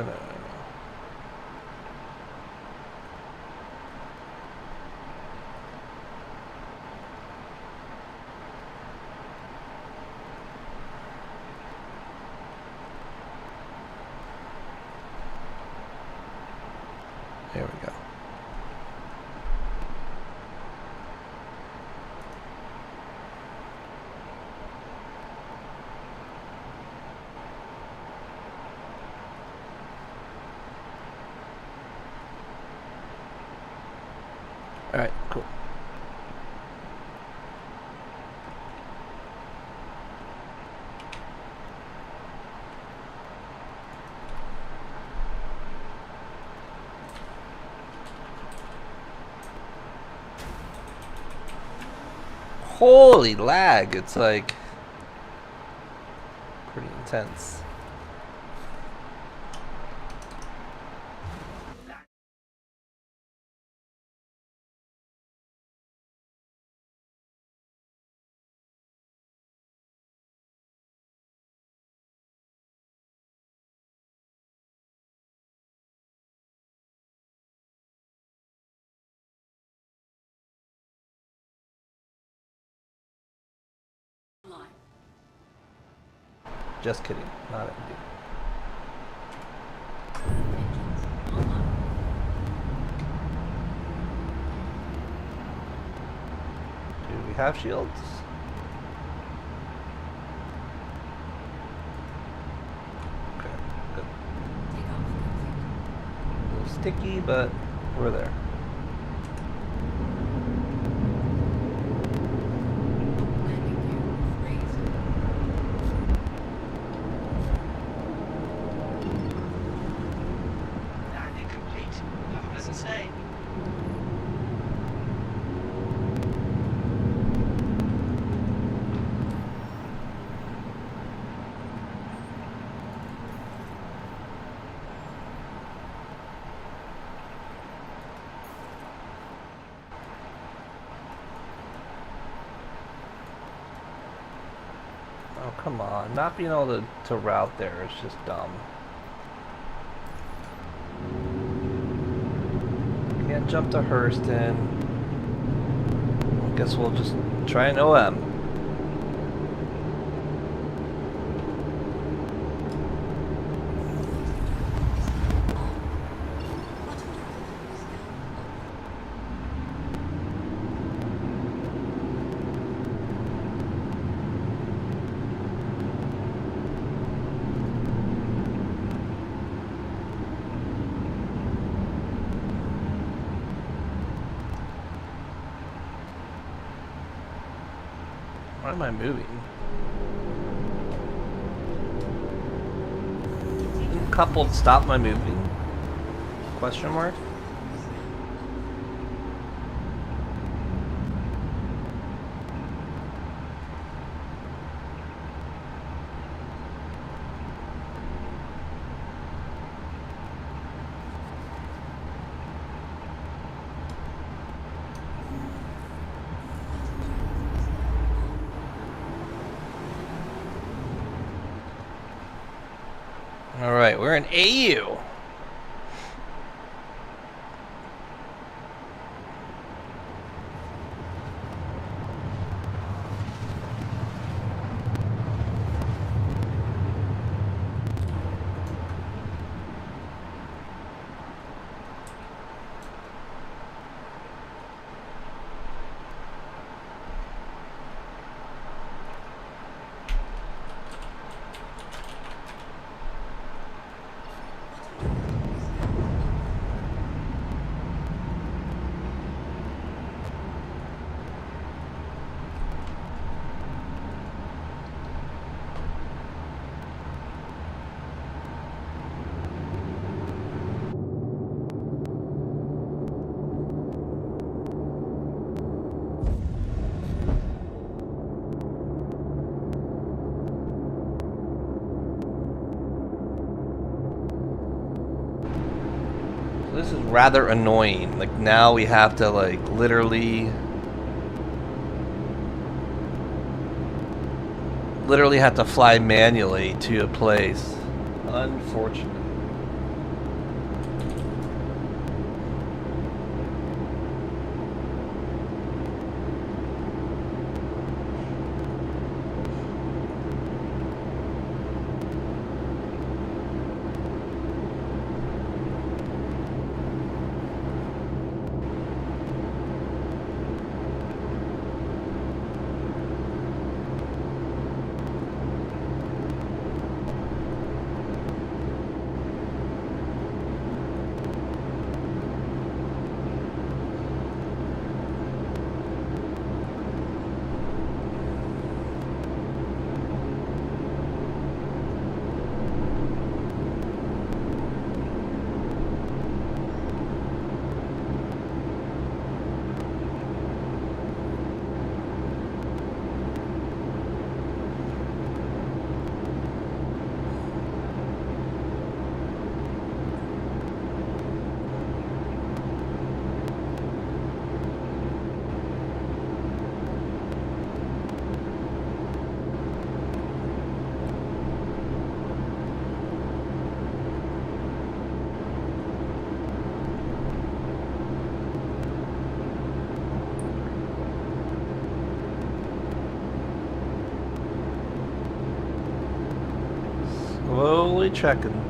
There we go. All right, cool. Holy lag, it's like pretty intense. Just kidding, not indeed. Do we have shields? Okay, good. A little sticky, but we're there. Oh, come on. Not being able to route there is just dumb. Can't jump to Hurston. I guess we'll just try an OM. Why am I moving? Coupled stop my moving? Question mark? Alright, we're in AU. This is rather annoying. Like now we have to like literally have to fly manually to a place. Unfortunate. slowly trekking.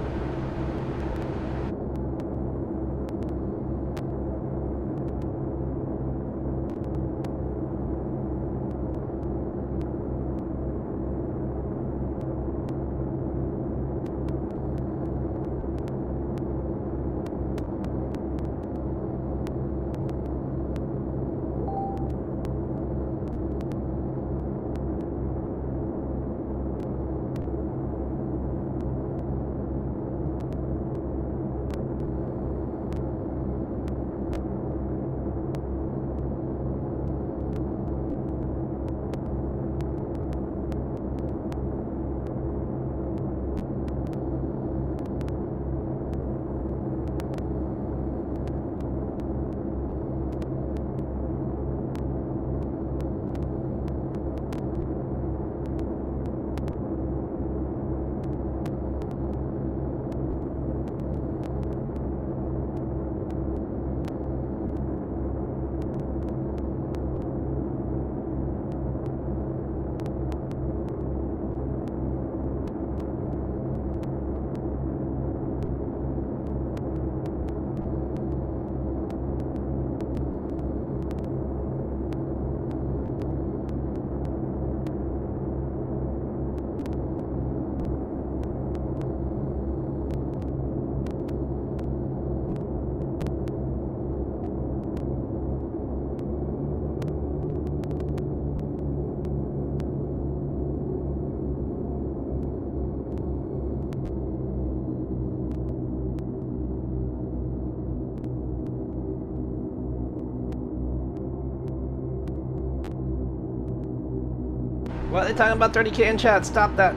What are they talking about 30K in chat? Stop that.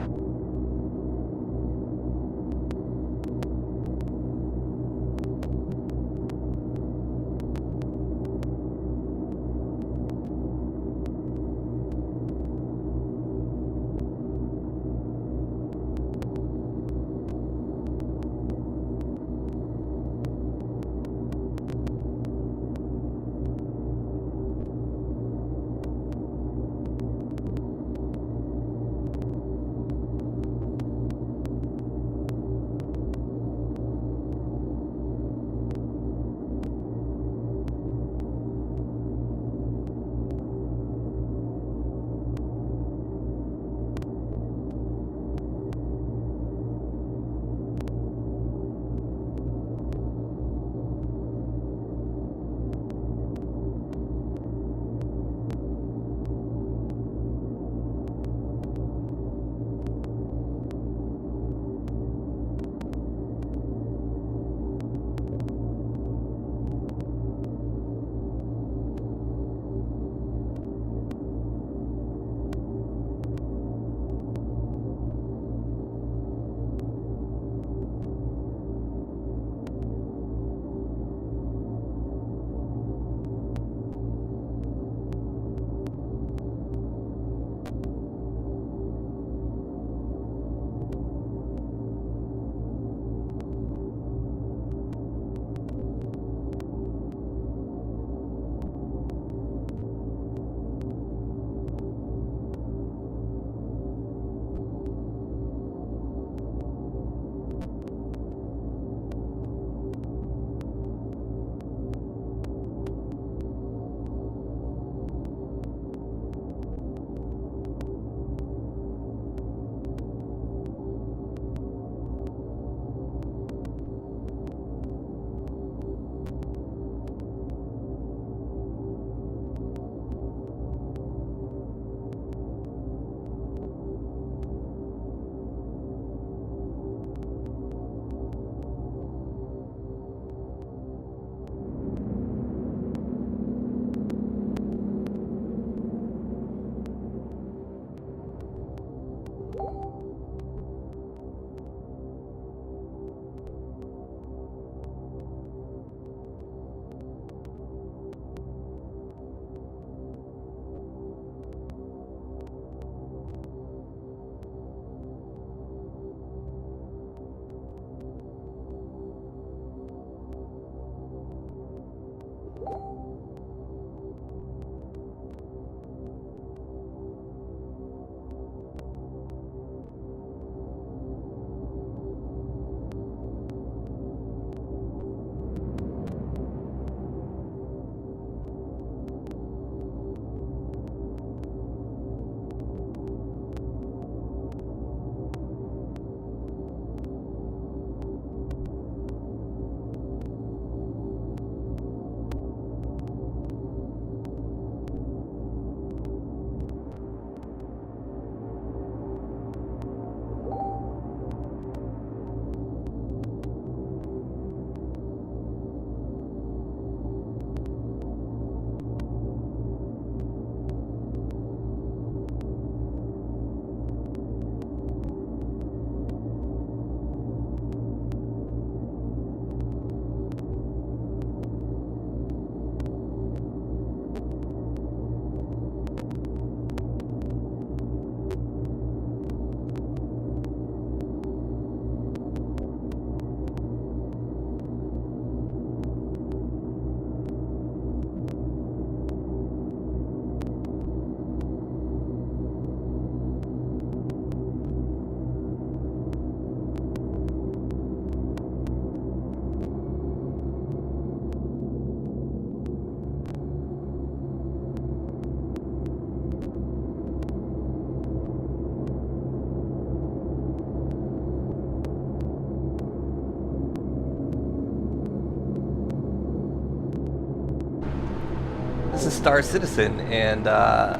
This is Star Citizen, and I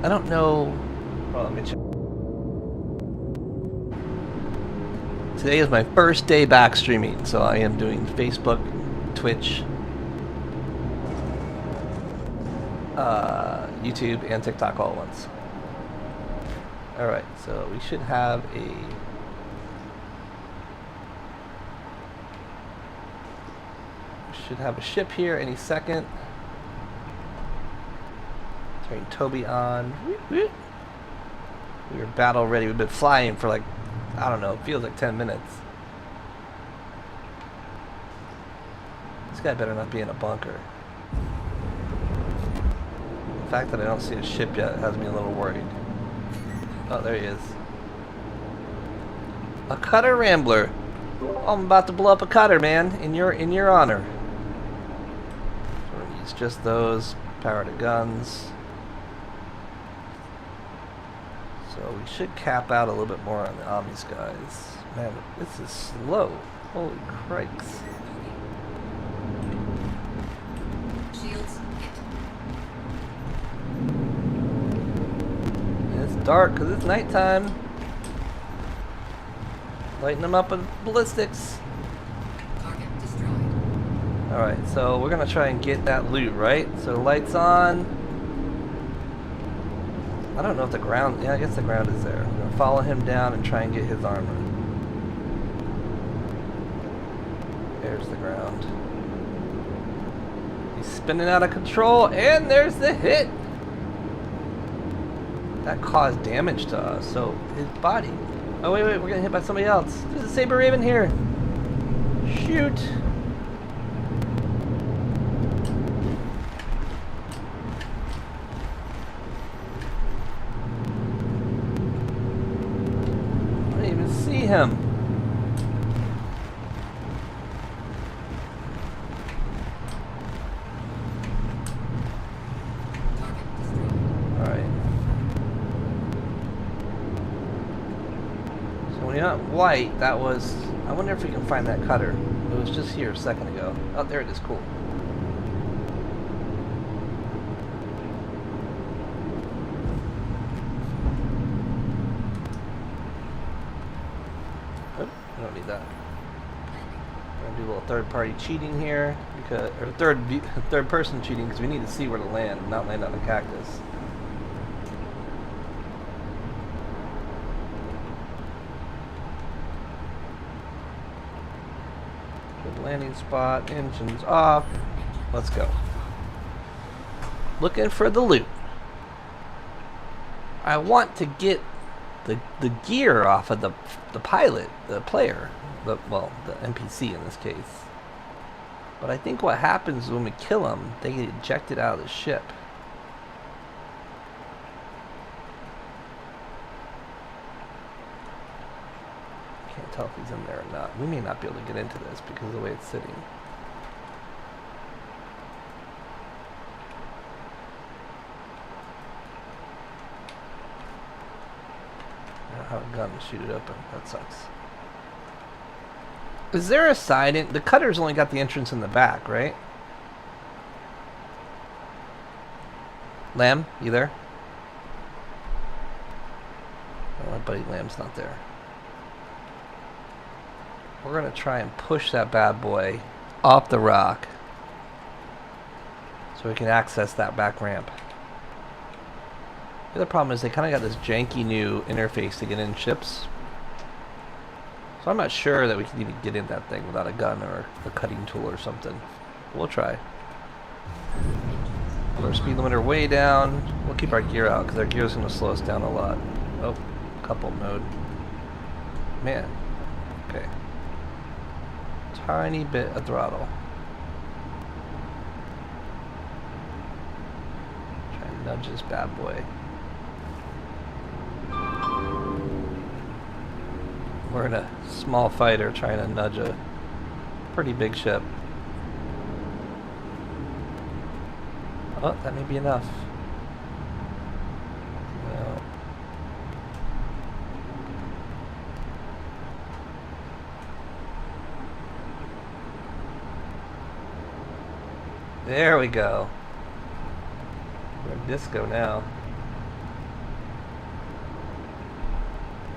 don't know. Well, let me check. Today is my first day back streaming, so I am doing Facebook, Twitch, YouTube, and TikTok all at once. Alright, so we should have a... ship here any second. Turn Toby on. We are battle ready. We've been flying for like, I don't know, it feels like 10 minutes. This guy better not be in a bunker. The fact that I don't see a ship yet has me a little worried. Oh, there he is. A cutter rambler. Oh, I'm about to blow up a cutter, man. In your honor. So we're gonna use just those. Power to guns. So we should cap out a little bit more on the Omnis guys. Man, this is slow. Holy crikes. Shields hit. It's dark because it's nighttime. Lighting them up with ballistics. Target destroyed. Alright, so we're gonna try and get that loot, right? So lights on. I don't know if the ground... Yeah, I guess the ground is there. We're gonna follow him down and try and get his armor. There's the ground. He's spinning out of control, and there's the hit! That caused damage to us, so his body... Oh, wait, we're getting hit by somebody else. There's a Saber Raven here. Shoot. I didn't even see him. White, that was... I wonder if we can find that cutter. It was just here a second ago. Oh, there it is. Cool. Oh, I don't need that. I'm gonna do a little third-party cheating here, because, or third-person cheating, because we need to see where to land, not land on the cactus. Landing spot, engines off. Let's go. Looking for the loot. I want to get the gear off of the pilot, the player, the NPC in this case. But I think what happens when we kill them, they get ejected out of the ship. Can't tell if he's in there or not. We may not be able to get into this because of the way it's sitting. I don't have a gun to shoot it open. That sucks. Is there a side in? The cutter's only got the entrance in the back, right? Lamb, you there? Oh, my buddy Lamb's not there. We're going to try and push that bad boy off the rock so we can access that back ramp. The other problem is they kind of got this janky new interface to get in ships. So I'm not sure that we can even get in that thing without a gun or a cutting tool or something. We'll try. Put our speed limiter way down. We'll keep our gear out because our gear is going to slow us down a lot. Oh, couple mode. Man. Okay. Tiny bit of throttle. Try and nudge this bad boy. We're in a small fighter trying to nudge a pretty big ship. Oh, that may be enough. No. There we go. We're in disco now.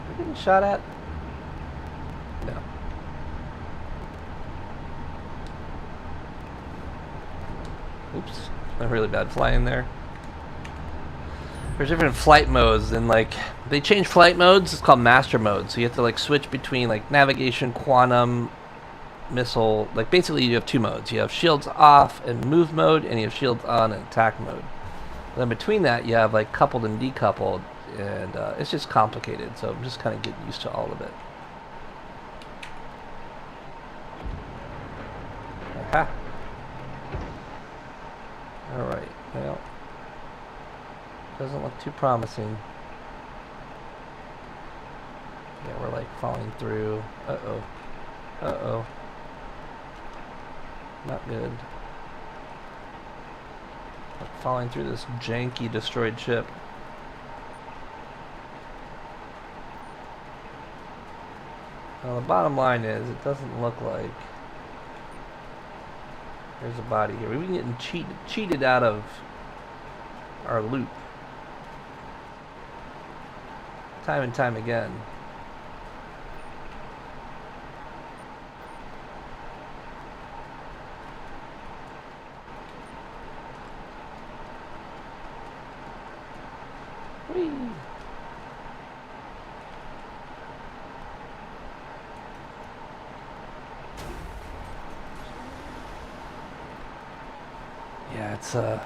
We're getting shot at? No. Oops. A really bad flying there. There's different flight modes, and like they change flight modes. It's called master mode, so you have to like switch between like navigation, quantum, missile. Like basically you have two modes. You have shields off and move mode, and you have shields on and attack mode. And then between that you have like coupled and decoupled, and it's just complicated. So I'm just kind of getting used to all of it. Aha. All right. Well. Doesn't look too promising. Yeah, we're like falling through. Uh-oh. Uh-oh. Not good. Like falling through this janky destroyed ship. Well, the bottom line is, it doesn't look like there's a body here. We've been getting cheated out of our loot. Time and time again. Whee! Yeah, it's a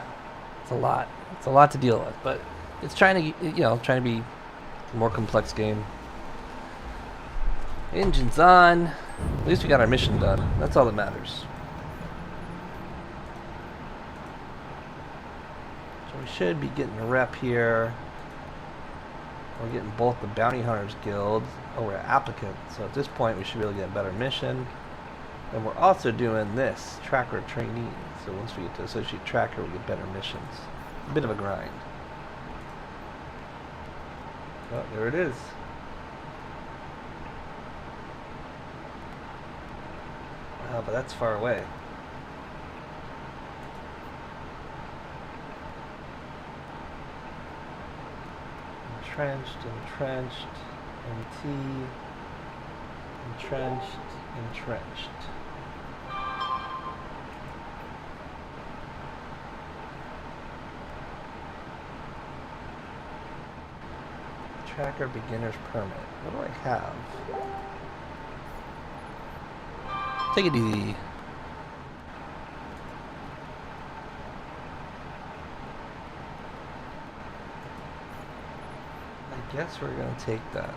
lot. It's a lot to deal with, but it's trying to be a more complex game. Engine's on. At least we got our mission done. That's all that matters. So we should be getting a rep here. We're getting both the Bounty Hunters Guild. Oh, we're applicant. So at this point we should be able to get a better mission. And we're also doing this, Tracker Trainee. So once we get to Associate Tracker, we get better missions. A bit of a grind. Oh, there it is. Oh, but that's far away. Entrenched, entrenched, NT, entrenched, entrenched. Tracker beginner's permit. What do I have? Take it easy. I guess we're gonna take that.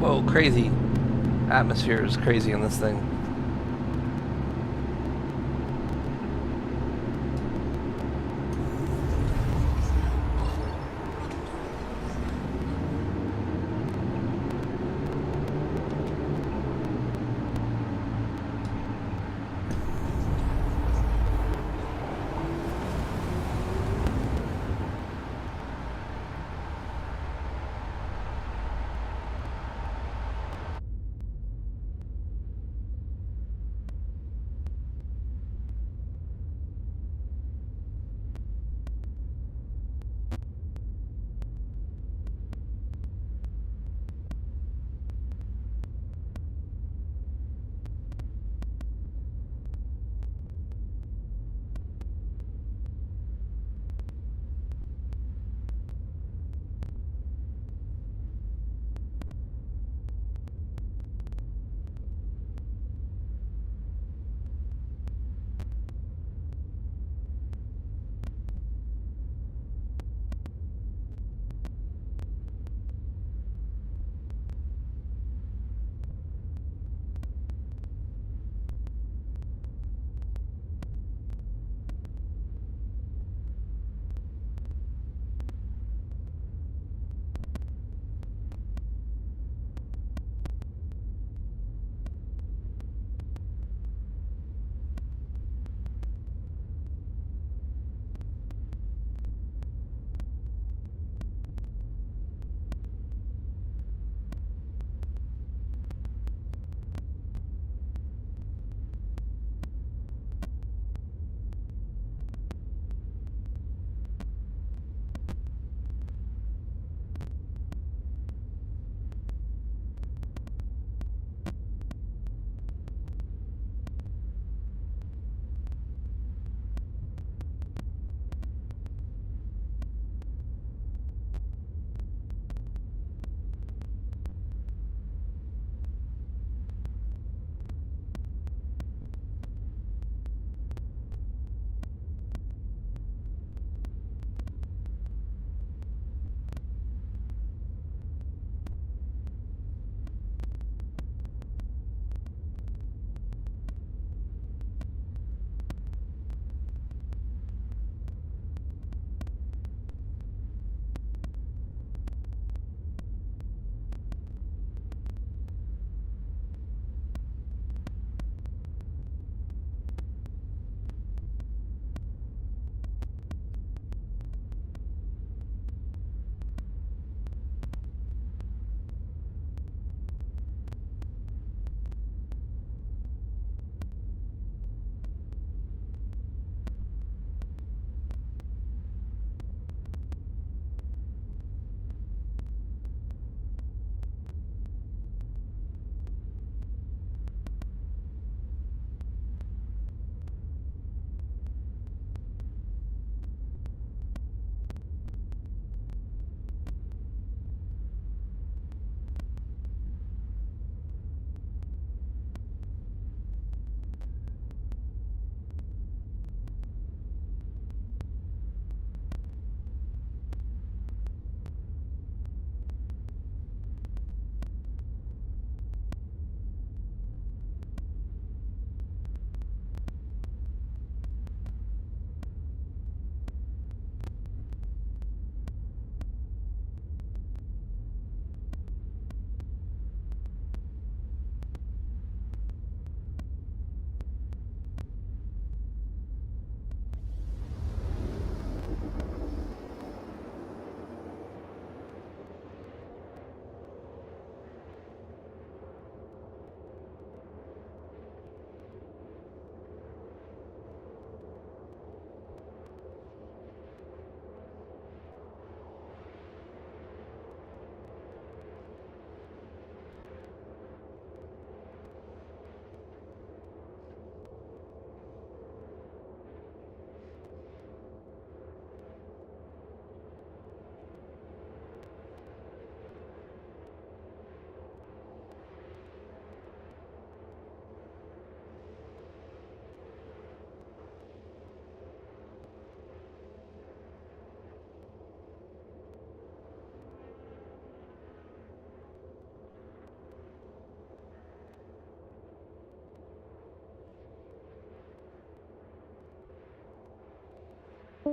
Whoa, crazy. Atmosphere is crazy in this thing.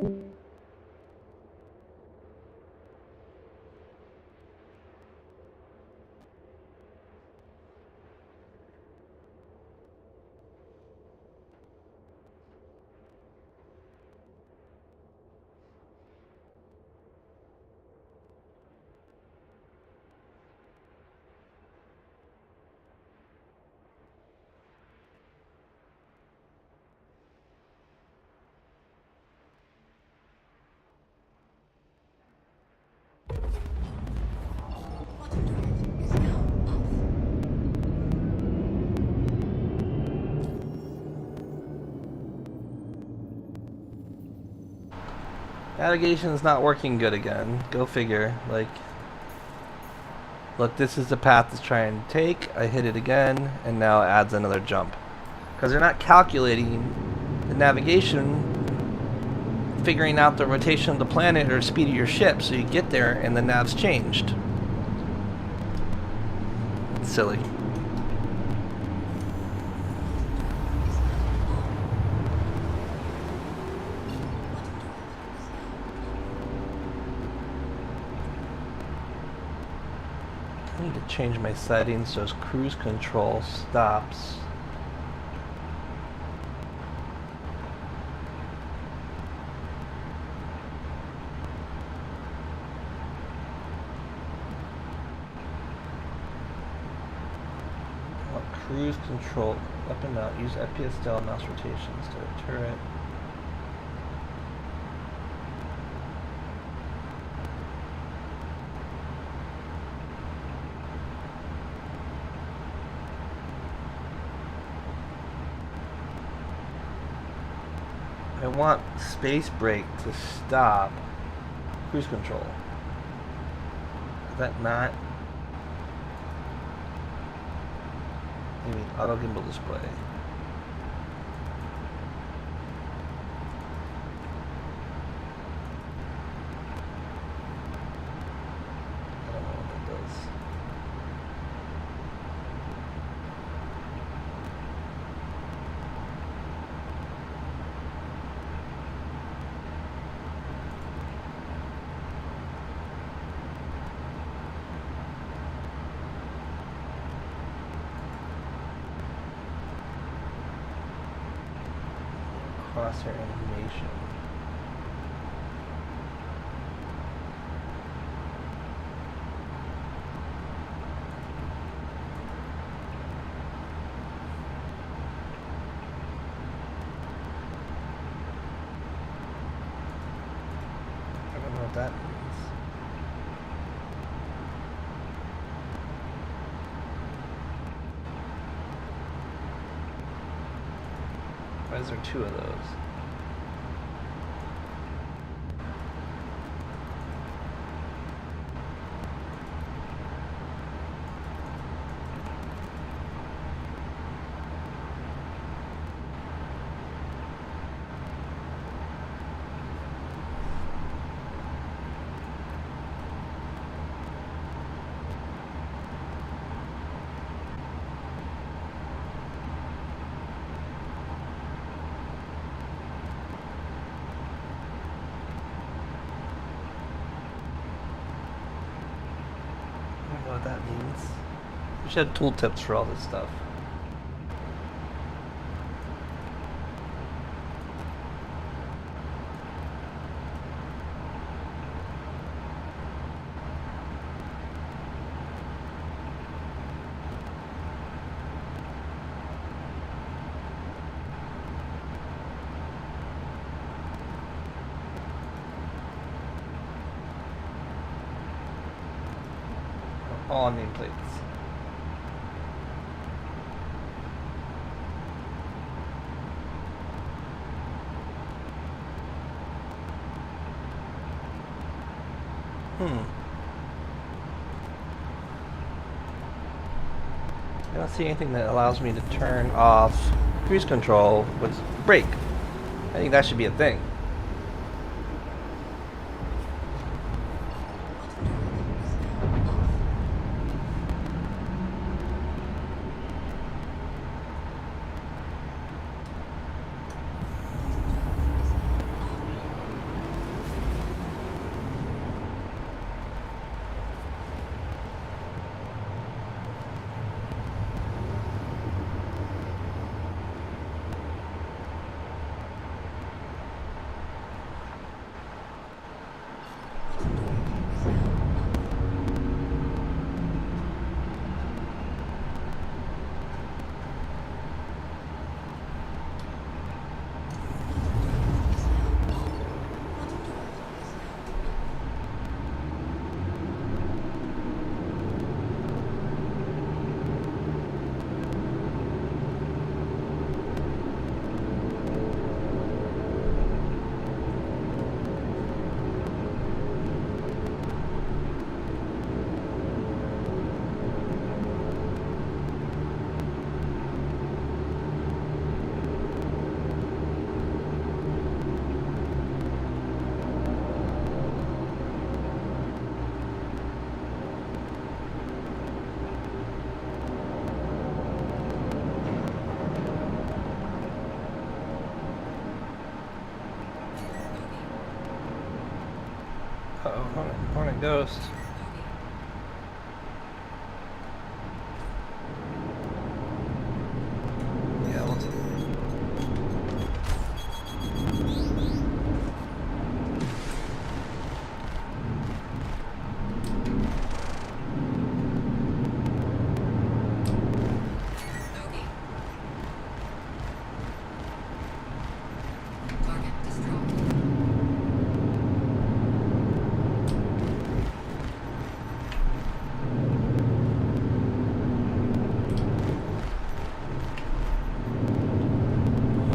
Is now off. Navigation's not working good again. Go figure. Like, look, this is the path it's trying to take. I hit it again, and now it adds another jump. Because they're not calculating the navigation, figuring out the rotation of the planet or speed of your ship, so you get there and the nav's changed. It's silly. I need to change my settings so cruise control stops. Cruise control up and out. Use FPS style mouse rotation instead of turret. I want space brake to stop cruise control. Is that not? Maybe auto gimbal display. I don't know what that does. Crosshair animation. I don't know what that means. Why is there two of those? What that means. We should have tooltips for all this stuff. All nameplates. I don't see anything that allows me to turn off cruise control with brake. I think that should be a thing. Ghost. Yeah, we'll take it. Target destroyed.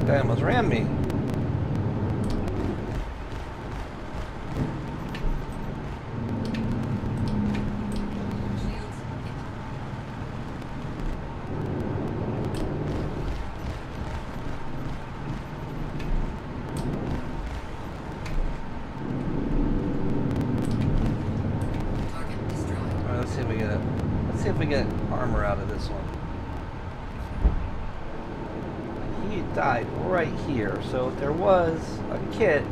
Guy almost ran me. Shields. Target destroyed. Alright, let's see if we get it. Let's see if we get armor out of this one. He died right here, so if there was a kit.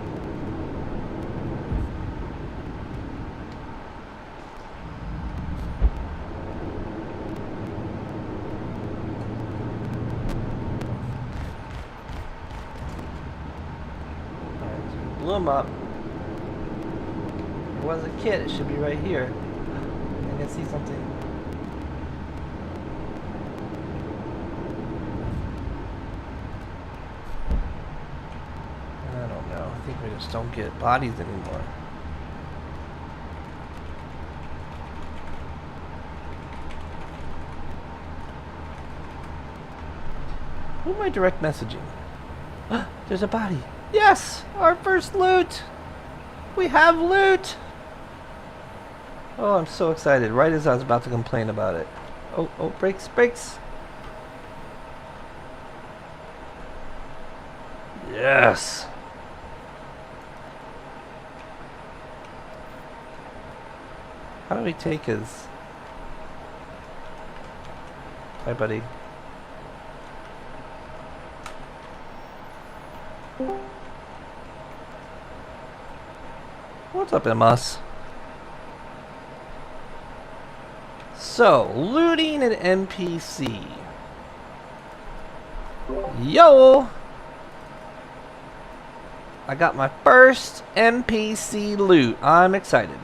Alright, so we blew him up. If there was a kit, it should be right here. I can see something. I don't know. I think we just don't get bodies anymore. Who am I direct messaging? There's a body. Yes! Our first loot! We have loot! Oh, I'm so excited. Right as I was about to complain about it. Oh, oh, brakes, brakes! Yes! How do we take his... Hi, buddy. What's up, MS? So, looting an NPC. Yo! I got my first NPC loot. I'm excited.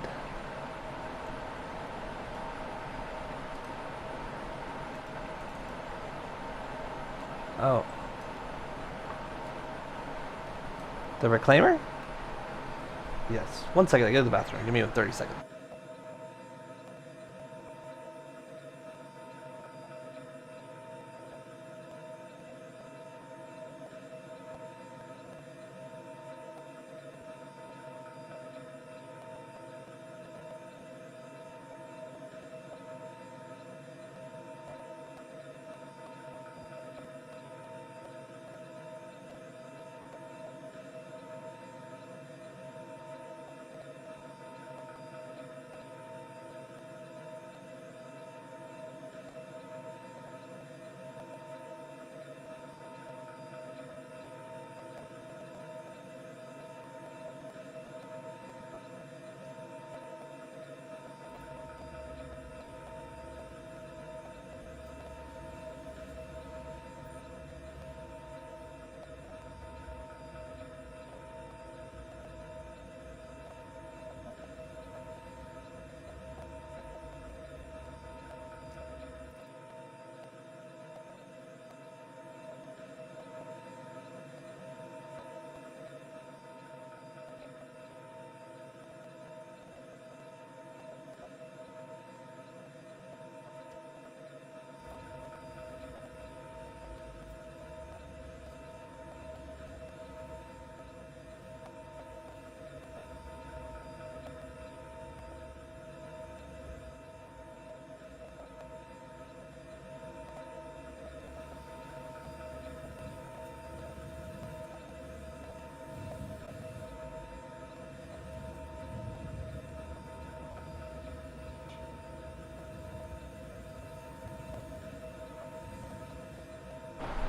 Oh. The Reclaimer? Yes. 1 second, I go to the bathroom. Give me 30 seconds.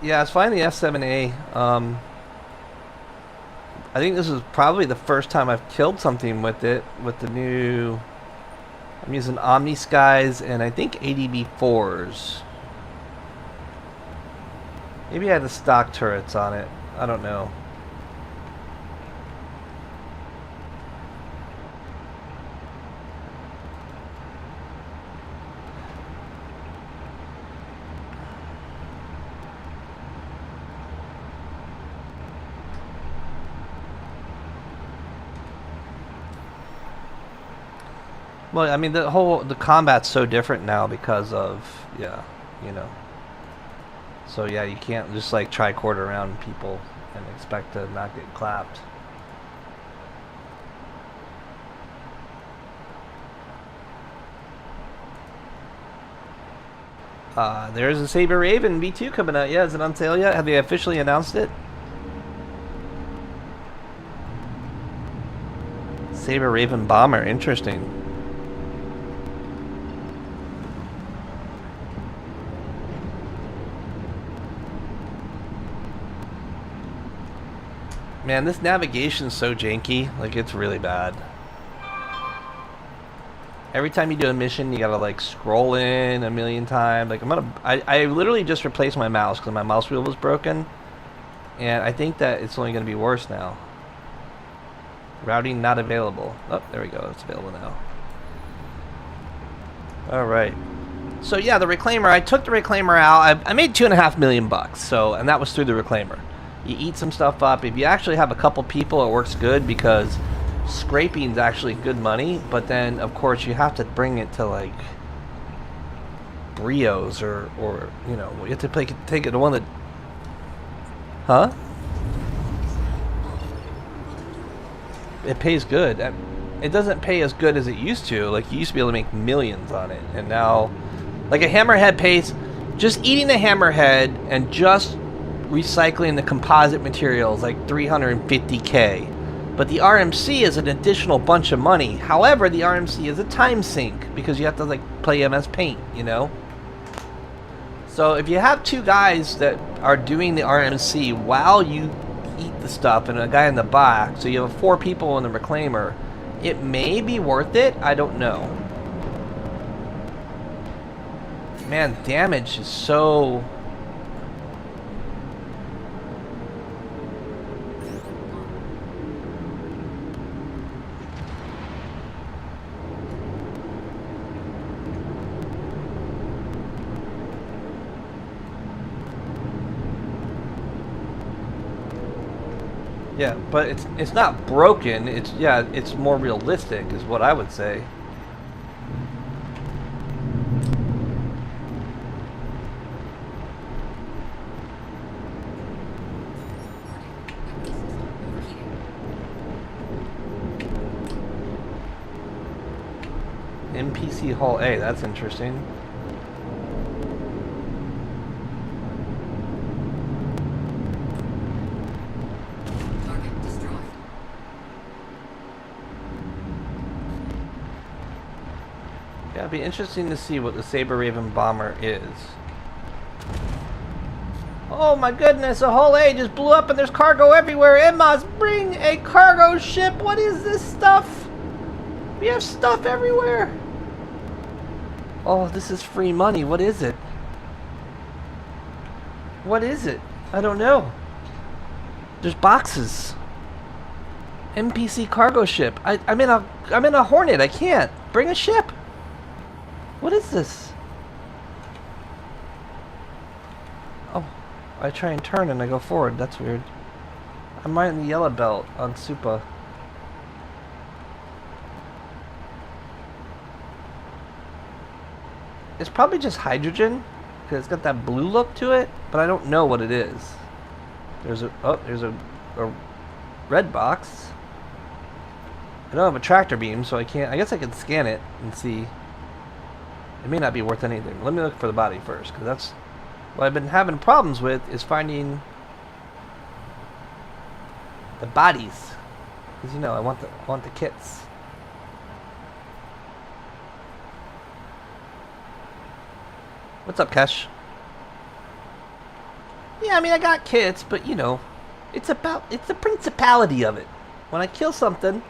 Yeah, it's finding the S7A. I think this is probably the first time I've killed something with it, with the new I'm using Omni Skies and I think ADB4s. Maybe I had the stock turrets on it. I don't know. Well, I mean, the combat's so different now because of, yeah, you know. So yeah, you can't just like tri-quarter around people and expect to not get clapped. There's a Saber Raven V2 coming out. Yeah, is it on sale yet? Have they officially announced it? Saber Raven Bomber, interesting. Man, this navigation's so janky. Like, it's really bad. Every time you do a mission, you gotta, like, scroll in a million times. Like, I literally just replaced my mouse because my mouse wheel was broken. And I think that it's only gonna be worse now. Routing not available. Oh, there we go. It's available now. Alright. So, yeah, the Reclaimer. I took the Reclaimer out. I made $2.5 million bucks. So, and that was through the Reclaimer. You eat some stuff up. If you actually have a couple people, it works good because scraping is actually good money. But then, of course, you have to bring it to like Brios or you know, you have to take it to one that, huh? It pays good. It doesn't pay as good as it used to. Like, you used to be able to make millions on it, and now, like a hammerhead pays. Just eating a hammerhead and just recycling the composite materials like 350K, but the RMC is an additional bunch of money. However, the RMC is a time sink because you have to like play MS Paint, you know. So if you have two guys that are doing the RMC while you eat the stuff and a guy in the back, so you have 4 people in the Reclaimer, it may be worth it. I don't know. Man, damage is so. Yeah, but it's not broken. It's more realistic, is what I would say. NPC Hall A, that's interesting. Target destroyed. Yeah, it'd be interesting to see what the Saber Raven Bomber is. Oh my goodness, a whole A just blew up and there's cargo everywhere. It must bring a cargo ship. What is this stuff? We have stuff everywhere. Oh, this is free money. What is it? What is it? I don't know. There's boxes. NPC cargo ship. I'm in a Hornet. I can't bring a ship. What is this? Oh, I try and turn and I go forward. That's weird. I'm right in the yellow belt on Supa. It's probably just hydrogen because it's got that blue look to it, but I don't know what it is. There's a red box. I don't have a tractor beam, so I can't. I guess I can scan it and see. It may not be worth anything. Let me look for the body first, because that's what I've been having problems with, is finding the bodies. Because you know, I want the kits. What's up, Kesh? Yeah, I mean, I got kits, but you know, it's the principality of it. When I kill something,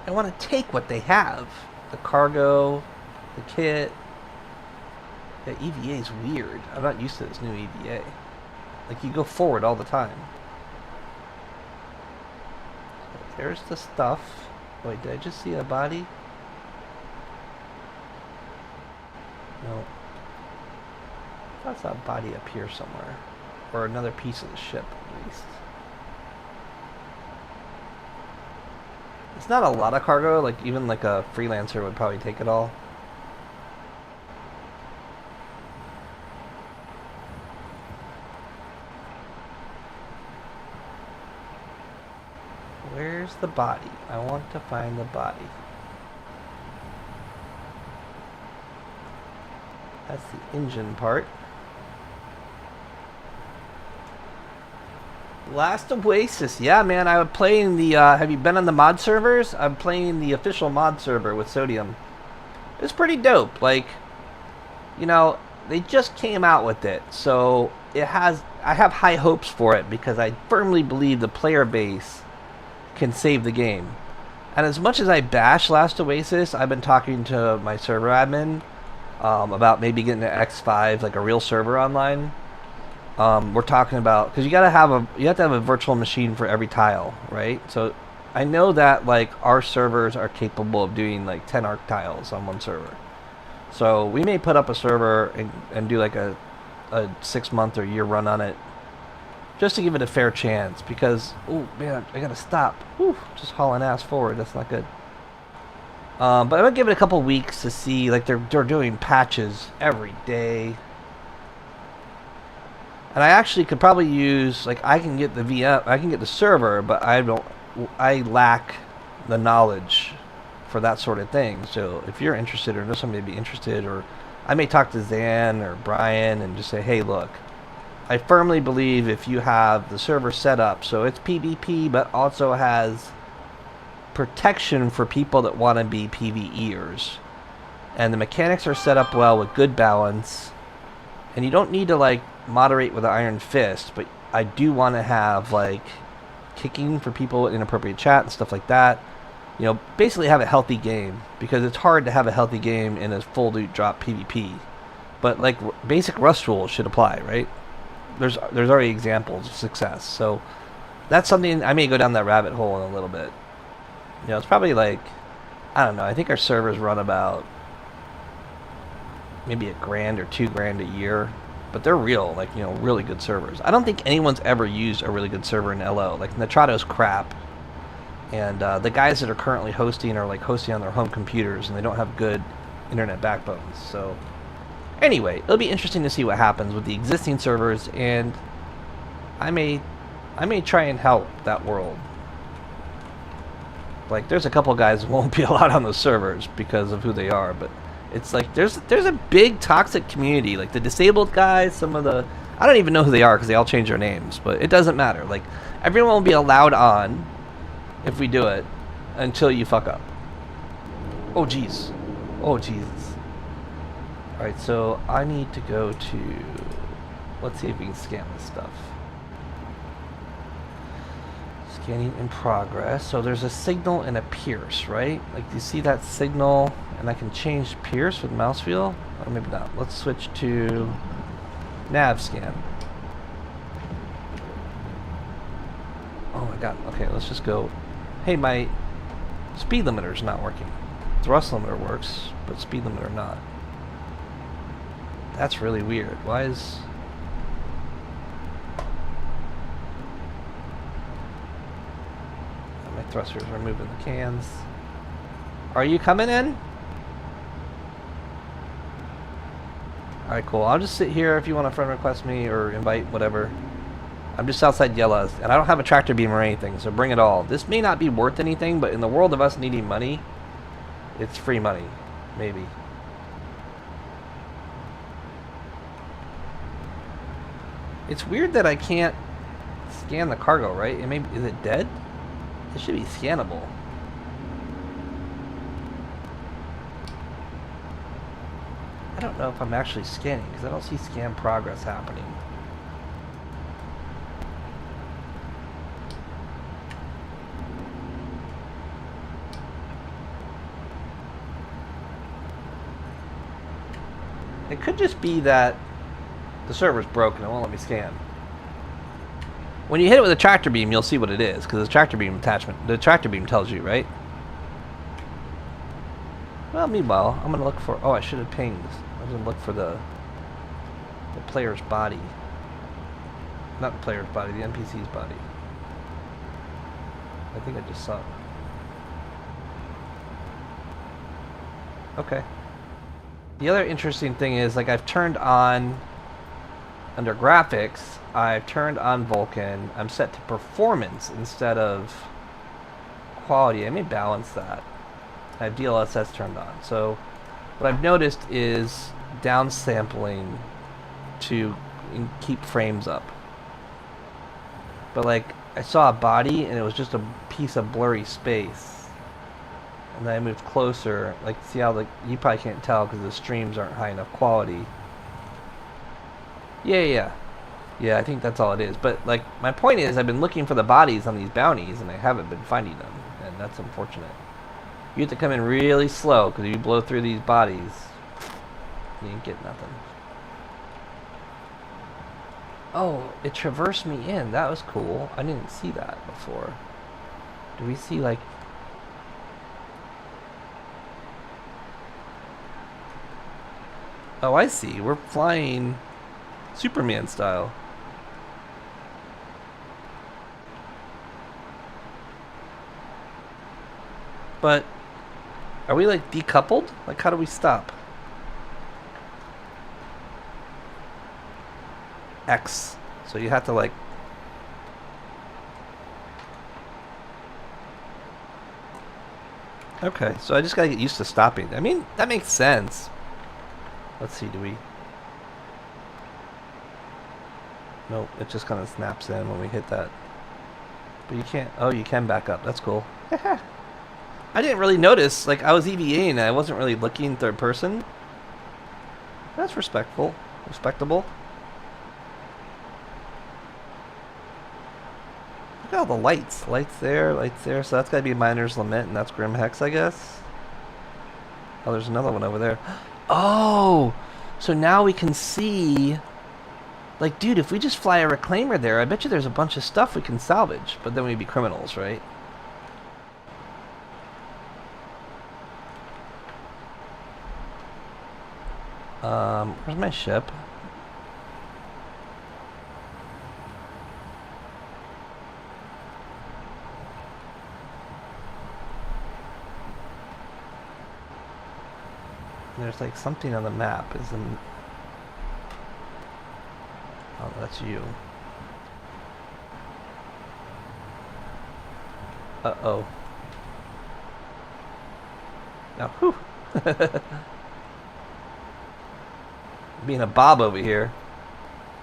I want to take what they have. the cargo, the kit. Yeah, EVA is weird. I'm not used to this new EVA. Like, you go forward all the time. There's the stuff. Wait, did I just see a body? No. I thought I saw a body up here somewhere. Or another piece of the ship, at least. It's not a lot of cargo. Like, even like a freelancer would probably take it all. Where's the body? I want to find the body. That's the engine part. Last Oasis. Yeah, man, I'm playing the, have you been on the mod servers? I'm playing the official mod server with Sodium. It's pretty dope. Like, you know, they just came out with it. So, I have high hopes for it because I firmly believe the player base can save the game. And as much as I bash Last Oasis, I've been talking to my server admin about maybe getting an X5, like a real server online. We're talking about, because you have to have a virtual machine for every tile, right? So I know that like our servers are capable of doing like 10 arc tiles on one server. So we may put up a server and do like a 6-month or year run on it, just to give it a fair chance, because, oh man, I gotta stop. Whew, just hauling ass forward, that's not good. But I'm gonna give it a couple weeks to see, like they're doing patches every day. And I actually could probably use, like I can get the VM, I can get the server, but I lack the knowledge for that sort of thing. So if you're interested or know somebody to be interested, or I may talk to Zan or Brian and just say, hey look, I firmly believe if you have the server set up so it's PvP but also has protection for people that want to be PvEers, and the mechanics are set up well with good balance, and you don't need to like moderate with an iron fist, but I do want to have like kicking for people with inappropriate chat and stuff like that. You know, basically have a healthy game, because it's hard to have a healthy game in a full loot drop PvP. But like basic Rust rules should apply, right? There's already examples of success, so that's something I may go down that rabbit hole in a little bit. You know, it's probably like, I don't know, I think our servers run about maybe $1,000 or $2,000 a year, but they're real, like, you know, really good servers. I don't think anyone's ever used a really good server in LO. Like Nitrato's crap, and the guys that are currently hosting are like hosting on their home computers, and they don't have good internet backbones. So anyway, it'll be interesting to see what happens with the existing servers, and I may try and help that world. Like, there's a couple guys who won't be allowed on those servers because of who they are, but it's like there's a big toxic community. Like the disabled guys, some of the, I don't even know who they are because they all change their names, but it doesn't matter. Like, everyone will be allowed on if we do it until you fuck up. Oh jeez. Oh Jesus. Alright, so I need to go to, let's see if we can scan this stuff. Scanning in progress. So there's a signal and a pierce, right? Like, you see that signal, and I can change pierce with mouse wheel? Or maybe not. Let's switch to nav scan. Oh my god. Okay, let's just go. Hey, my speed limiter's not working. Thrust limiter works, but speed limiter not. That's really weird. Why is... my thrusters are moving the cans. Are you coming in? Alright, cool. I'll just sit here if you want to friend request me or invite, whatever. I'm just outside Yella's, and I don't have a tractor beam or anything, so bring it all. This may not be worth anything, but in the world of us needing money, it's free money. Maybe. It's weird that I can't scan the cargo, right? It may, is it dead? It should be scannable. I don't know if I'm actually scanning because I don't see scan progress happening. It could just be that the server's broken. It won't let me scan. When you hit it with a tractor beam, you'll see what it is, because the tractor beam attachment, the tractor beam tells you, right? Well, meanwhile, I'm gonna look for. Oh, I should have pinged. I was gonna look for the player's body. Not the player's body, the NPC's body. I think I just saw it. Okay. The other interesting thing is, like, I've turned on, under graphics, I've turned on Vulkan. I'm set to performance instead of quality. I may balance that. I have DLSS turned on. So what I've noticed is downsampling to keep frames up. But like, I saw a body and it was just a piece of blurry space. And then I moved closer, like, see how, like, you probably can't tell because the streams aren't high enough quality. Yeah, I think that's all it is. But, like, my point is, I've been looking for the bodies on these bounties, and I haven't been finding them, and that's unfortunate. You have to come in really slow, because if you blow through these bodies, you ain't get nothing. Oh, it traversed me in. That was cool. I didn't see that before. Do we see, like... Oh, I see. We're flying Superman style. But are we like decoupled? Like, how do we stop? X. So you have to like... Okay, so I just gotta get used to stopping. I mean, that makes sense. Let's see, do we... Nope, it just kind of snaps in when we hit that. But you can't... Oh, you can back up. That's cool. I didn't really notice. Like, I was EVAing and I wasn't really looking third person. That's respectful. Respectable. Look at all the lights. Lights there, lights there. So that's got to be Miner's Lament, and that's Grim Hex, I guess. Oh, there's another one over there. Oh! So now we can see... Like, dude, if we just fly a reclaimer there, I bet you there's a bunch of stuff we can salvage. But then we'd be criminals, right? Where's my ship? There's like something on the map. Isn't... Oh, that's you. Uh-oh. Now, whew. Being a Bob over here.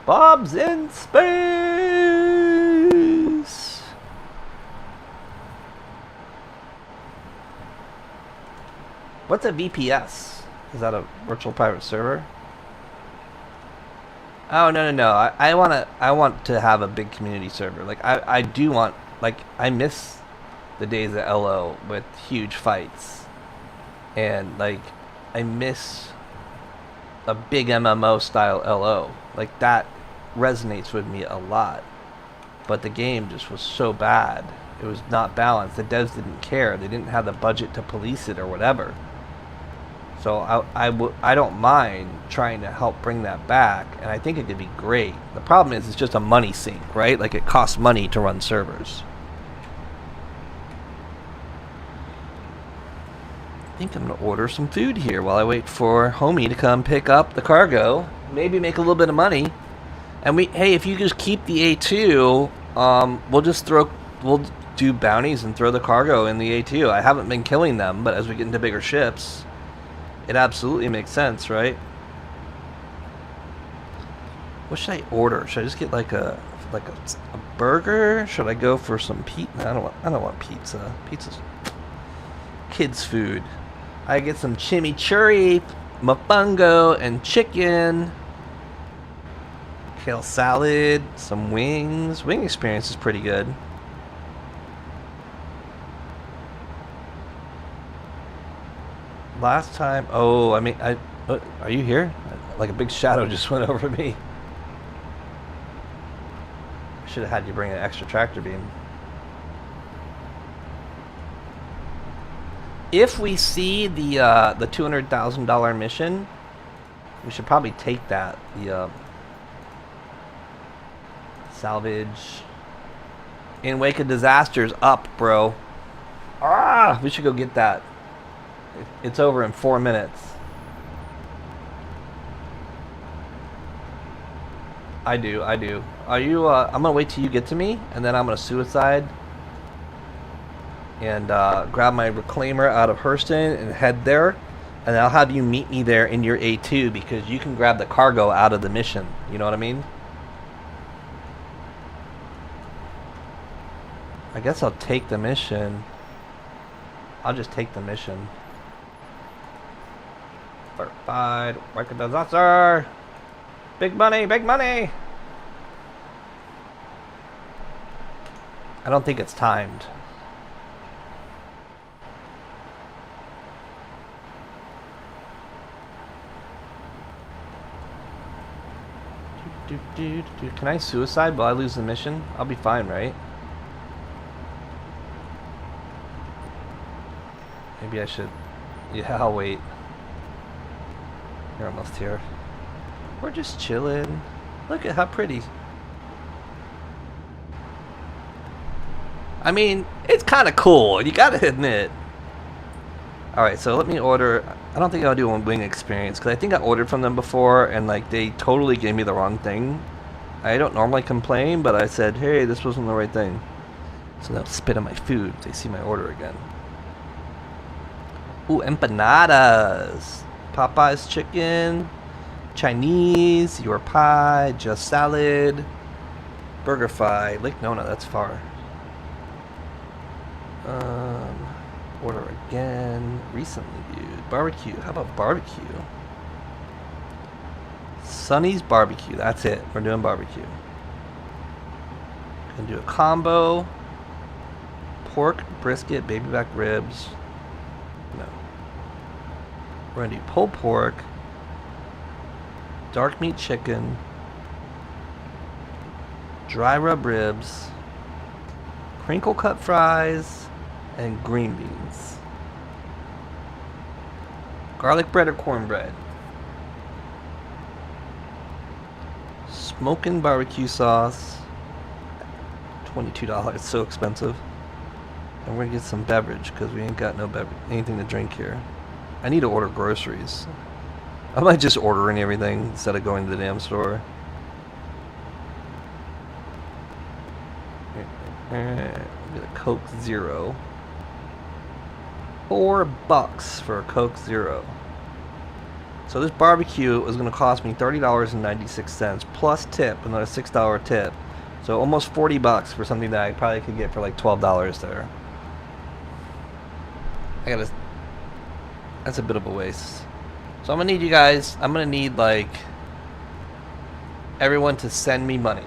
Bob's in space! What's a VPS? Is that a virtual private server? Oh, no. I want to have a big community server. Like, I do want, like, I miss the days at LO with huge fights. And, like, I miss a big MMO style LO. Like, that resonates with me a lot. But the game just was so bad. It was not balanced. The devs didn't care. They didn't have the budget to police it or whatever. So I don't mind trying to help bring that back, and I think it could be great. The problem is it's just a money sink, right? Like, it costs money to run servers. I think I'm going to order some food here while I wait for Homie to come pick up the cargo. Maybe make a little bit of money. And hey, if you just keep the A2, we'll do bounties and throw the cargo in the A2. I haven't been killing them, but as we get into bigger ships, it absolutely makes sense, right? What should I order? Should I just get like a burger? Should I go for some pizza? I don't want pizza. Pizza's kids' food. I get some chimichurri, mofongo, and chicken. Kale salad, some wings. Wing experience is pretty good. Last time, are you here? Like a big shadow just went over me. I should have had you bring an extra tractor beam. If we see the $200,000 mission, we should probably take that. The salvage in wake of disasters up, bro. Ah, we should go get that. It's over in 4 minutes. I do. Are you? I'm gonna wait till you get to me, and then I'm gonna suicide and grab my reclaimer out of Hurston and head there, and I'll have you meet me there in your A2 because you can grab the cargo out of the mission. You know what I mean? I guess I'll take the mission. I'll just take the mission. Verified. Record disaster. Big money, big money. I don't think it's timed. Can I suicide while I lose the mission? I'll be fine, right? Maybe I should. Yeah, I'll wait. You're almost here. We're just chilling. Look at how pretty. I mean, it's kind of cool. You gotta admit. Alright, so let me order. I don't think I'll do a wing experience because I think I ordered from them before and like they totally gave me the wrong thing. I don't normally complain, but I said, hey, this wasn't the right thing. So they'll spit on my food if they see my order again. Ooh, empanadas. Popeye's chicken. Chinese. Your pie. Just salad. BurgerFi. Lake Nona, that's far. Order again. Recently viewed. Barbecue. How about barbecue? Sonny's barbecue. That's it. We're doing barbecue. Gonna do a combo. Pork, brisket, baby back ribs. No. We're gonna do pulled pork. Dark meat chicken. Dry rub ribs. Crinkle cut fries. And green beans. Garlic bread or cornbread? Smoking barbecue sauce. $22. So expensive. And we're gonna get some beverage because we ain't got no beverage, anything to drink here. I need to order groceries. I might just ordering everything instead of going to the damn store. Get a Coke Zero. $4 for a Coke Zero. So this barbecue is going to cost me $30.96 plus tip, another $6 tip. So almost $40 for something that I probably could get for like $12 there. That's a bit of a waste. So I'm gonna need you guys. I'm gonna need like everyone to send me money.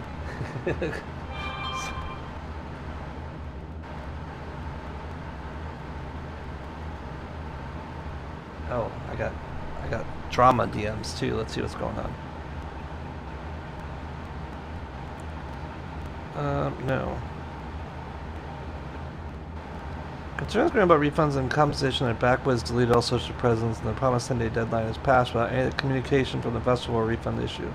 Oh, I got drama DMs too. Let's see what's going on. No. Concerns growing about refunds and compensation at Backwoods deleted all social presence and the promised 10-day deadline is passed without any communication from the festival or refund issue.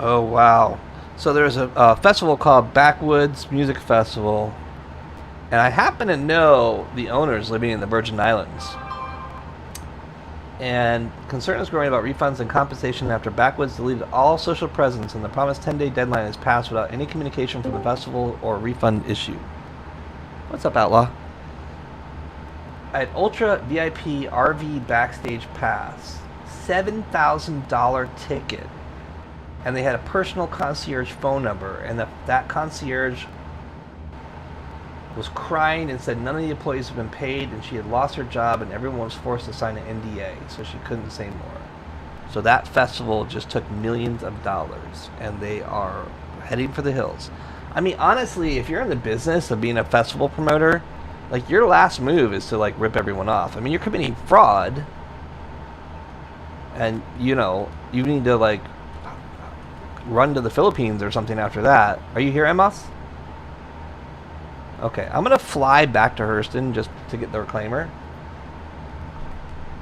Oh wow. So there's a festival called Backwoods Music Festival, and I happen to know the owners living in the Virgin Islands. And concern is growing about refunds and compensation after Backwoods deleted all social presence and the promised 10-day deadline is passed without any communication from the festival or refund issue. What's up, Outlaw? I had Ultra VIP RV Backstage Pass, $7,000 ticket. And they had a personal concierge phone number, and that concierge was crying and said none of the employees have been paid and she had lost her job and everyone was forced to sign an NDA, so she couldn't say more. So that festival just took millions of dollars and they are heading for the hills. I mean, honestly, if you're in the business of being a festival promoter, like, your last move is to, like, rip everyone off. I mean, you're committing fraud, and, you know, you need to, like, run to the Philippines or something after that. Are you here, Emos? Okay, I'm going to fly back to Hurston just to get the reclaimer.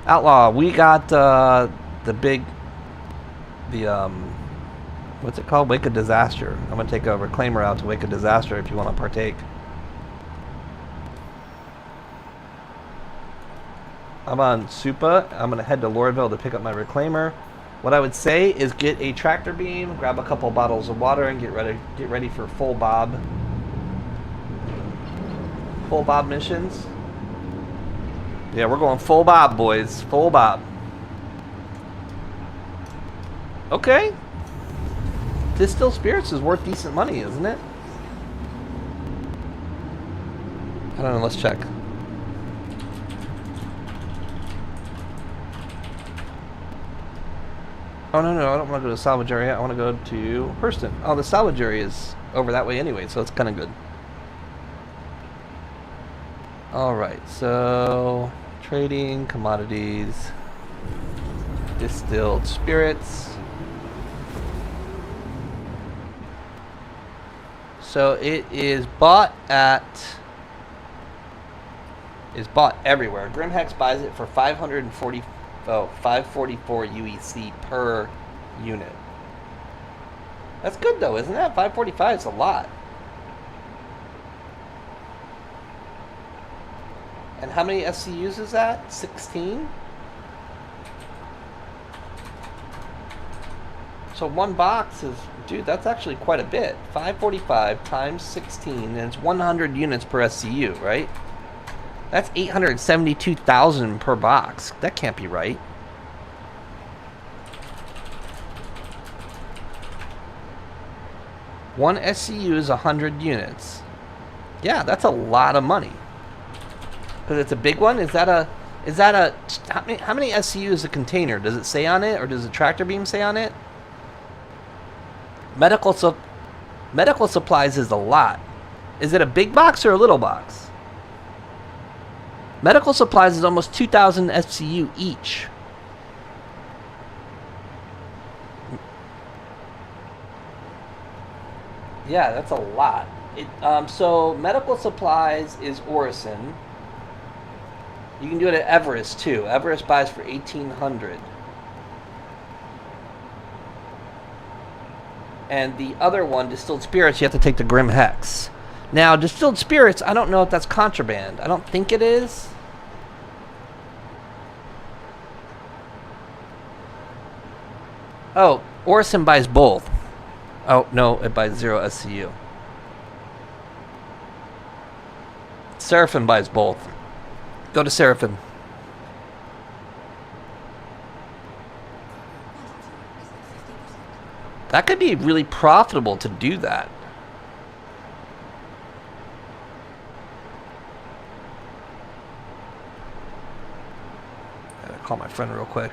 Outlaw, we got the what's it called? Wake of Disaster. I'm going to take a reclaimer out to Wake of Disaster if you want to partake. I'm on Supa. I'm going to head to Lorville to pick up my reclaimer. What I would say is get a tractor beam, grab a couple bottles of water, and get ready for full bob. Full bob missions. Yeah, we're going full bob, boys. Full bob. Okay. Distilled spirits is worth decent money, isn't it? I don't know, let's check. Oh, no, I don't want to go to the salvage area. I want to go to Hurston. Oh, the salvage area is over that way anyway, so it's kind of good. Alright, so trading, commodities, distilled spirits. So it is bought everywhere. Grimhex buys it for 544 UEC per unit. That's good though, isn't that? 545 is a lot. And how many SCUs is that? 16? So one box is, dude, that's actually quite a bit. 545 times 16, and it's 100 units per SCU, right? That's 872,000 per box. That can't be right. One SCU is 100 units. Yeah, that's a lot of money. Because it's a big one. How many SCU is a container? Does it say on it, or does the tractor beam say on it? Medical supplies is a lot. Is it a big box or a little box? Medical supplies is almost 2,000 SCU each. Yeah, that's a lot. So medical supplies is Orison. You can do it at Everest too. Everest buys for 1,800. And the other one, distilled spirits, you have to take the Grim Hex. Now, distilled spirits, I don't know if that's contraband. I don't think it is. Oh, Orison buys both. Oh, no, it buys 0 SCU. Seraphim buys both. Go to Seraphim. That could be really profitable to do that. Gotta call my friend real quick.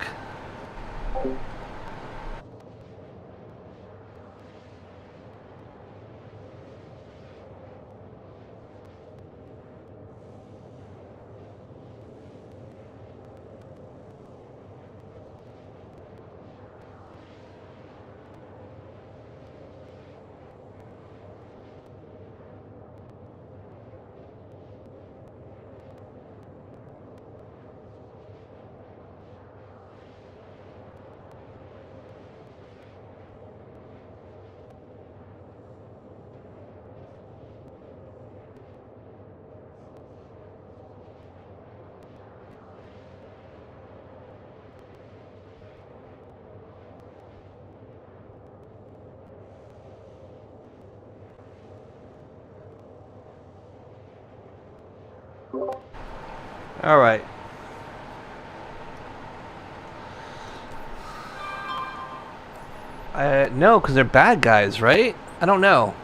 All right. No, because they're bad guys, right? I don't know.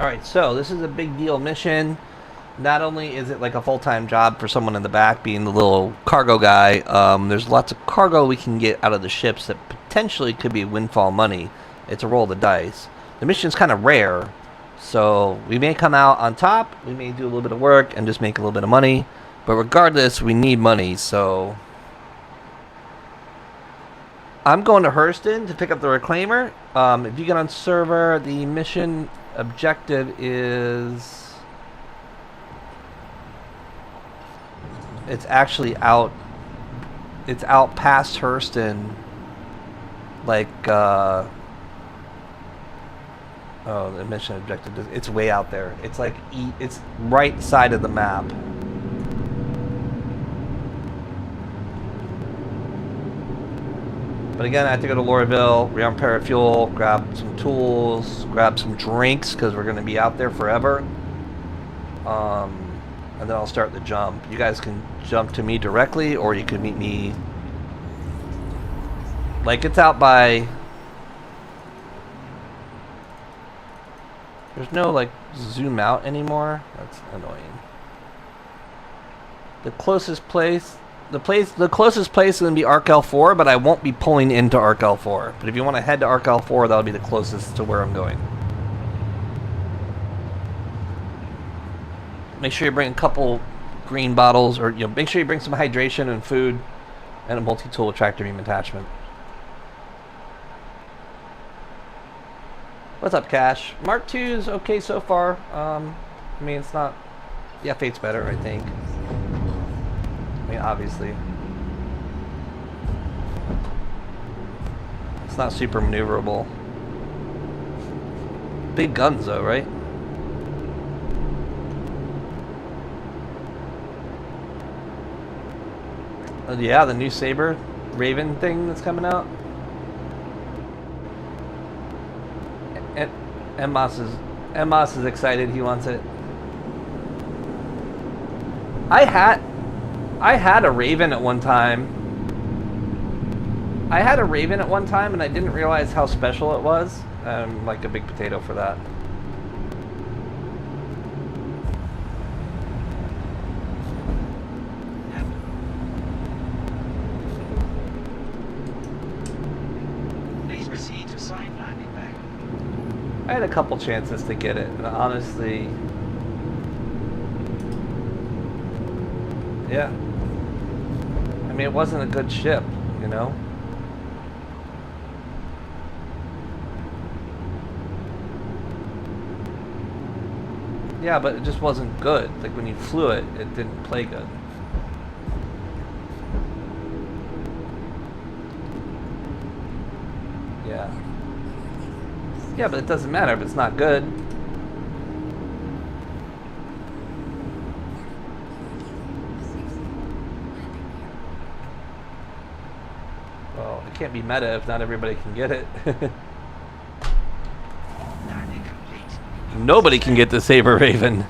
Alright, so this is a big deal mission. Not only is it like a full-time job for someone in the back being the little cargo guy, there's lots of cargo we can get out of the ships that potentially could be windfall money. It's a roll of the dice. The mission's kind of rare, so we may come out on top, we may do a little bit of work and just make a little bit of money, but regardless, we need money, so I'm going to Hurston to pick up the reclaimer. If you get on server, the mission objective is... It's actually out. It's out past Hurston. Like, oh, the mission objective. It's way out there. It's like, it's right side of the map. But again, I have to go to Lorville, rearm parafuel, grab some tools, grab some drinks, because we're going to be out there forever. And then I'll start the jump. You guys can jump to me directly, or you can meet me. Like, it's out by... There's no, like, zoom out anymore. That's annoying. The closest place... The closest place is going to be Arc L4, but I won't be pulling into Arc L4. But if you want to head to Arc L4, that'll be the closest to where I'm going. Make sure you bring a couple green bottles, or make sure you bring some hydration and food, and a multi-tool tractor beam attachment. What's up, Cash? Mark II is okay so far. I mean, it's not... The F8's better, I think. I mean, obviously. It's not super maneuverable. Big guns, though, right? Yeah, the new Saber Raven thing that's coming out. And Moss is excited. He wants it. I had a Raven at one time. I had a Raven at one time, and I didn't realize how special it was. I'm like a big potato for that. I had a couple chances to get it, and honestly, yeah. I mean, it wasn't a good ship, you know? Yeah, but it just wasn't good. Like, when you flew it, it didn't play good. Yeah. Yeah, but it doesn't matter if it's not good. Well, it can't be meta if not everybody can get it. Nobody can get the Saber Raven.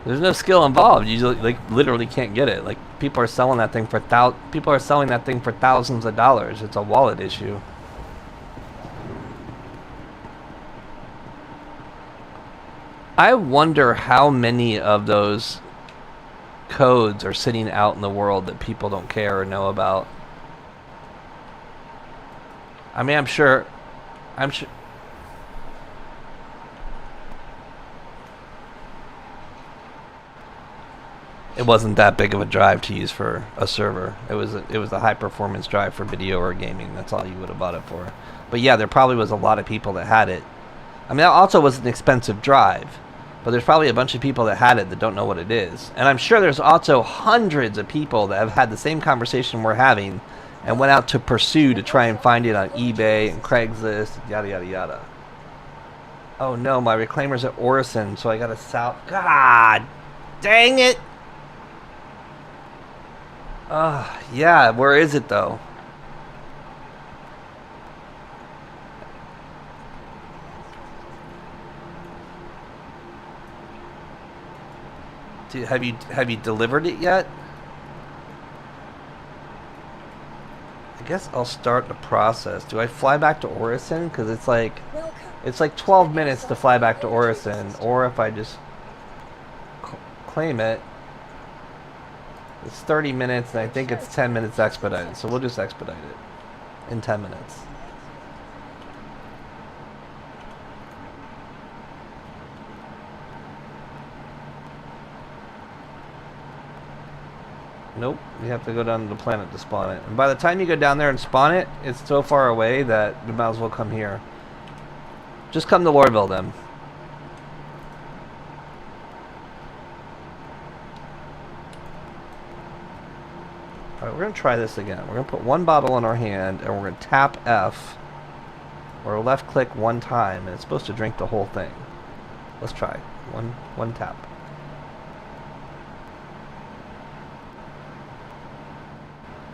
There's no skill involved. You like literally can't get it. Like, people are selling that thing for thousands of dollars. It's a wallet issue. I wonder how many of those codes are sitting out in the world that people don't care or know about. I mean, I'm sure it wasn't that big of a drive to use for a server. It was a high performance drive for video or gaming. That's all you would have bought it for. But yeah, there probably was a lot of people that had it. I mean, that also was an expensive drive. But there's probably a bunch of people that had it that don't know what it is. And I'm sure there's also hundreds of people that have had the same conversation we're having and went out to pursue to try and find it on eBay and Craigslist, yada, yada, yada. Oh no, my reclaimer's at Orison, so I gotta south. God dang it! Yeah, where is it though? Have you delivered it yet? I guess I'll start the process. Do I fly back to Orison? Because it's like Welcome. 12 minutes to fly back to Orison, or if I just claim it, it's 30 minutes, and I think it's 10 minutes expedited. So we'll just expedite it in 10 minutes. Nope, you have to go down to the planet to spawn it. And by the time you go down there and spawn it, it's so far away that you might as well come here. Just come to Lorville then. Alright, we're going to try this again. We're going to put one bottle in our hand, and we're going to tap F, or left click one time, and it's supposed to drink the whole thing. Let's try. One tap.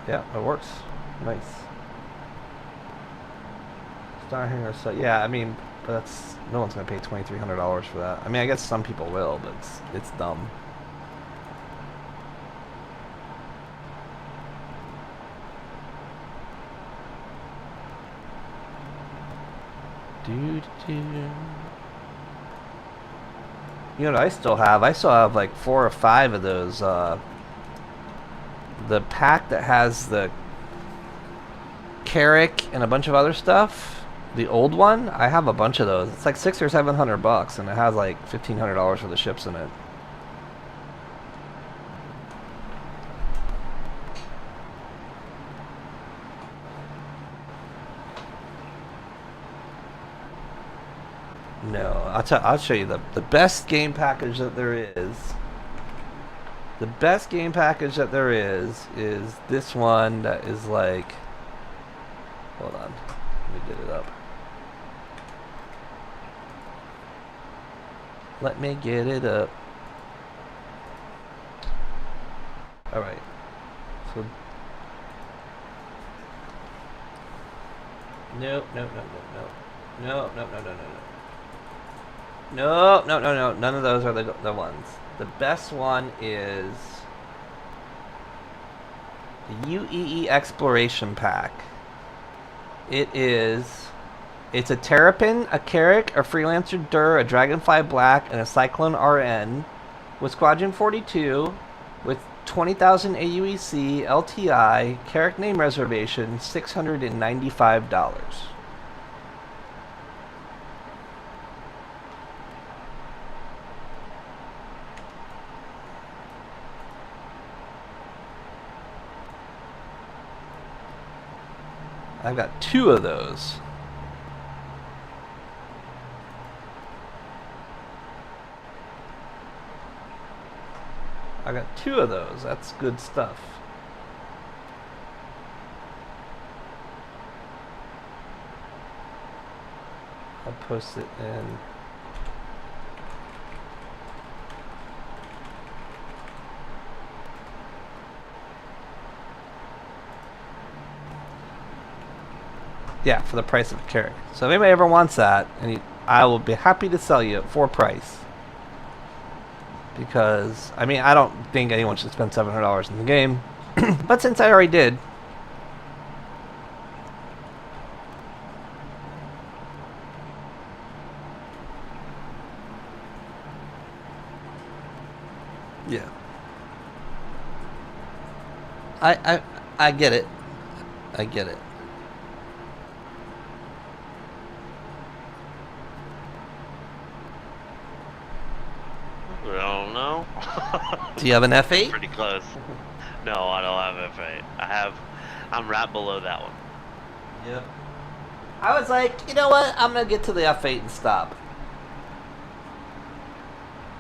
Yeah, it works. Nice. Star Hanger, so yeah, I mean, but that's no one's gonna pay $2,300 for that. I mean, I guess some people will, but it's dumb. You know what I still have? I still have like 4 or 5 of those. The pack that has the Carrick and a bunch of other stuff, the old one, I have a bunch of those. It's like $600 or $700, and it has like $1,500 for the ships in it. No, I'll show you the best game package that there is. The best game package that there is this one that is like, hold on, let me get it up. Let me get it up. Alright. So no. None of those are the ones. The best one is the UEE Exploration Pack. It's a Terrapin, a Carrick, a Freelancer Dur, a Dragonfly Black, and a Cyclone RN with Squadron 42 with 20,000 AUEC, LTI, Carrick name reservation, $695. I've got 2 of those. I got 2 of those. That's good stuff. I'll post it in. Yeah, for the price of a Carrick. So if anybody ever wants that, I will be happy to sell you it for price. Because, I mean, I don't think anyone should spend $700 in the game. But since I already did. Yeah. I get it. I get it. I don't know. Do you have an F8? Pretty close. No, I don't have F8. I'm right below that one. Yep. I was like, you know what? I'm gonna get to the F8 and stop.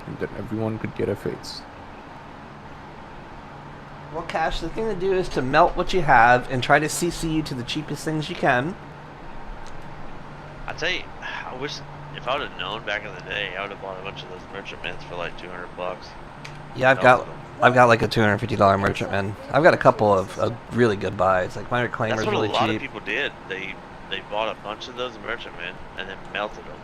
And then everyone could get F8s. Well, Cash, the thing to do is to melt what you have and try to CC you to the cheapest things you can. I tell you, I wish if I would have known back in the day, I would have bought a bunch of those merchantmans for like $200. Yeah, I've got like a $250 merchantman. I've got a couple of really good buys. Like my reclaimer's That's what really a lot cheap. of people did. They bought a bunch of those merchantmen and then melted them,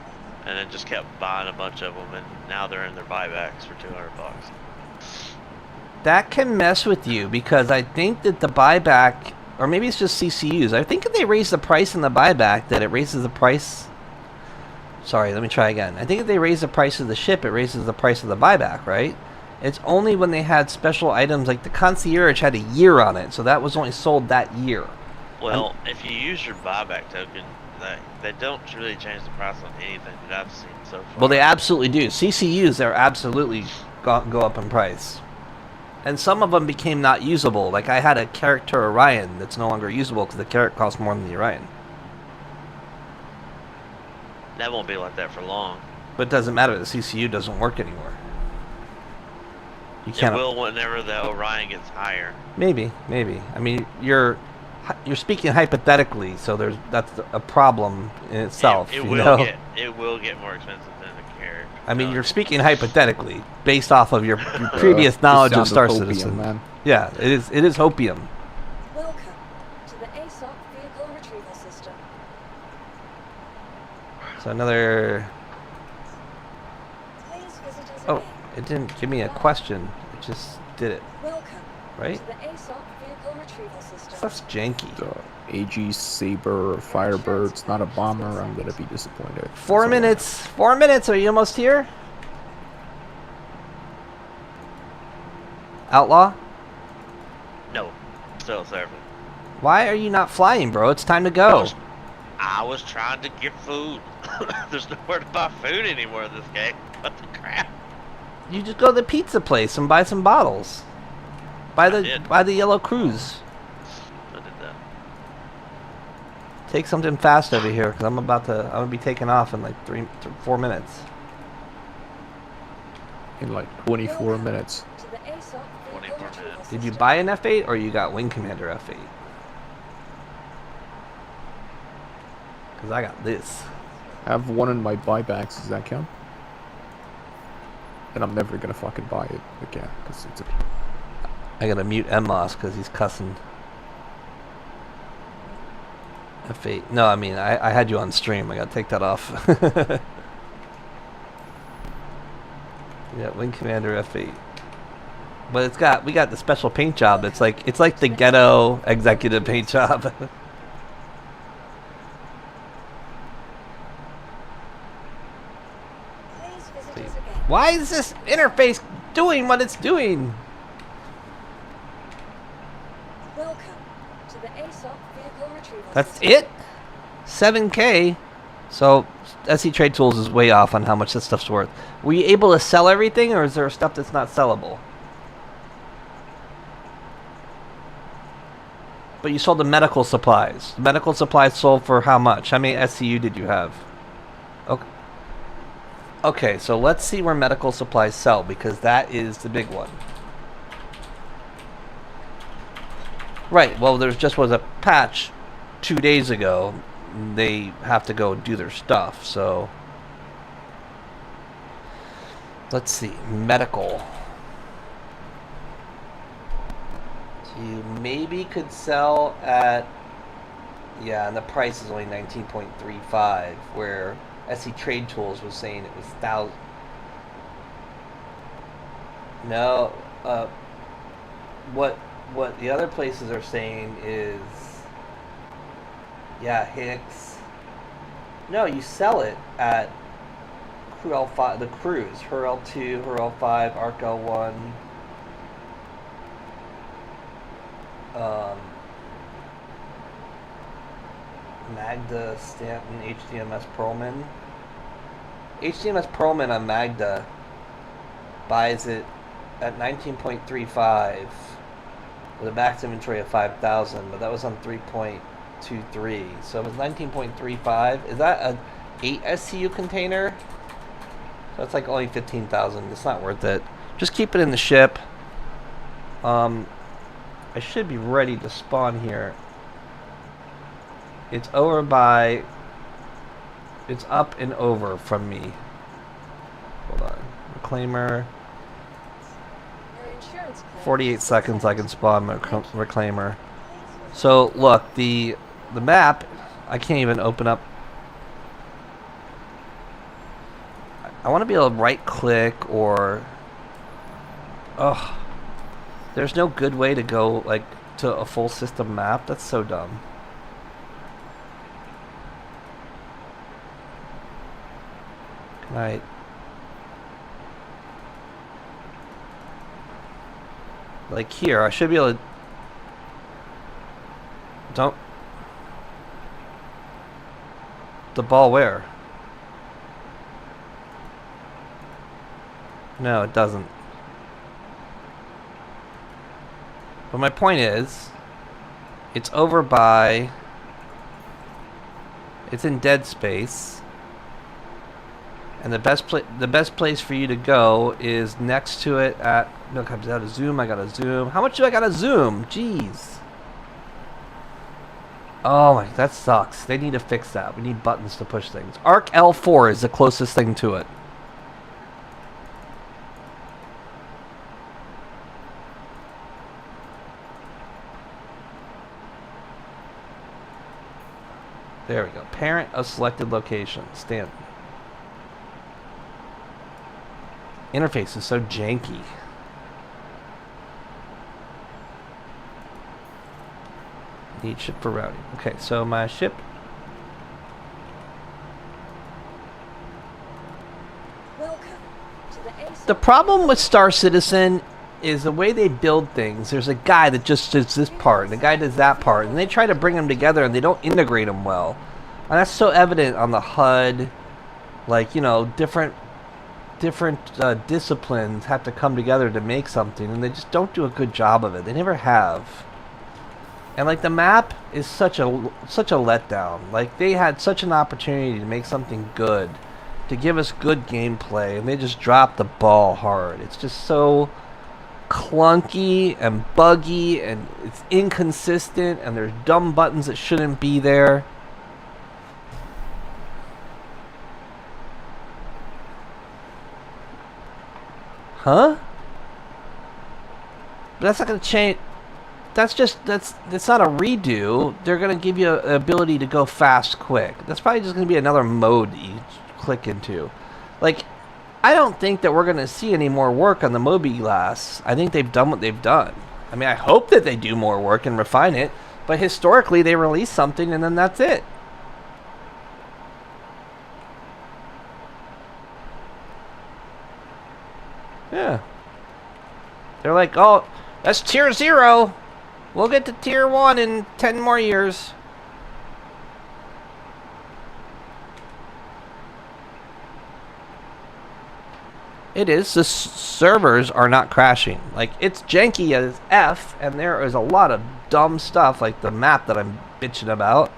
and then just kept buying a bunch of them, and now they're in their buybacks for $200. That can mess with you because I think that the buyback or maybe it's just CCUs. I think if they raise the price in the buyback, that it raises the price. Sorry, let me try again. I think if they raise the price of the ship, it raises the price of the buyback, right? It's only when they had special items like the concierge had a year on it, so that was only sold that year. Well, if you use your buyback token, they don't really change the price on anything that I've seen so far. Well, they absolutely do. CCUs, they're absolutely go up in price. And some of them became not usable. Like I had a character Orion that's no longer usable because the carrot costs more than the Orion. That won't be like that for long. But it doesn't matter. The CCU doesn't work anymore. You It can't. will whenever the Orion gets higher. Maybe. I mean, you're speaking hypothetically, so that's a problem in itself. It you will know? it will get more expensive than the carrot. I mean, you're speaking hypothetically, based off of your previous knowledge of Star Opium, Citizen. man. Yeah, it is hopium. Welcome to the ASOP vehicle retrieval system. So another. Please visit us Oh, again. it didn't give me a question. It just did it. Welcome Right? to the ASOP vehicle retrieval system. Stuff's janky. AG Saber Firebird. It's not a bomber. I'm gonna be disappointed. 4 minutes. 4 minutes. Are you almost here? Outlaw? No, still serving. Why are you not flying, bro? It's time to go. I was trying to get food. There's nowhere to buy food anymore in this game. What the crap? You just go to the pizza place and buy some bottles. Buy did. the yellow cruise. I did that. Take something fast over here, because I'm gonna be taking off in like 4 minutes. In like 24 minutes. To the ASOP 24 vehicle retrieval minutes. Did you system. buy an F8 or you got Wing Commander F8? Because I got this. I have one in my buybacks. Does that count? And I'm never gonna fucking buy it again because it's a. I gotta mute Moss because he's cussing. F8. No, I mean, I had you on stream. I gotta take that off. Yeah, Wing Commander F8. But we got the special paint job. It's like the ghetto executive paint job. Please visit us again. Why is this interface doing what it's doing? Welcome to the ASOP vehicle retrieval That's system. it? 7K? So, SE Trade Tools is way off on how much this stuff's worth. Were you able to sell everything, or is there stuff that's not sellable? But you sold the medical supplies. The medical supplies sold for how much? How many SCU did you have? Okay. Okay, so let's see where medical supplies sell, because that is the big one. Right, well, there just was a patch 2 days ago. They have to go do their stuff, so let's see. Medical. So you maybe could sell at, yeah, and the price is only 19.35, where SE Trade Tools was saying it was 1,000. No, what the other places are saying is, yeah, Hicks. No, you sell it at Crew L5, the cruise, Her L2, Her L5, Arc L1. Magda, Stanton, HDMS Perlman. HDMS Perlman on Magda buys it at 19.35 with a max inventory of 5,000, but that was on 3.23, so it was 19.35. Is that a 8 SCU container? That's like only 15,000. It's not worth it. Just keep it in the ship. I should be ready to spawn here. It's over by. It's up and over from me. Hold on. Reclaimer. Your insurance claim 48 has been seconds I sent. can spawn my reclaimer. So look, the map, I can't even open up. I want to be able to right click or, there's no good way to go like to a full system map. That's so dumb. Can I... Like here, I should be able to... Don't... The ball where? No, it doesn't. But my point is, it's over by... It's in dead space. And the best place for you to go is next to it at... No, I gotta zoom, I gotta zoom. How much do I gotta zoom? Jeez. Oh my, that sucks. They need to fix that. We need buttons to push things. Arc L4 is the closest thing to it. There we go. Parent of selected location. Stand. Interface is so janky. Need ship for routing. Okay, so my ship. Welcome to the Ace. The problem with Star Citizen is the way they build things. There's a guy that just does this part, and the guy does that part, and they try to bring them together, and they don't integrate them well. And that's so evident on the HUD. Like, you know, different disciplines have to come together to make something, and they just don't do a good job of it. They never have. And like the map is such a letdown. Like they had such an opportunity to make something good, to give us good gameplay, and they just dropped the ball hard. It's just so clunky and buggy, and it's inconsistent, and there's dumb buttons that shouldn't be there. Huh? But that's not going to change. That's not a redo. They're going to give you an ability to go fast quick. That's probably just going to be another mode that you click into. Like, I don't think that we're going to see any more work on the Mobi-Glass. I think they've done what they've done. I mean, I hope that they do more work and refine it. But historically, they release something and then that's it. Yeah. They're like, oh, that's tier 0. We'll get to tier 1 in 10 more years. It is. The servers are not crashing. Like, it's janky as F, and there is a lot of dumb stuff, like the map that I'm bitching about.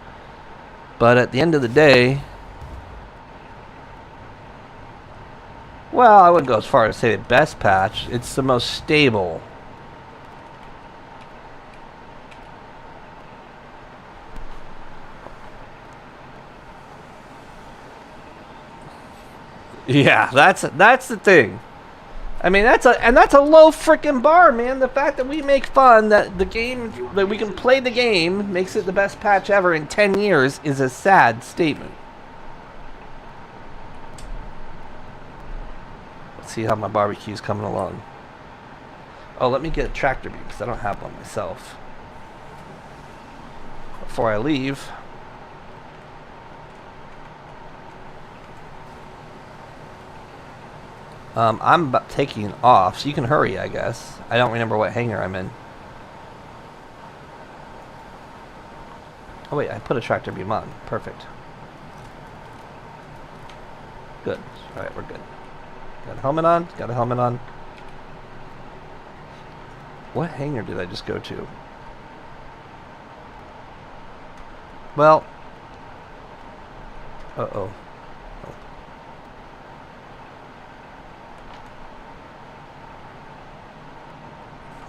But at the end of the day... Well, I wouldn't go as far as to say the best patch. It's the most stable. Yeah, that's the thing. I mean, that's a low freaking bar, man. The fact that we make fun that the game that we can play the game makes it the best patch ever in 10 years is a sad statement. Let's see how my barbecue's coming along. Oh, let me get a tractor beam because I don't have one myself. Before I leave. I'm taking off, so you can hurry, I guess. I don't remember what hangar I'm in. Oh wait, I put a tractor beam on. Perfect. Good. Alright, we're good. Got a helmet on? Got a helmet on. What hangar did I just go to? Well... Uh-oh.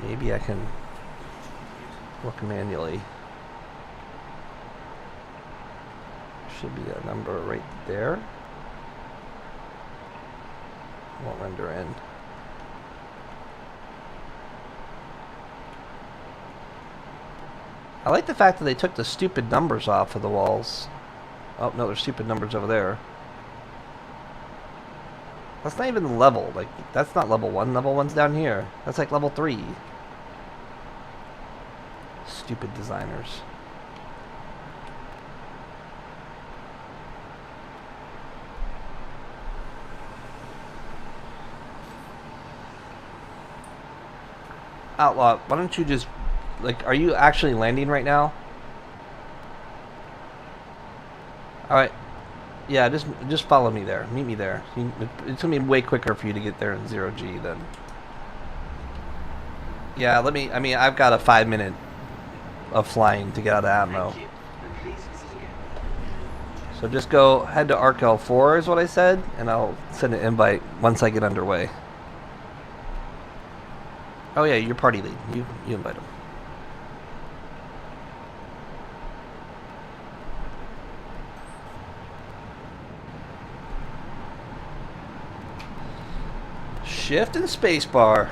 Maybe I can look manually. Should be a number right there. Won't render in. I like the fact that they took the stupid numbers off of the walls. Oh no, there's stupid numbers over there. That's not even level. Like, that's not level 1. Level 1's down here. That's like level 3. Stupid designers. Outlaw, why don't you just, like, are you actually landing right now? Alright. Yeah, just follow me there. Meet me there. It's gonna be way quicker for you to get there in 0G than... Yeah, I mean, I've got a 5-minute of flying to get out of ammo. So just head to Arc L4 is what I said, and I'll send an invite once I get underway. Oh yeah, you're party lead. You invite him. Shift and spacebar.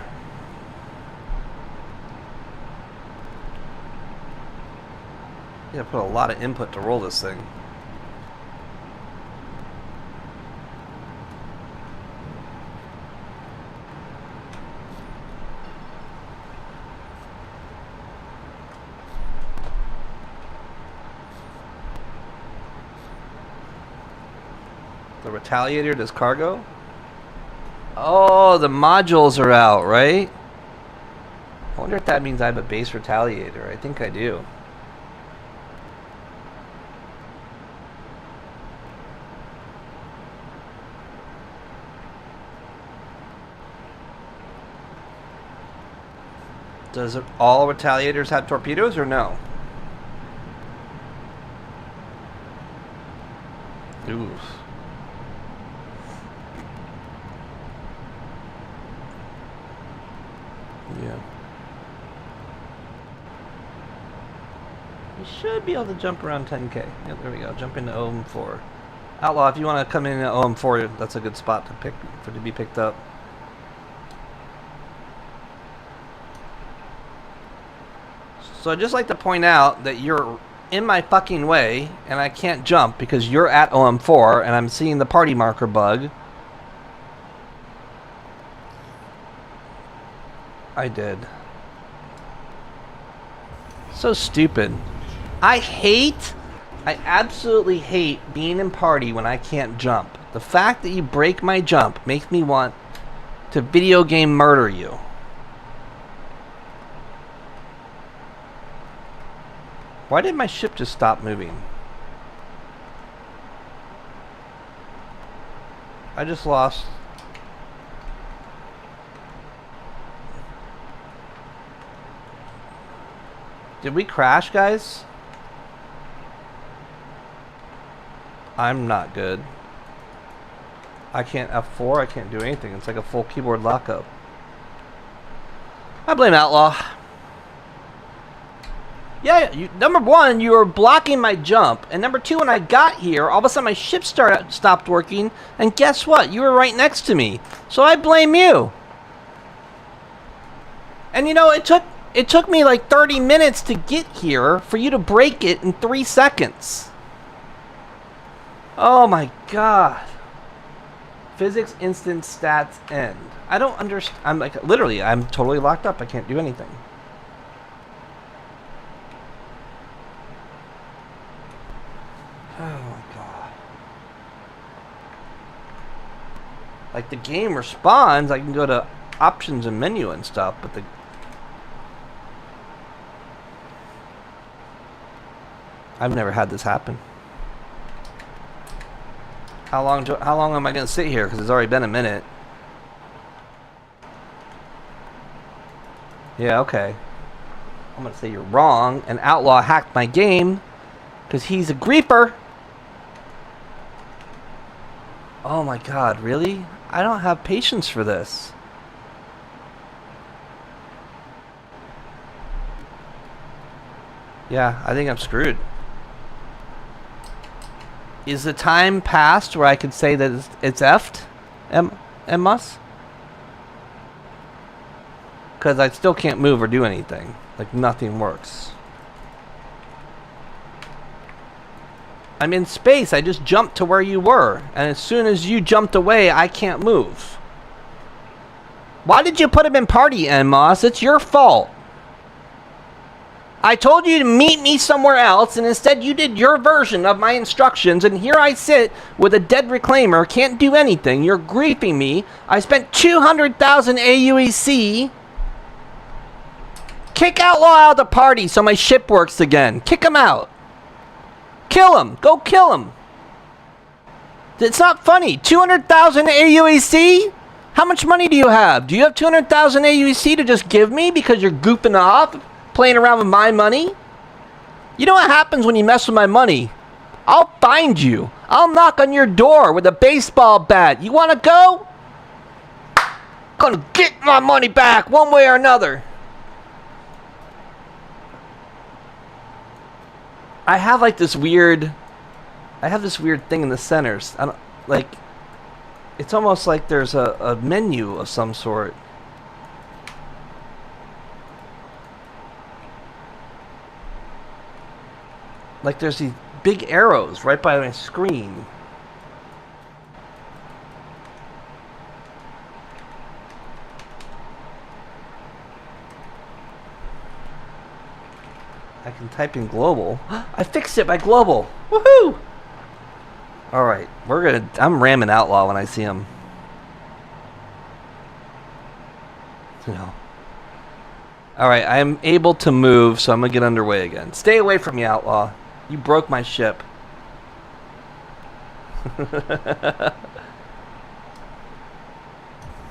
You gotta put a lot of input to roll this thing. The Retaliator does cargo? Oh, the modules are out, right? I wonder if that means I have a base Retaliator. I think I do. Does all Retaliators have torpedoes or no? Ooh. Yeah. You should be able to jump around 10K. Yep, there we go. Jump into OM4. Outlaw, if you want to come in at OM4, that's a good spot to be picked up. So I'd just like to point out that you're in my fucking way, and I can't jump because you're at OM4, and I'm seeing the party marker bug. I did. So stupid. I absolutely hate being in party when I can't jump. The fact that you break my jump makes me want to video game murder you. Why did my ship just stop moving? I just lost. Did we crash, guys? I'm not good. I can't F4, I can't do anything. It's like a full keyboard lockup. I blame Outlaw. Yeah, number one, you were blocking my jump. And number two, when I got here, all of a sudden my ship stopped working. And guess what? You were right next to me. So I blame you. And you know, it took me like 30 minutes to get here for you to break it in 3 seconds. Oh my god. Physics instance stats end. I don't understand. I'm like, literally, I'm totally locked up. I can't do anything. Oh my god. Like the game responds, I can go to options and menu and stuff, but I've never had this happen. How long am I gonna sit here? Because it's already been a minute. Yeah, okay. I'm gonna say you're wrong, and Outlaw hacked my game because he's a griefer. Oh my god, really? I don't have patience for this. Yeah, I think I'm screwed. Is the time past where I could say that it's effed? Mus? Because I still can't move or do anything. Like nothing works. I'm in space. I just jumped to where you were. And as soon as you jumped away, I can't move. Why did you put him in party, Moss? It's your fault. I told you to meet me somewhere else, and instead you did your version of my instructions, and here I sit with a dead reclaimer, can't do anything. You're griefing me. I spent 200,000 AUEC. Kick Outlaw out of the party so my ship works again. Kick him out. Kill him. Go kill him. It's not funny. 200,000 AUEC? How much money do you have? Do you have 200,000 AUEC to just give me because you're goofing off? Playing around with my money? You know what happens when you mess with my money? I'll find you. I'll knock on your door with a baseball bat. You want to go? Gonna get my money back one way or another. I have like this weird thing in the centers. I don't like. It's almost like there's a menu of some sort. Like there's these big arrows right by my screen. I can type in global. I fixed it by global. Woohoo! Alright, I'm ramming Outlaw when I see him. No. Alright, I am able to move, so I'm gonna get underway again. Stay away from me, Outlaw. You broke my ship.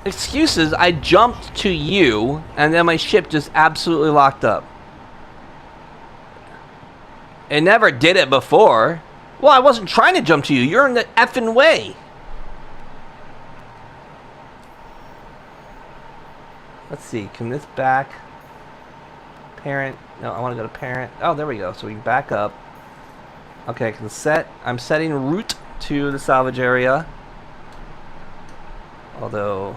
Excuses, I jumped to you, and then my ship just absolutely locked up. It never did it before. Well, I wasn't trying to jump to you. You're in the effing way. Let's see, can this back? Parent, no, I want to go to parent. Oh, there we go, so we can back up. Okay, I can I'm setting route to the salvage area. Although...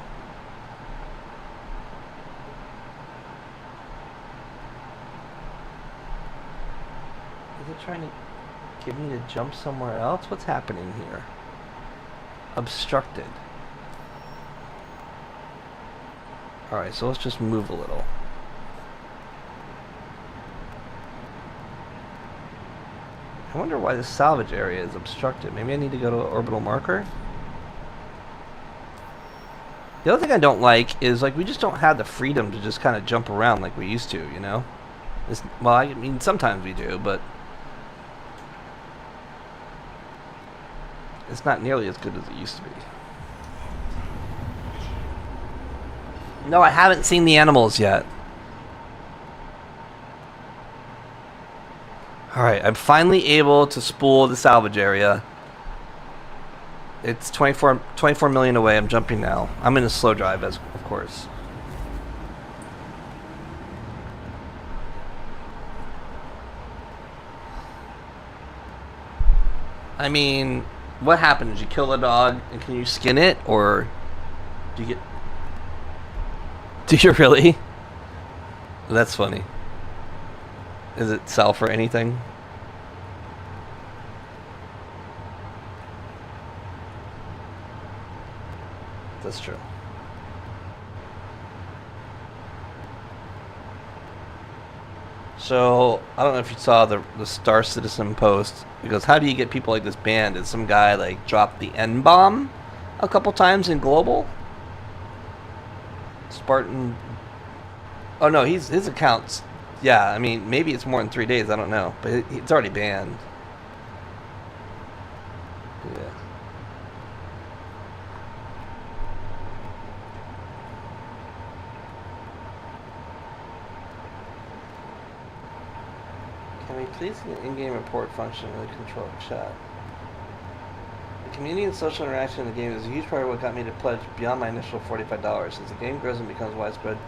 is it trying to get me to jump somewhere else? What's happening here? Obstructed. Alright, so let's just move a little. I wonder why the salvage area is obstructed. Maybe I need to go to an orbital marker? The other thing I don't like is, like, we just don't have the freedom to just kind of jump around like we used to, you know? Well, I mean, sometimes we do, but it's not nearly as good as it used to be. No, I haven't seen the animals yet. Alright, I'm finally able to spool the salvage area. It's 24 million away. I'm jumping now. I'm in a slow drive, of course. I mean, what happened? Did you kill a dog and can you skin it? Or do you get... Do you really? That's funny. Does it sell for anything? That's true. So, I don't know if you saw the Star Citizen post. Because how do you get people like this banned? Did some guy like drop the N-bomb a couple times in global? Spartan... Oh no, his account's... Yeah, I mean, maybe it's more than 3 days, I don't know. But it's already banned. Yeah. Can we please get an in-game report function in the control chat? The community and social interaction in the game is a huge part of what got me to pledge beyond my initial $45. As the game grows and becomes widespread.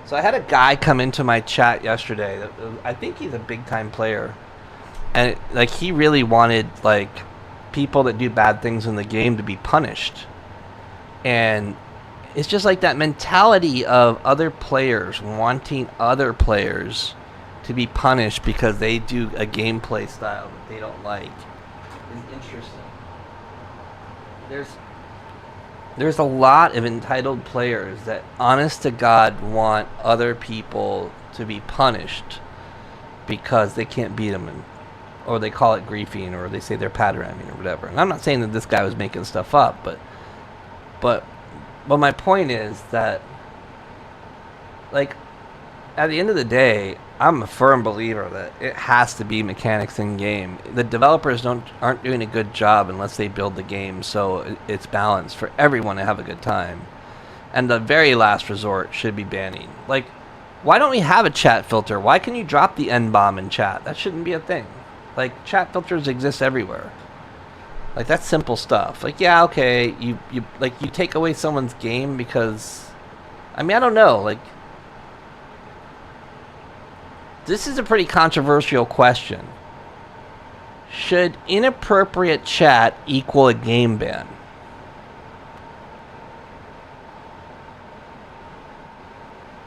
So I had a guy come into my chat yesterday. I think he's a big-time player, and like he really wanted like people that do bad things in the game to be punished. And it's just like that mentality of other players wanting other players to be punished because they do a gameplay style that they don't like is interesting. There's a lot of entitled players that, honest to God, want other people to be punished because they can't beat them, or they call it griefing, or they say they're patterning or whatever. And I'm not saying that this guy was making stuff up, but my point is that, like, at the end of the day, I'm a firm believer that it has to be mechanics in game. The developers aren't doing a good job unless they build the game so it's balanced for everyone to have a good time. And the very last resort should be banning. Like, why don't we have a chat filter? Why can you drop the N-bomb in chat? That shouldn't be a thing. Like, chat filters exist everywhere. Like, that's simple stuff. Like, yeah, okay, you take away someone's game because, I mean, I don't know, like, this is a pretty controversial question. Should inappropriate chat equal a game ban?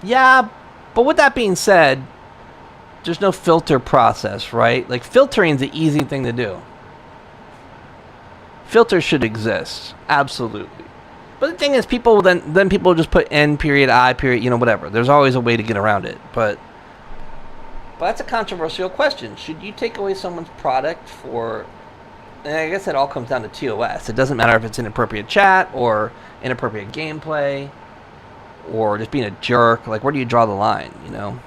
Yeah, but with that being said, there's no filter process, right? Like, filtering is the easy thing to do. Filters should exist, absolutely. But the thing is, people then people just put N period, I period, you know, whatever. There's always a way to get around it, but that's a controversial question. Should you take away someone's product for... And I guess it all comes down to TOS. It doesn't matter if it's inappropriate chat or inappropriate gameplay or just being a jerk. Like, where do you draw the line, you know?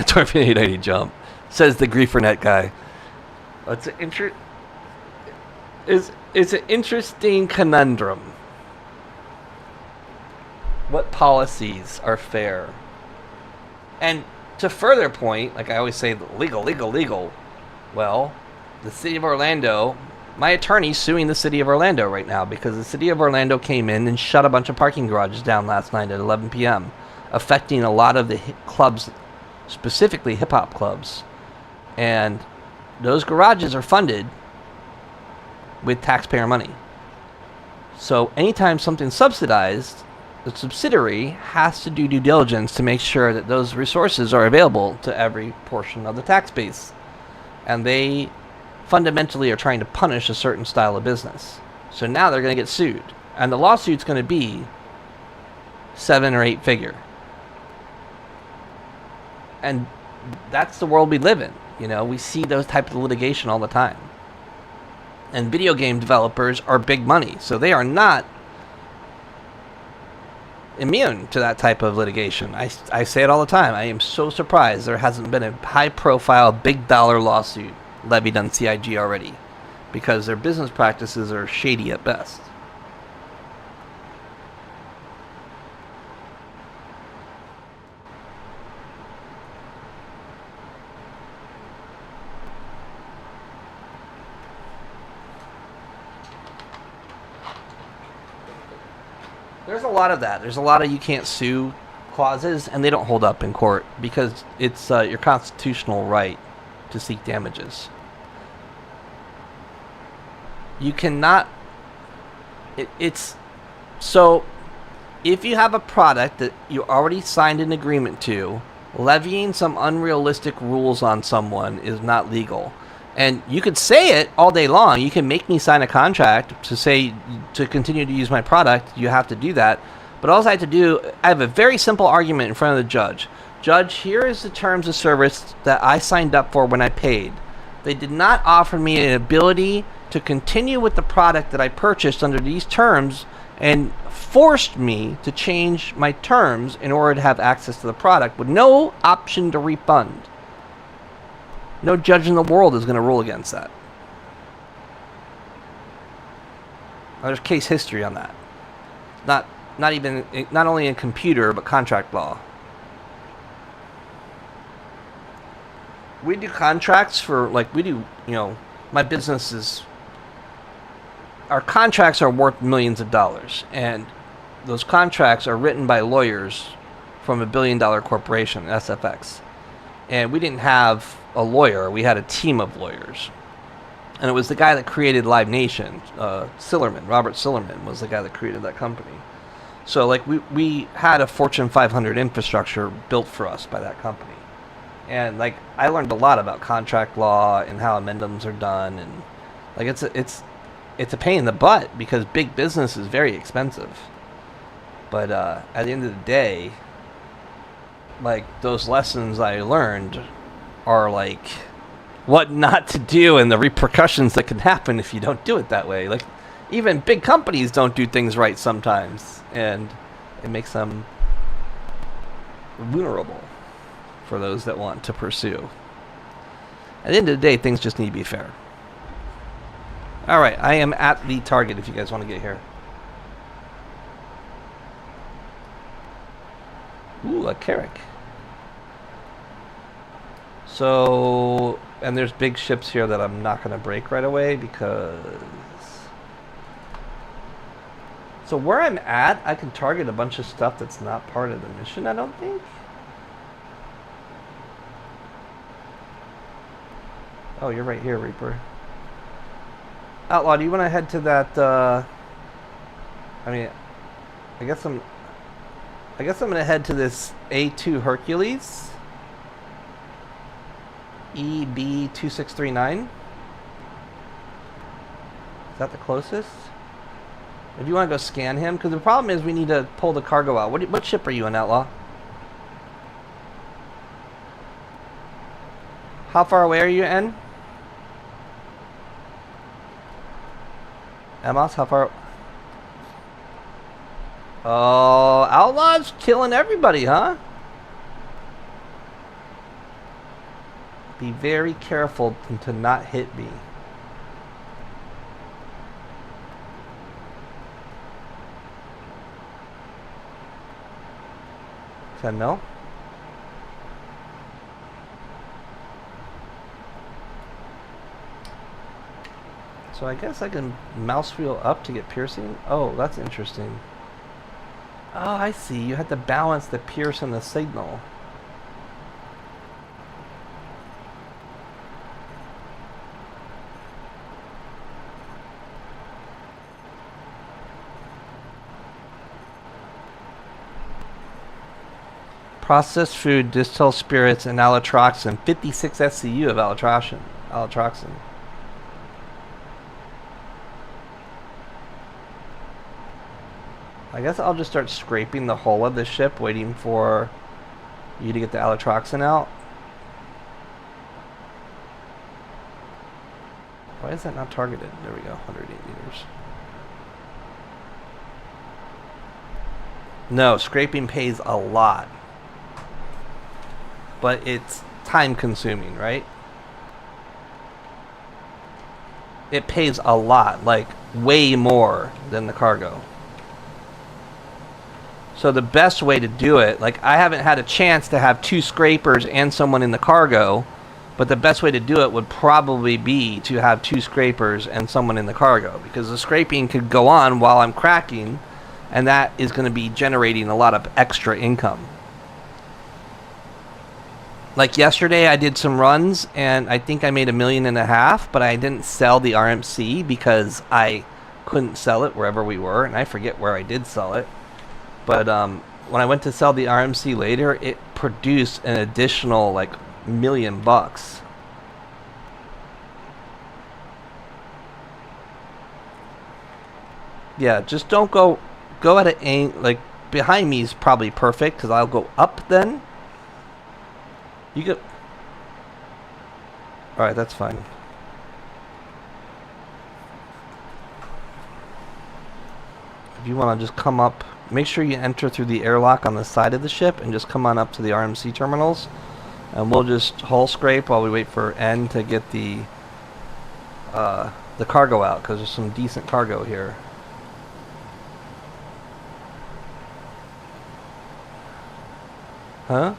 Torpedo 880 jump, says the Griefernet guy. It's an interesting conundrum. What policies are fair? And to further point, like I always say, legal. Well, the city of Orlando, my attorney's suing the city of Orlando right now because the city of Orlando came in and shut a bunch of parking garages down last night at 11 p.m., affecting a lot of the clubs, specifically hip-hop clubs. And those garages are funded with taxpayer money. So anytime something's subsidized, the subsidiary has to do due diligence to make sure that those resources are available to every portion of the tax base. And they fundamentally are trying to punish a certain style of business. So now they're going to get sued. And the lawsuit's going to be 7 or 8 figure. And that's the world we live in. You know, we see those types of litigation all the time. And video game developers are big money, so they are not immune to that type of litigation. I say it all the time. I am so surprised there hasn't been a high-profile, big-dollar lawsuit levied on CIG already, because their business practices are shady at best. There's a lot of that. There's a lot of you can't sue clauses, and they don't hold up in court because it's your constitutional right to seek damages. You cannot... It's... So, if you have a product that you already signed an agreement to, levying some unrealistic rules on someone is not legal. And you could say it all day long. You can make me sign a contract to say to continue to use my product. You have to do that. But all I have to do, I have a very simple argument in front of the judge. Judge, here is the terms of service that I signed up for when I paid. They did not offer me an ability to continue with the product that I purchased under these terms and forced me to change my terms in order to have access to the product with no option to refund. No judge in the world is going to rule against that. There's case history on that. Not only in computer, but contract law. We do contracts for, like, my business is, our contracts are worth millions of dollars, and those contracts are written by lawyers from a billion-dollar corporation, SFX. And we didn't have a lawyer, we had a team of lawyers. And it was the guy that created Live Nation, Robert Sillerman was the guy that created that company. So, like, we had a Fortune 500 infrastructure built for us by that company. And, like, I learned a lot about contract law and how amendments are done, and, like, it's a pain in the butt because big business is very expensive. But at the end of the day, like those lessons I learned are like what not to do and the repercussions that can happen if you don't do it that way. Like even big companies don't do things right sometimes, and it makes them vulnerable for those that want to pursue. At the end of the day, things just need to be fair. Alright, I am at the target if you guys want to get here. Ooh, a Carrack. So, and there's big ships here that I'm not going to break right away because... So where I'm at, I can target a bunch of stuff that's not part of the mission, I don't think. Oh, you're right here, Reaper. Outlaw, do you want to head to that, I mean, I guess I'm going to head to this A2 Hercules. EB2639. Is that the closest? If you want to go scan him, because the problem is we need to pull the cargo out. What ship are you on, Outlaw? How far away are you, N? Amos, how far? Oh, Outlaw's killing everybody, huh? Be very careful to not hit me. 10 mil. So I guess I can mouse wheel up to get piercing. Oh, that's interesting. Oh, I see. You have to balance the pierce and the signal. Processed food, distilled spirits, and alotroxin. 56 SCU of alotroxin. I guess I'll just start scraping the hull of the ship, waiting for you to get the alotroxin out. Why is that not targeted? There we go, 108 meters. No, scraping pays a lot. But it's time consuming, right? It pays a lot, like way more than the cargo. So the best way to do it, like I haven't had a chance to have 2 scrapers and someone in the cargo, but the best way to do it would probably be to have 2 scrapers and someone in the cargo, because the scraping could go on while I'm cracking, and that is going to be generating a lot of extra income. Like yesterday I did some runs and I think I made $1.5 million, but I didn't sell the RMC because I couldn't sell it wherever we were, and I forget where I did sell it. But when I went to sell the RMC later, it produced an additional like $1 million. Yeah, just don't go at an angle. Like behind me is probably perfect because I'll go up then. You go. All right, that's fine. If you want to just come up, make sure you enter through the airlock on the side of the ship and just come on up to the RMC terminals, and we'll just hull scrape while we wait for N to get the cargo out, because there's some decent cargo here. Huh?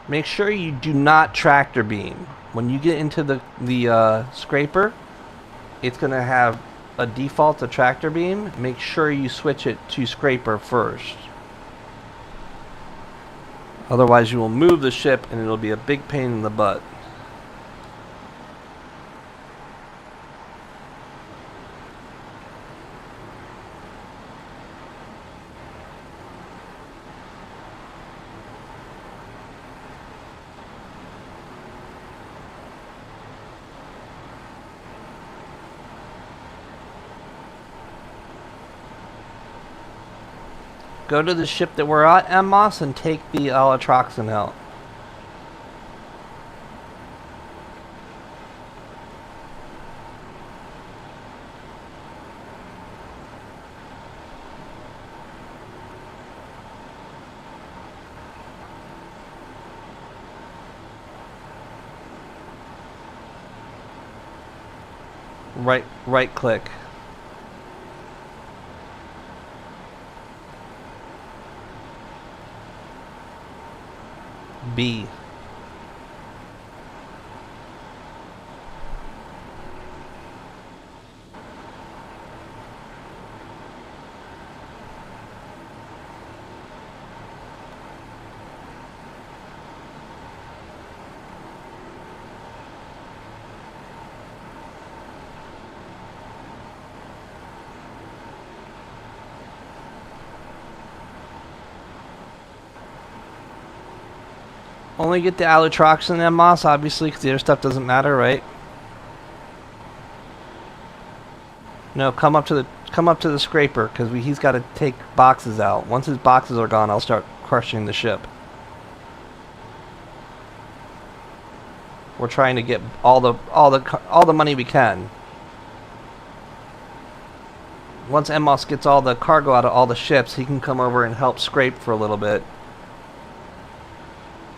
Make sure you do not tractor beam. When you get into the scraper, it's going to have a default to tractor beam. Make sure you switch it to scraper first. Otherwise you will move the ship and it'll be a big pain in the butt. Go to the ship that we're at, Moss, and take the allotroxin out. Right click. B. Only get the allotroxin and Moss, obviously, because the other stuff doesn't matter, right? No, come up to the scraper, because he's got to take boxes out. Once his boxes are gone, I'll start crushing the ship. We're trying to get all the money we can. Once Moss gets all the cargo out of all the ships, he can come over and help scrape for a little bit.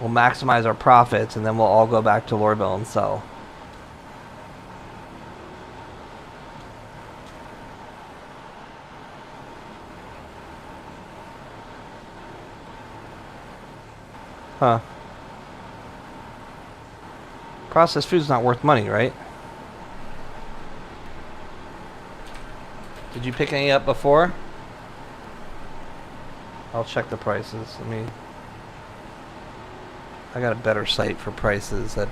We'll maximize our profits, and then we'll all go back to Lorville and sell. Huh. Processed food's not worth money, right? Did you pick any up before? I'll check the prices. I got a better site for prices at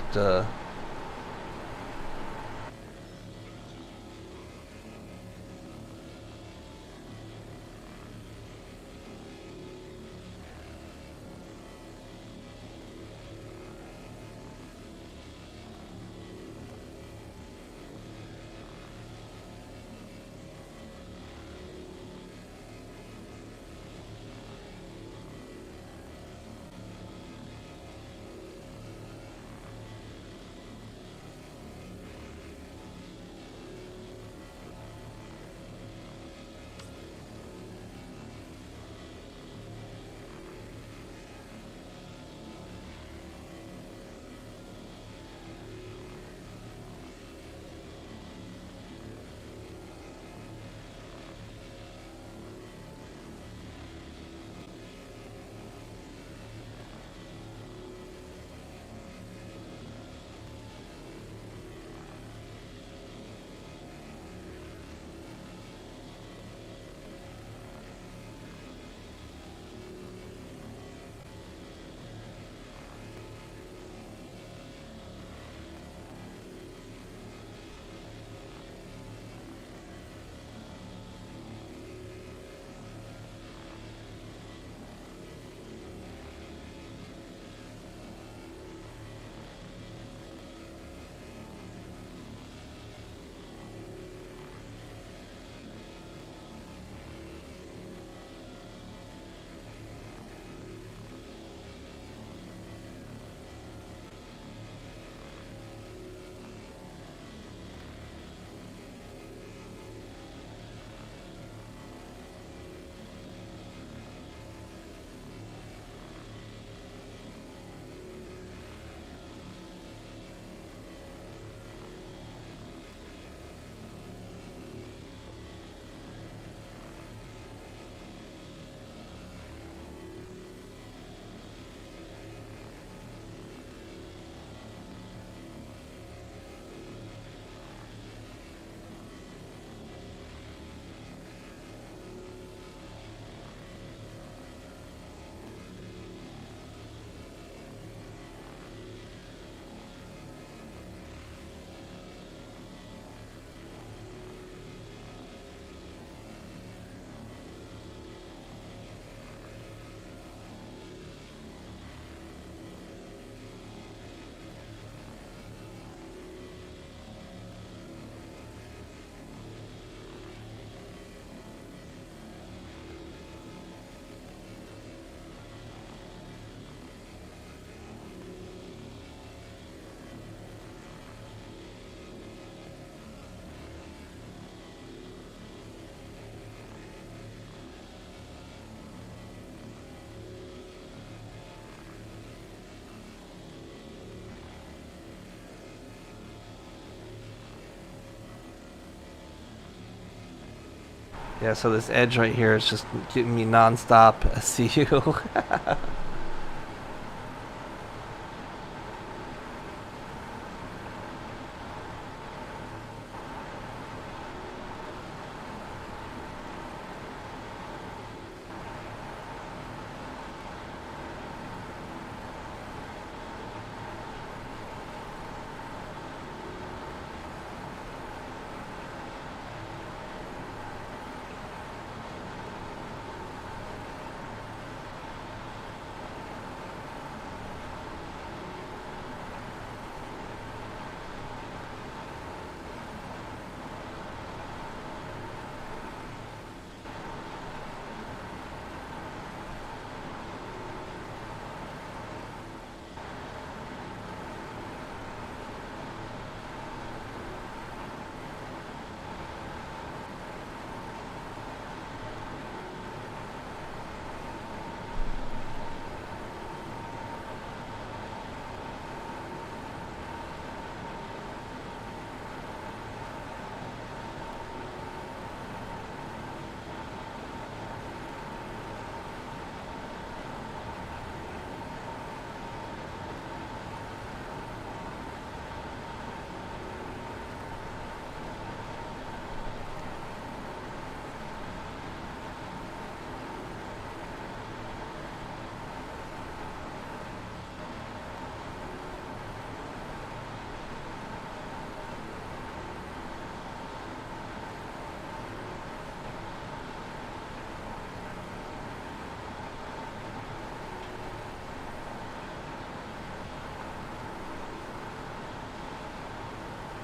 Yeah, so this edge right here is just giving me non-stop SCU.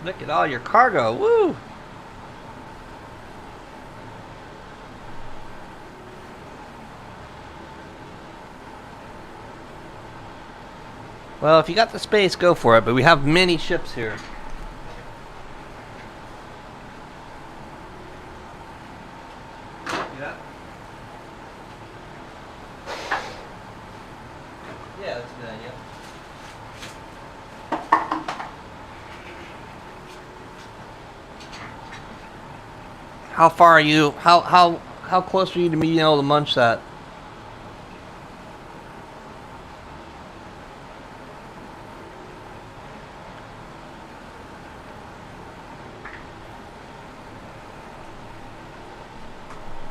Look at all your cargo. Woo! Well, if you got the space, go for it, but we have many ships here. Yeah. Yeah, that's a good idea. How far are you? How close are you to me being able to munch that?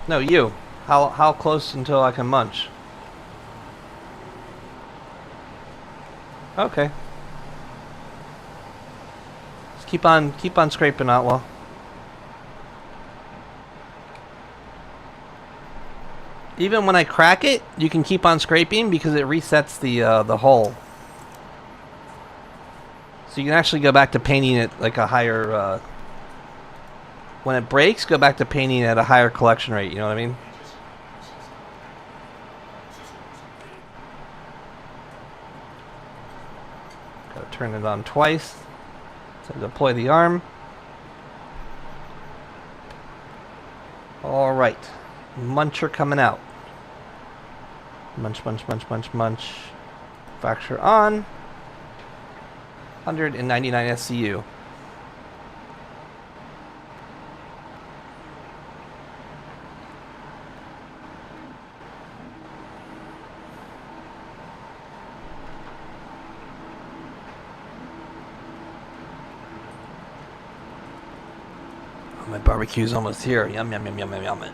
No, you. How close until I can munch? Okay. Just keep on scraping out well. Even when I crack it, you can keep on scraping because it resets the hull. So you can actually go back to painting it like a higher. When it breaks, go back to painting at a higher collection rate. You know what I mean? Gotta turn it on twice to deploy the arm. All right, muncher coming out. Munch, munch, munch, munch, munch. Fracture on. 199 SCU. Oh, my barbecue's almost here. Yum, yum, yum, yum, yum, yum.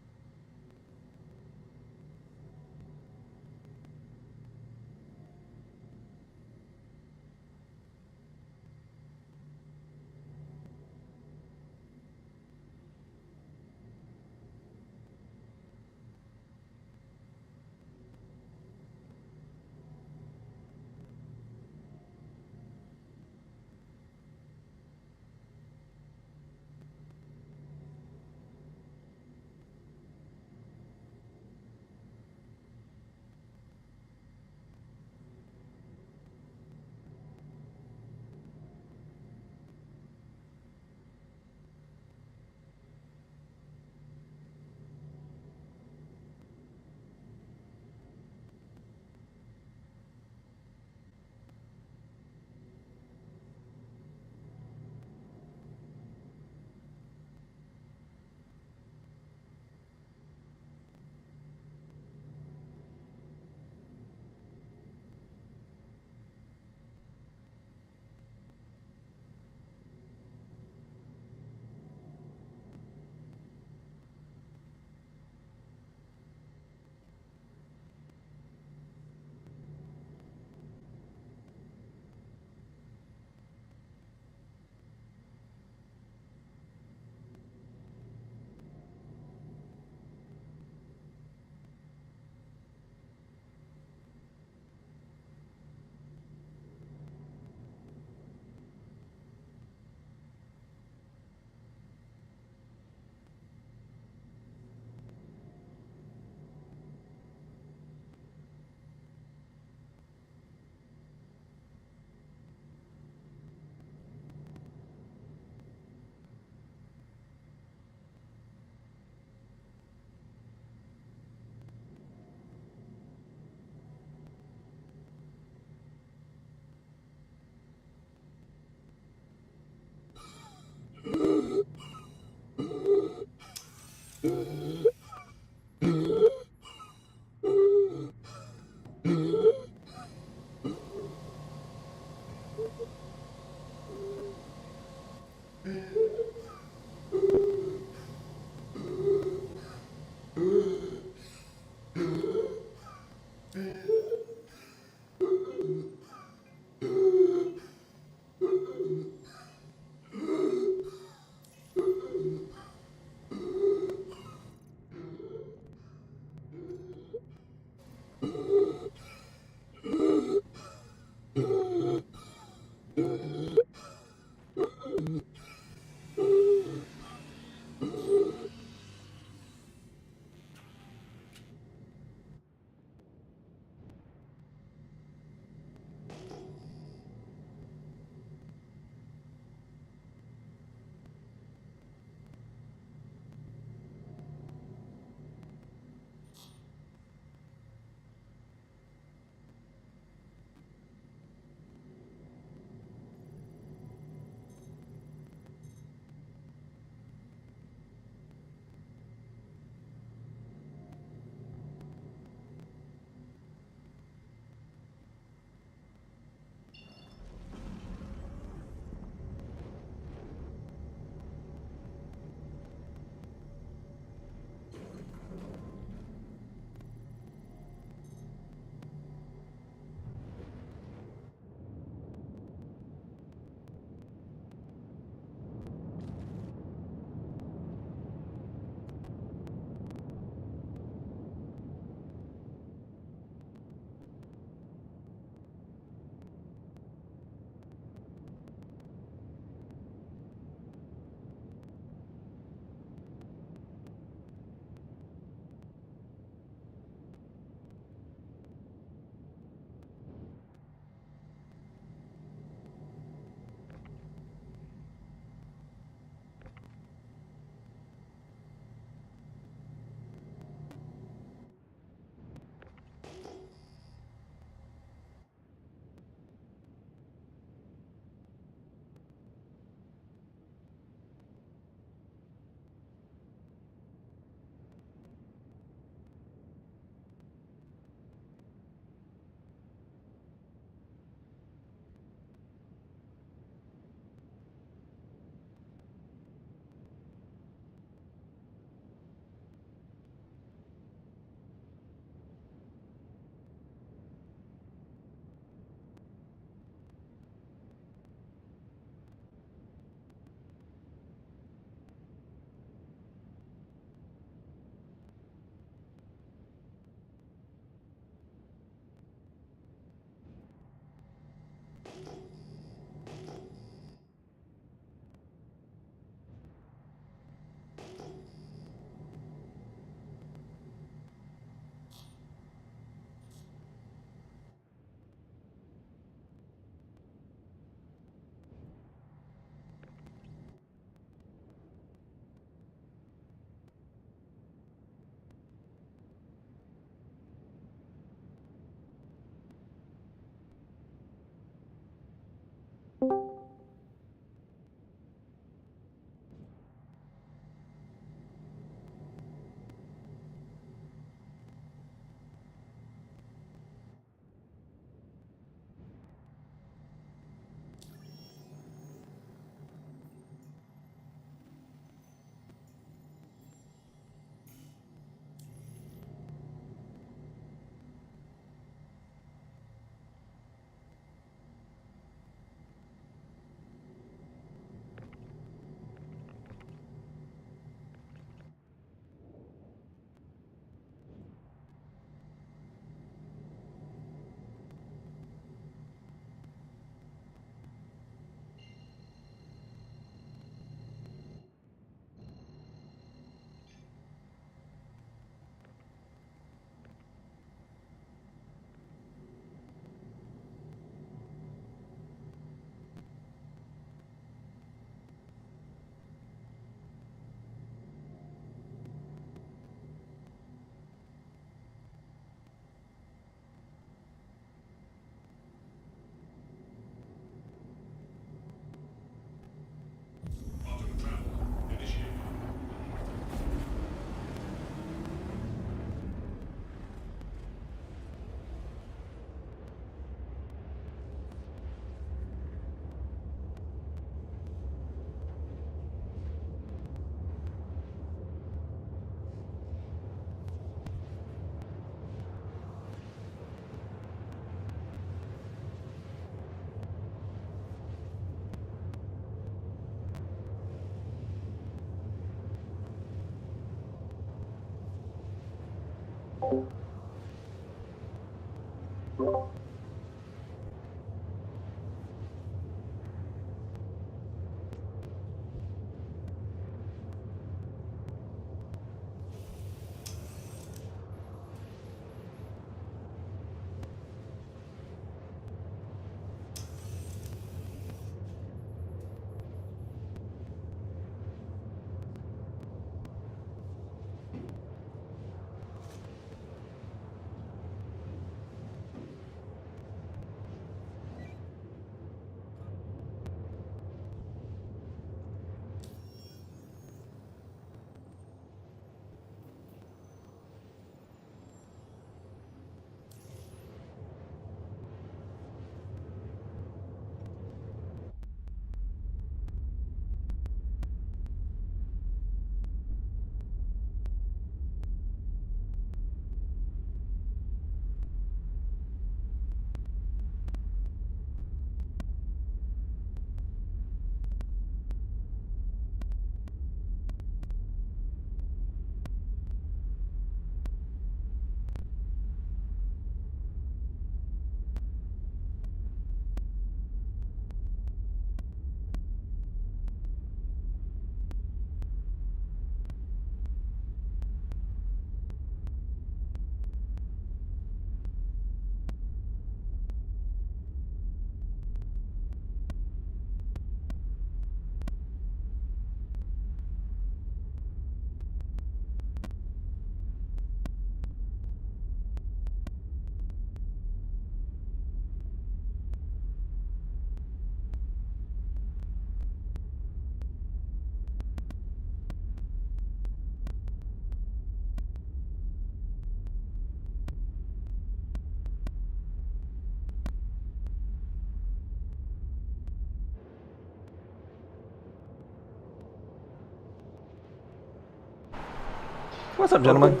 What's up, gentlemen?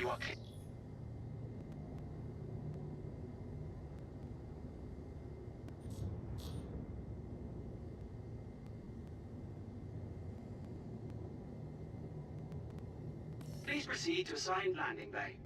You are clear. Please proceed to assigned landing bay.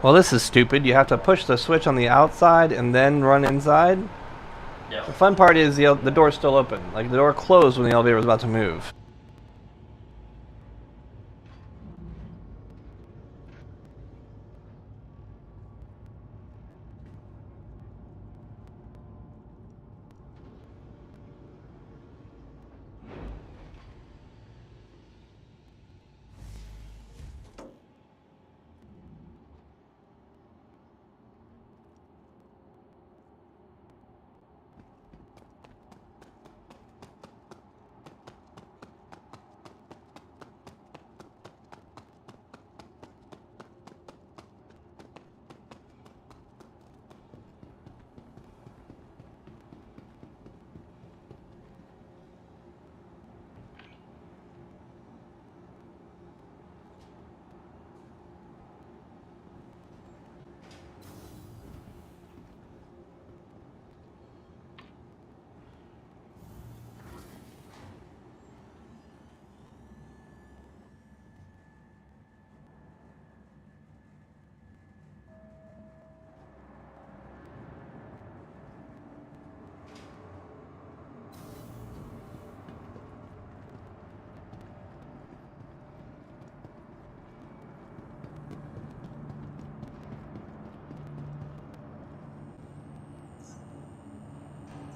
Well, this is stupid. You have to push the switch on the outside and then run inside. Yeah. The fun part is the door's still open. Like, the door closed when the elevator was about to move.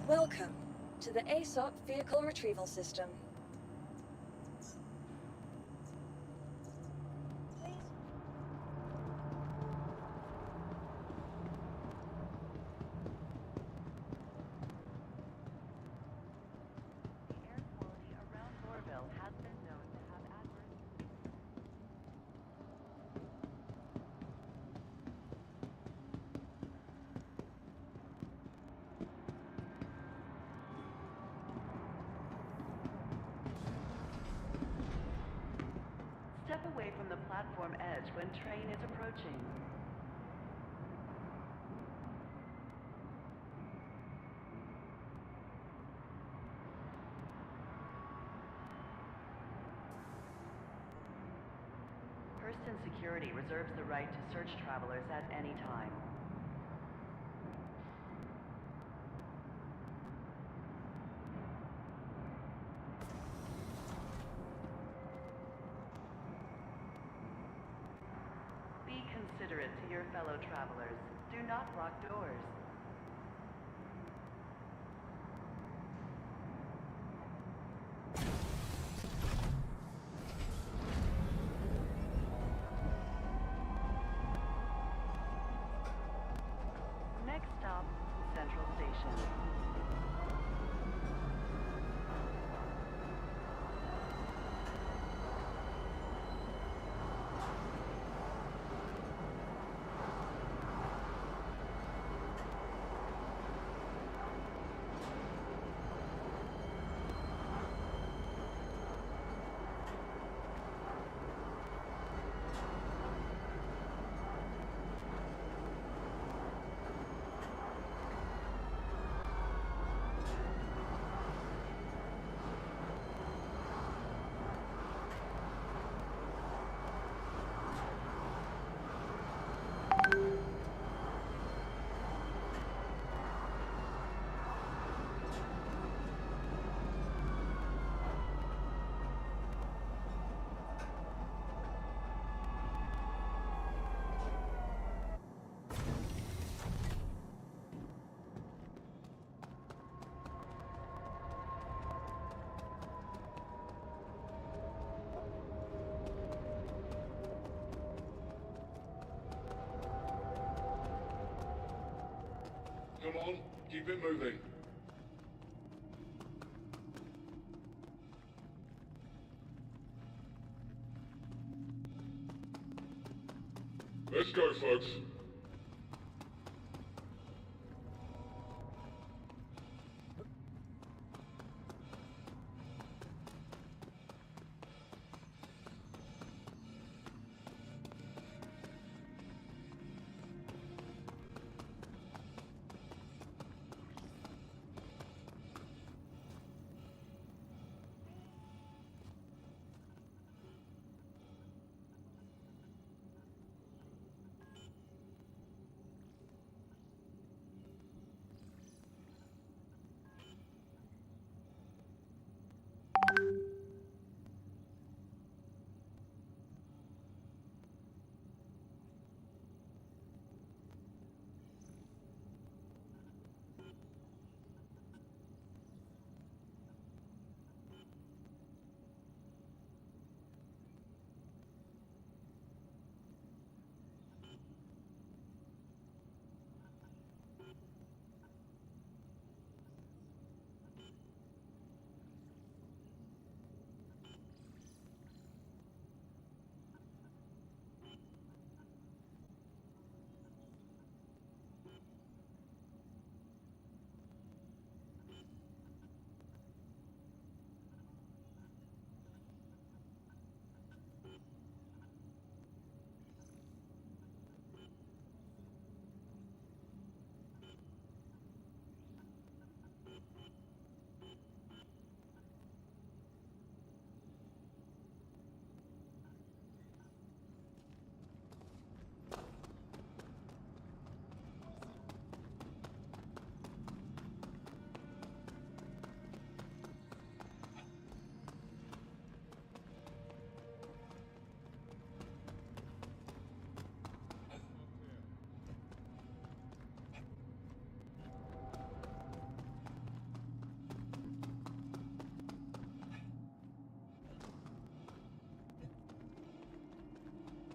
Welcome to the ASOP Vehicle Retrieval System. Please. The air quality around Lorville has been known to have adverse. away from the platform edge when train is approaching. Hurston Security reserves the right to search travelers at any time. Be considerate to your fellow travelers. Do not block doors. Next stop, Central Station. Come on, keep it moving. Let's go, folks.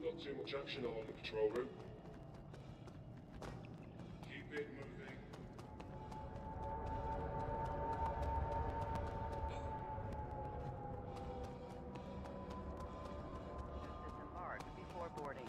Not too much action along the patrol route. Keep it moving. Disembark before boarding.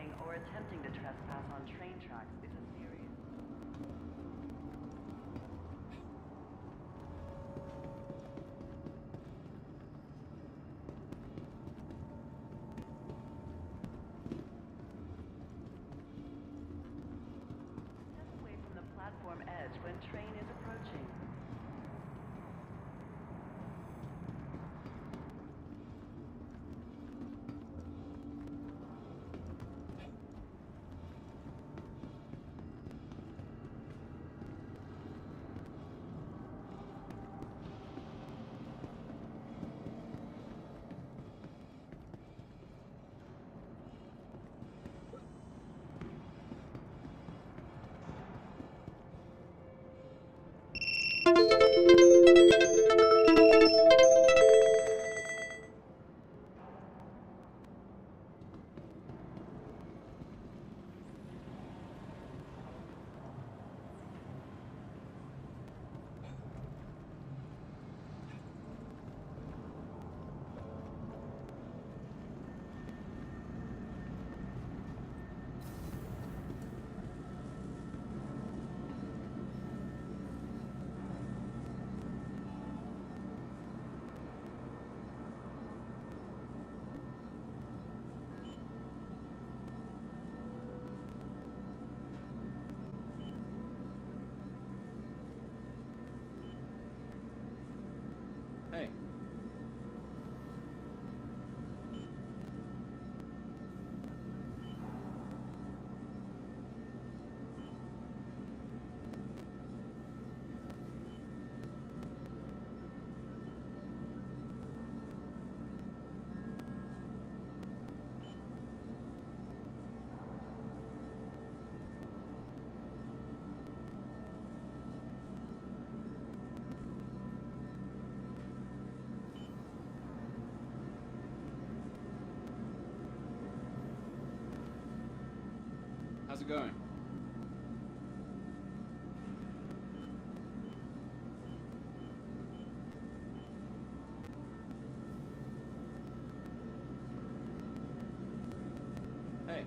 train or attempting to trespass on train tracks is a serious... Step away from the platform edge when train is approaching. Hey. How's it going? Hey.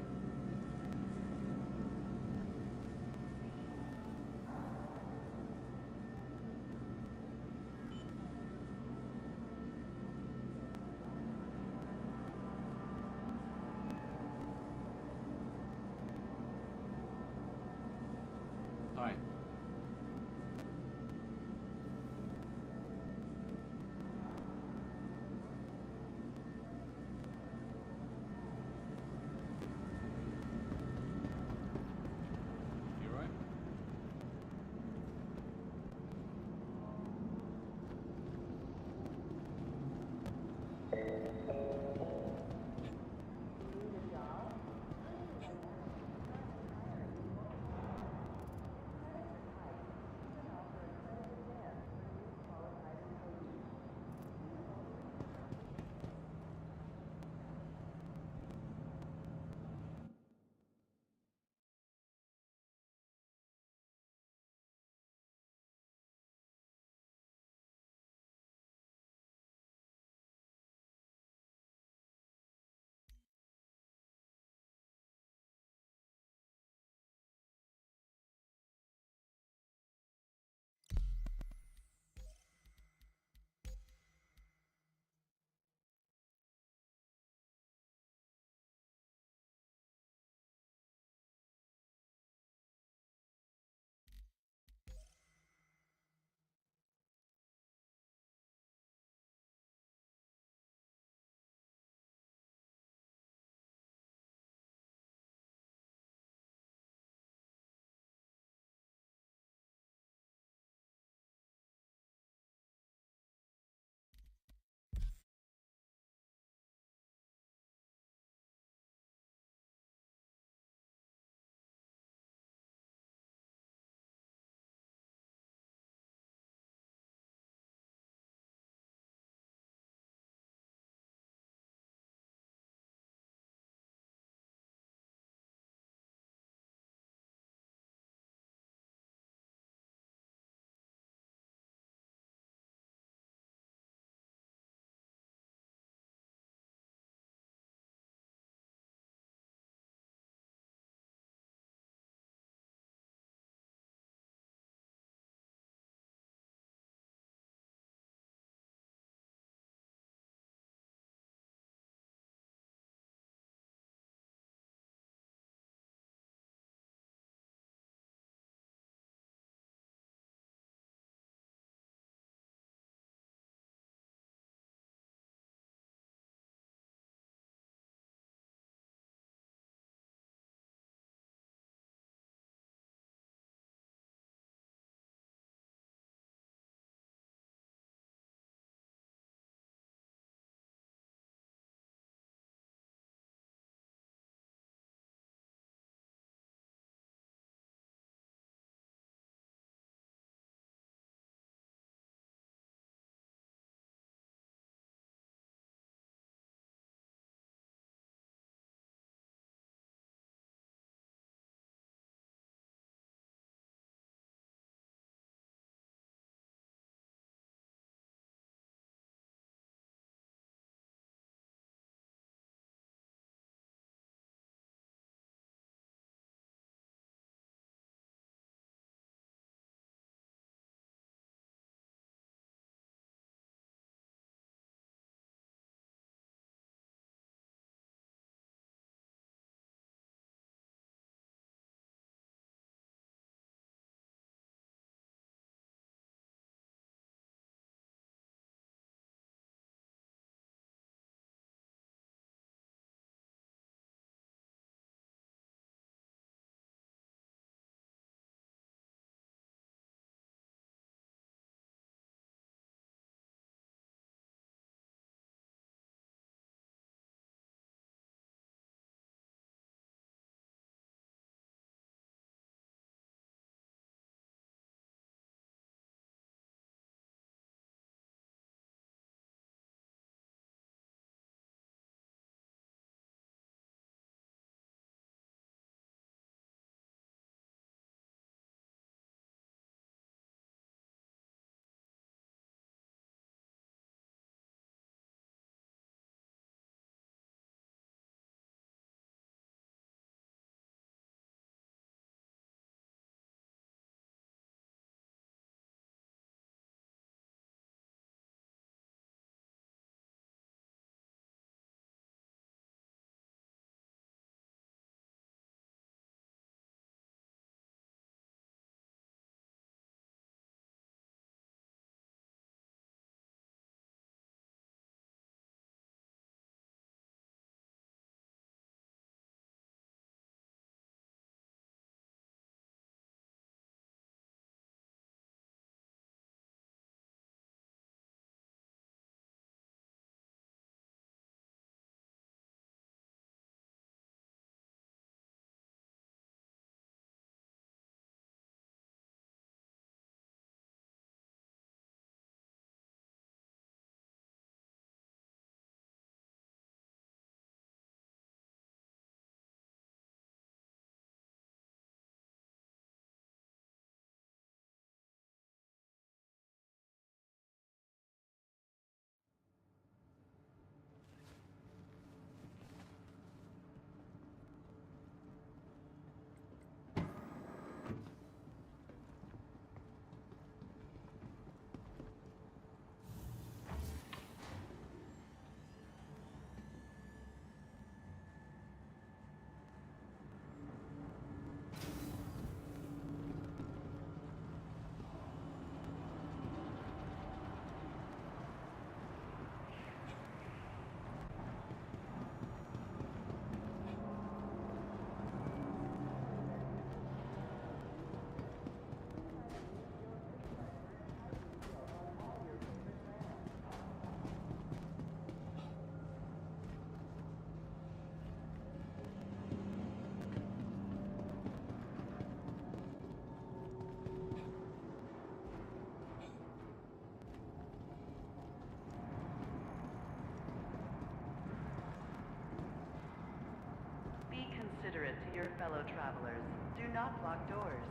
fellow travelers. Do not block doors.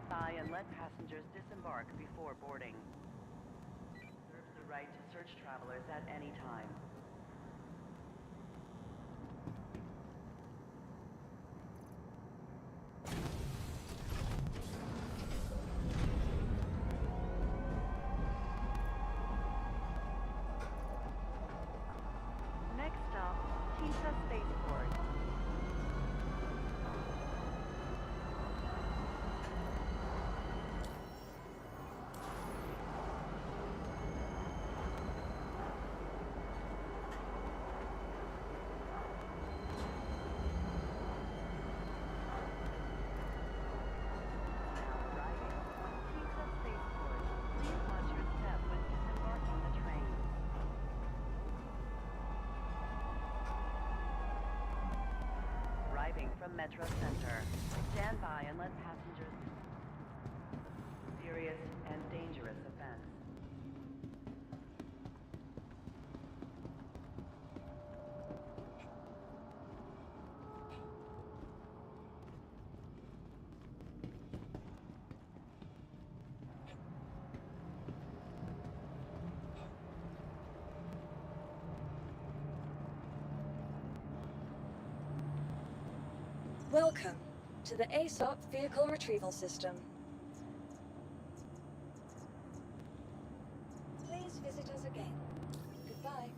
By and let passengers disembark before boarding. Reserves the right to search travelers at any time. Next stop, Tisa Spaceport. From Metro Center. Stand by and let passengers... Serious and dangerous offense. Welcome to the ASOP Vehicle Retrieval System. Please visit us again. Goodbye.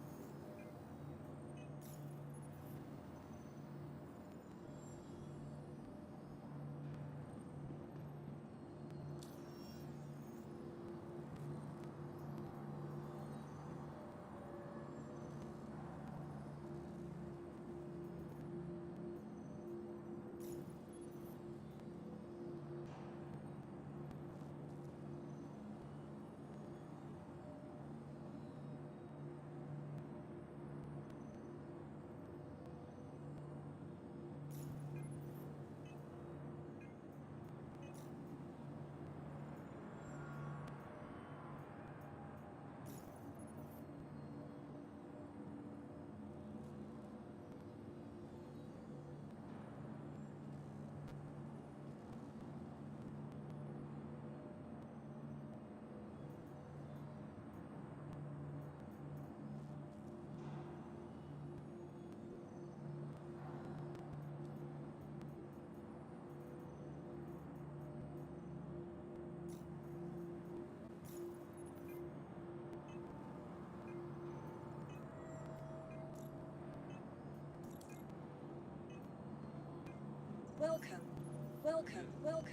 Welcome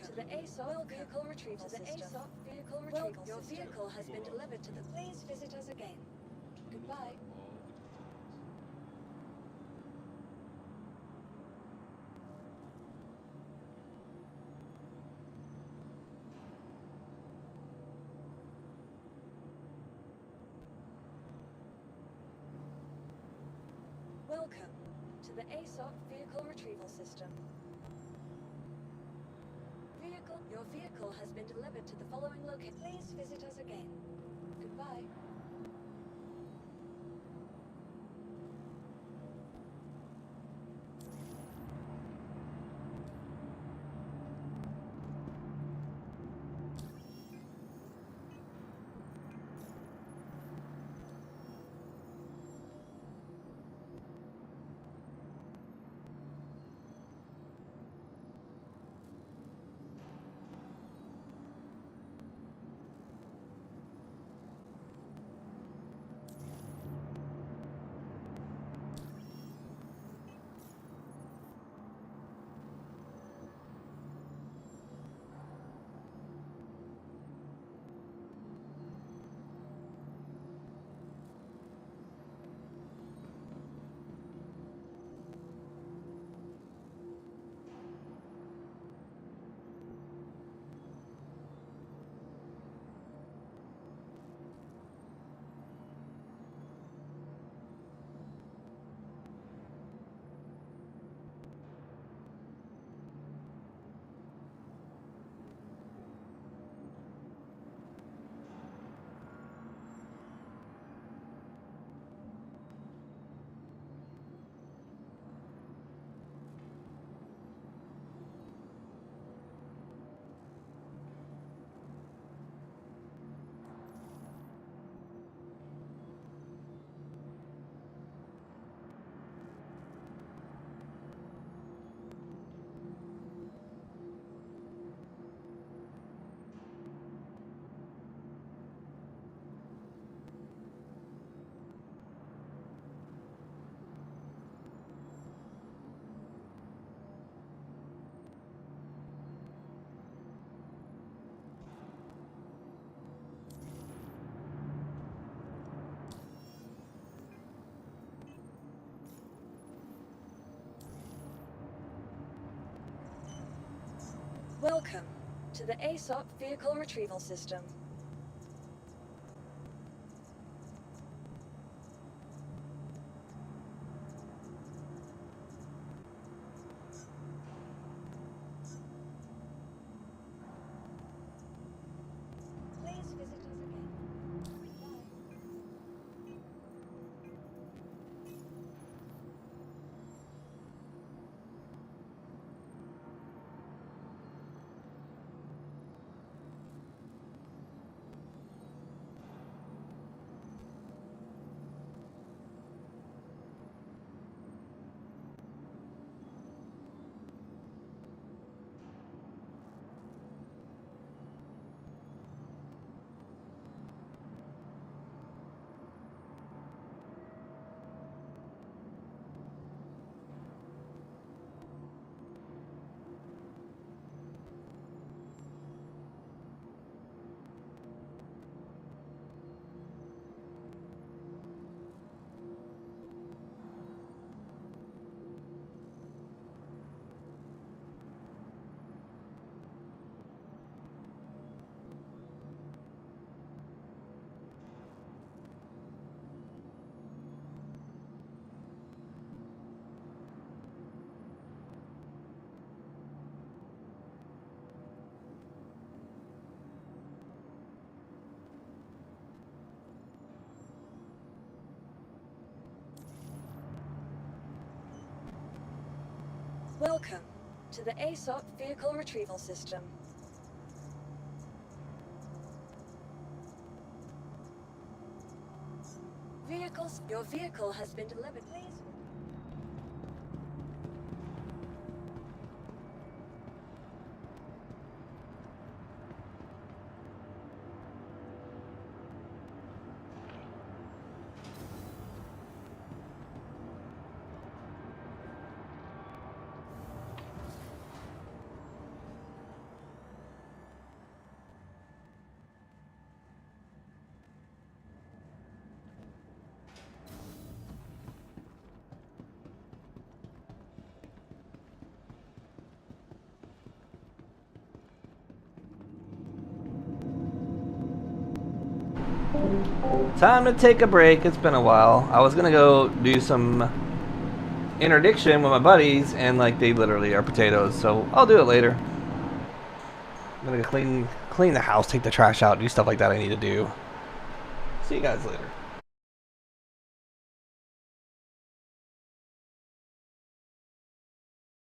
to the ASOP Vehicle Retrieval System. Your vehicle has been delivered to the... Please visit us again. Goodbye. Welcome to the ASOP Vehicle Retrieval System. Your vehicle has been delivered to the following location. Please visit us again. Goodbye. Welcome to the ASOP Vehicle Retrieval System. Please visit us again. Goodbye. Welcome to the ASOP Vehicle Retrieval System. Your vehicle has been delivered. Please. Time to take a break. It's been a while. I was gonna go do some interdiction with my buddies, and like they literally are potatoes. So I'll do it later. I'm gonna clean the house, take the trash out, do stuff like that I need to do. See you guys later.